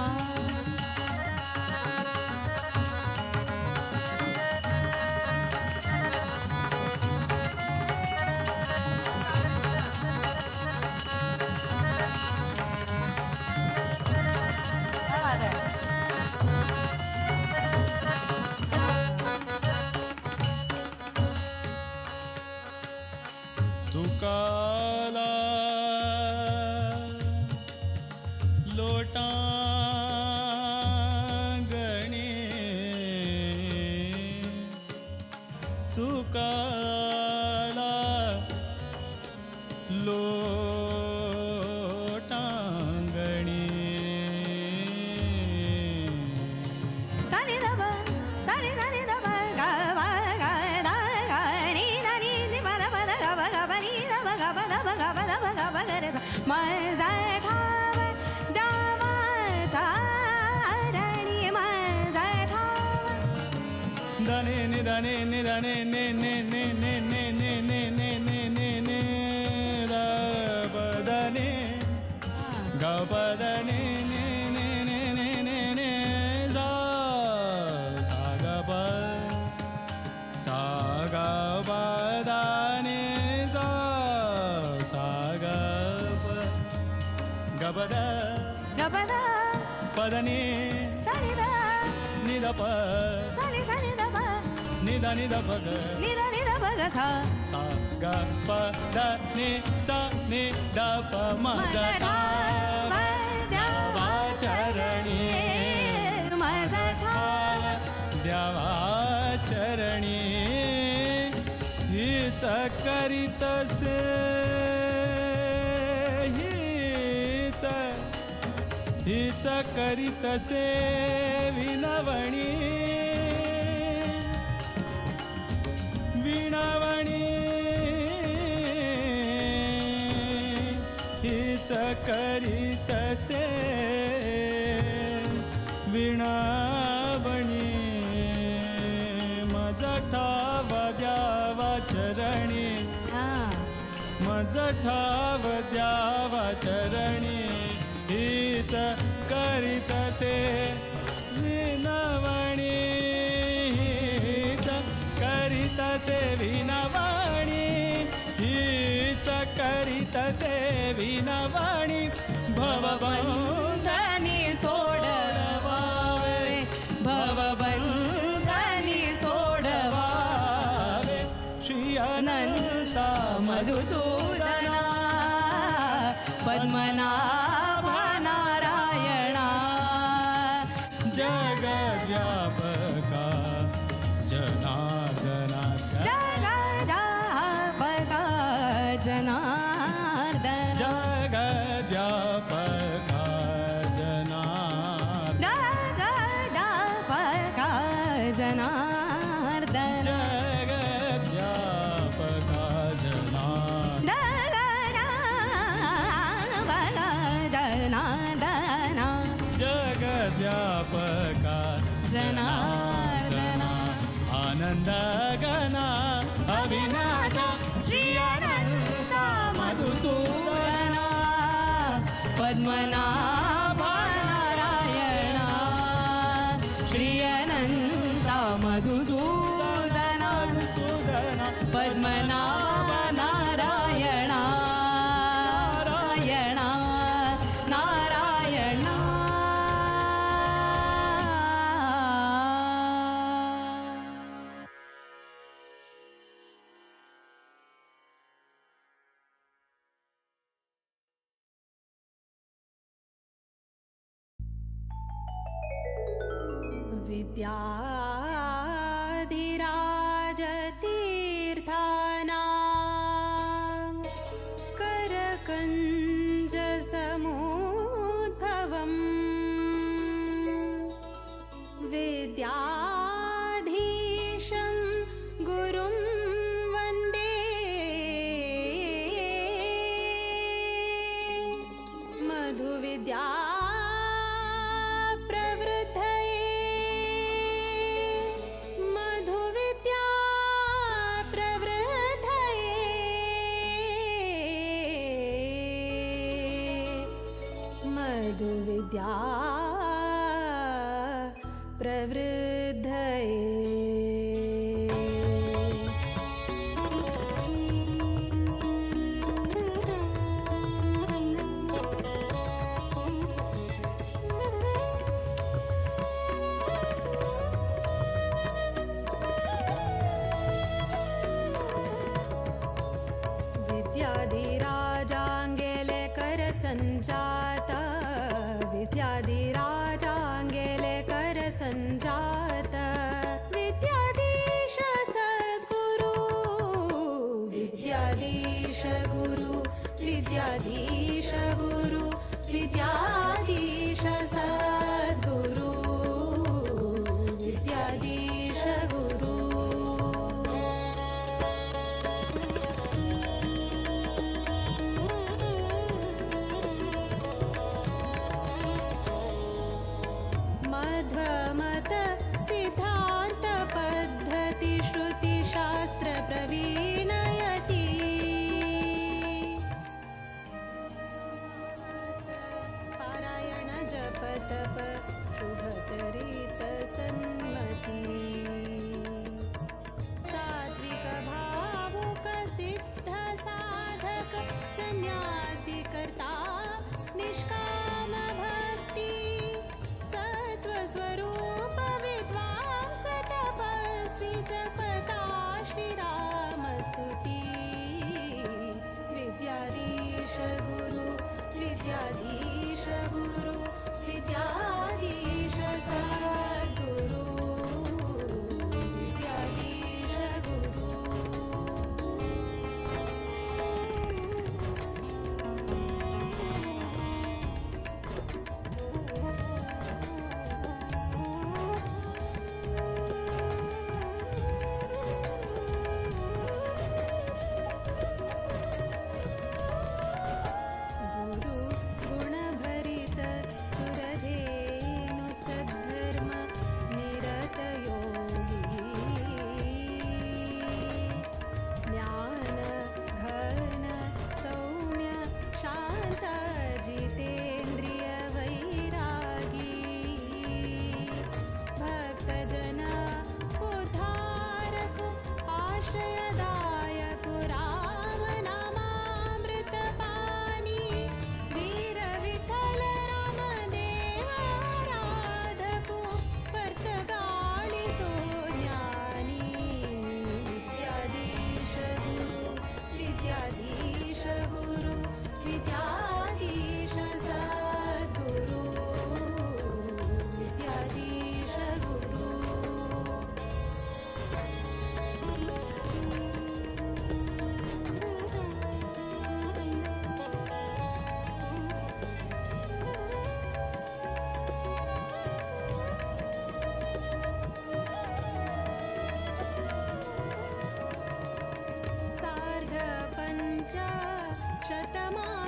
लोटांगणी सारे दब सारे सारे दब ग ब ग द ग नी द नी द ब द ब द ग ब ग ब नी द ब ग ब द ब ग ब द ब ग ब ग रे सा म ज ठ ब द म ठ र नी म ज ठ दने नि दने नि दने ने ने ने ने ने ने ने ने ने ने ने द ब द ने ग ब द ने ने ने ने ने ने ने सा सा ग ब सा ग ब द ने सा सा ग ब ग ब द ग ब द प द ने सारे द नि द प सारे सारे द ब नि द प ग नी द ब ग सा सा ग प द नि सा नि द प म ज ठ द्यावा चरणी म ज ठ द्यावा चरणी हीच करीतसे हीच करीतसे विनवणी विणावणी हीच करीतसे विणावणी मज ठाव द्यावा चरणी मज ठाव द्यावा चरणी हीच करीतसे विनवणी हीच करीतसे विनवणी हीच करीतसे विनवणी भवबंधनी सोडवावे भवबंधनी सोडवावे श्री अनंत मधुसूदना पद्मनाभा नारायणा जगद्व्यापका जनार्दना जगद्व्यापका जनार्दन जगद्व्यापका जगद्व्यापका जनार्दन जगद्व्यापका जनार्दन जगद्व्यापका जनार्दन आनंद गना अविनाश श्री अनंत मधुसूदना पद्मनाभा नारायणा श्री अनंत मधुसूदना पद्मनाभा नारायणा नारायणा नारायणा विद्याधिराजतीर्थानां करकञ्जसमुद्भवम् विद्याधीशं गुरुं वन्दे मधुविद्या विद्या प्रवृद्धये विद्याधिराजाङ्गेले करसञ्जात विद्याधिराजाङ्गेले करसञ्जात विद्याधीश सद्गुरु विद्याधीश गुरु विद्याधीश गुरु विद्याधीश सद्गुरु विद्याधीश गुरु मध्वमत सिद्धांत पद्धति श्रुति शास्त्र प्रवीणयति पारायण जप तप शुभचरित सन्मति सात्विक भावुक सिद्ध साधक संन्यासी कर्ता निष्काम भक्ति स्वरूप विद्वांस तपस्वी जपता श्रीराम स्तुति विद्याधीश गुरु विद्याधीश गुरु विद्याधीश सद्गुरु विद्याधीश गुरु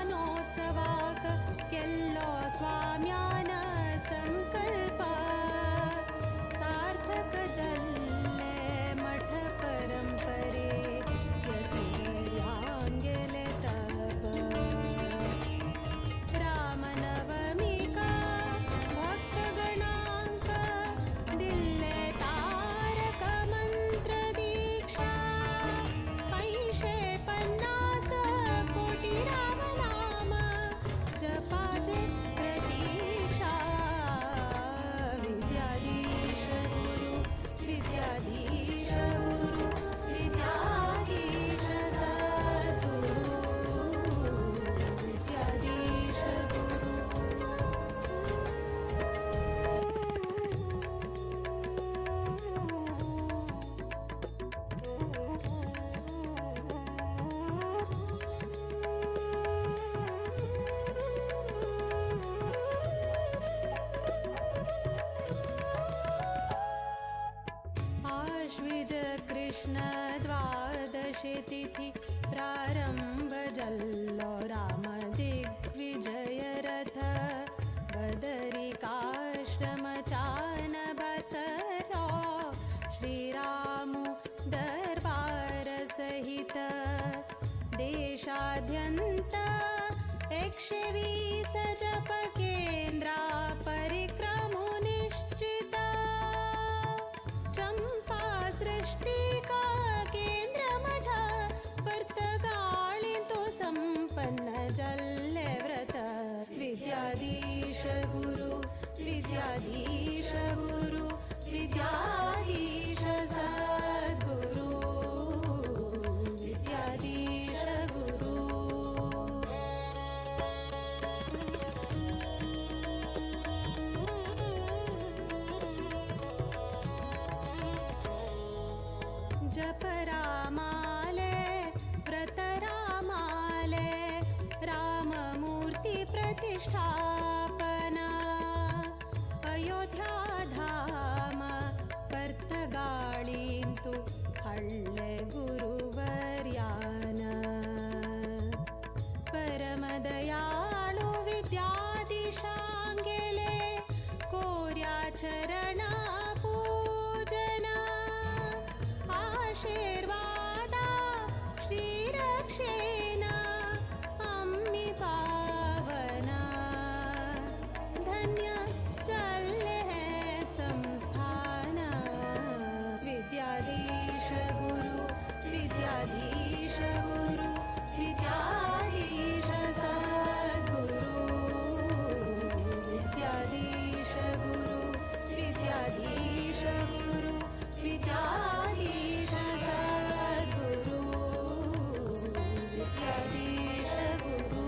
शतमानोत्सवाक केल्लो स्वाम्यान संकल्प सार्थक जल्ले मठ परंपरे यतिवर्यांगेले तप रामनवमिका भक्तगणांक दिल्ले तारक मंत्र दीक्षा 550 कोटी रामनाम जपाचे प्रतीक्षा विद्याधीश गुरु विद्याधीश गुरु विद्याधीश सद्गुरु विद्याधीश आश्विज कृष्ण द्वादशी तिथि प्रारंभ जल्लो राम दिग्विजय रथ बदरिकाश्रम चान बसरो श्रीरामु दरबार सहित देशाद्यंत 120 जप केंद्रा परिक्रमु निश्चित चंपा सृष्टि का केंद्र मठ पर्तगाळी तो संपन्न जल्ले व्रत विद्याधीश गुरु विद्याधीश गुरु विद्याधीश सद्गुरु विद्याधीश गुरु जप रामाले व्रत रामाले प्रतिष्ठापना अयोध्या धाम पर्थगाळींतु हळ्ळे गुरुवर्यान परमदयाळु विद्याधीशांगेले कोर्या चरणा पूजन आशीर्वादा श्रीरक्षेण अम्मि पावना धन्य चले संस्थान विद्याधीश गुरु विद्याधीश गुरु विद्याधीश सद्गुरु विद्याधीश गुरु विद्याधीश गुरु विद्याधीश सद्गुरु विद्याधीश गुरु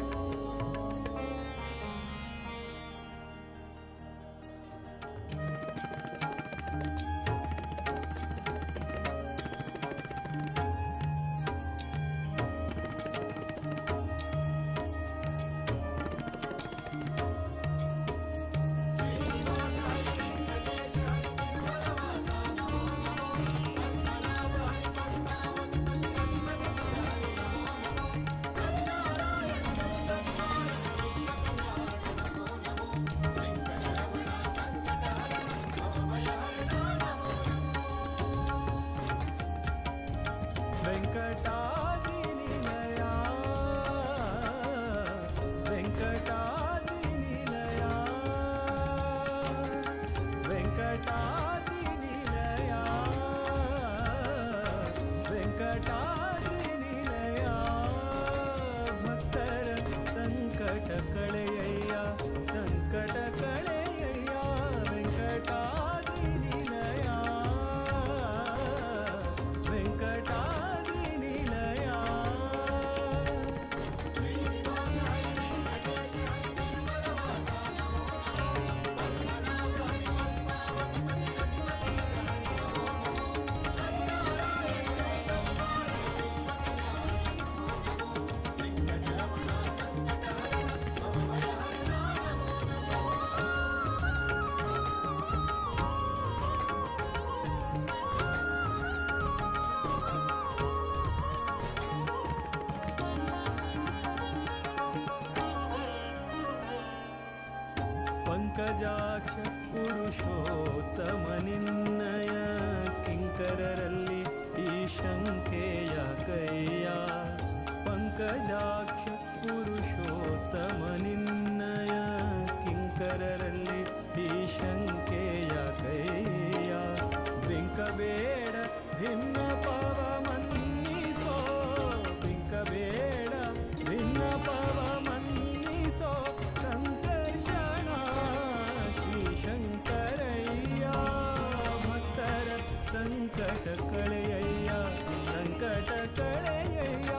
वेंकटाद्रिनिलया वेंकटाद्रिनिलया वेंकटाद्रिनिलया वेंकटाद्रिनिलया भक्तर संकट कಳೆಯಯ್ಯ संकट कಳೆಯಯ್ಯ वेंकटाद्रिनिलया वेंकटाद्रिनिलया पंकजाक्ष पुरुषोत्तमनिನ್ನಯ ಕಿಂಕರರಲ್ಲಿ ಈ ಶಂಕೆಯ ಕೈಯ पंकजाक्ष पुरुषोत्तमनिನ್ನಯ ಕಿಂಕರರಲ್ಲಿ ಈ ಶಂಕೆಯ ಕೈಯ ಬಿಂಕಬೇಡ ಭಿನ್ನ ಪವ ಮನ್ನಿಸೋ ಬಿಂಕಬೇಡ ಭಿನ್ನ ಪವ ಮನ್ನಿಸೋ ಸಂಕರ್ಷಣ ಶ್ರೀ ಶಂಕರಯ್ಯ ಭಕ್ತರ ಸಂಕಟ ಕಳೆಯಯ್ಯ ಸಂಕಟ ಕಳೆಯಯ್ಯ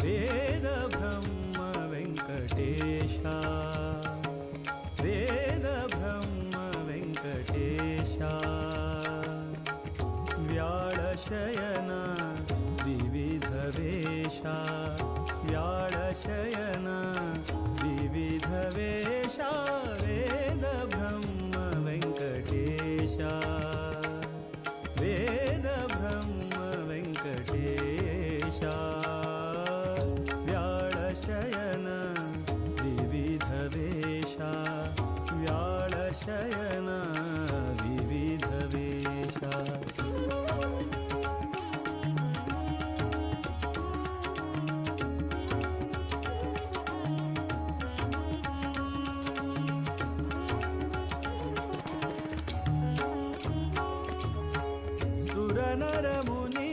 वेद ब्रह्म वेंकटेशा वेद ब्रह्म वेंकटेशा व्याळशयन विविध वेशा व्याळशयन विविध वेशा वेद ब्रह्म वेंकटेशा वेद ब्रह्म वेंकटेशा व्याळशयन विविध वेशा व्याळशयन विविध वेशा सुरनर मुनी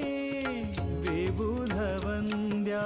विबुध वंद्या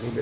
Ini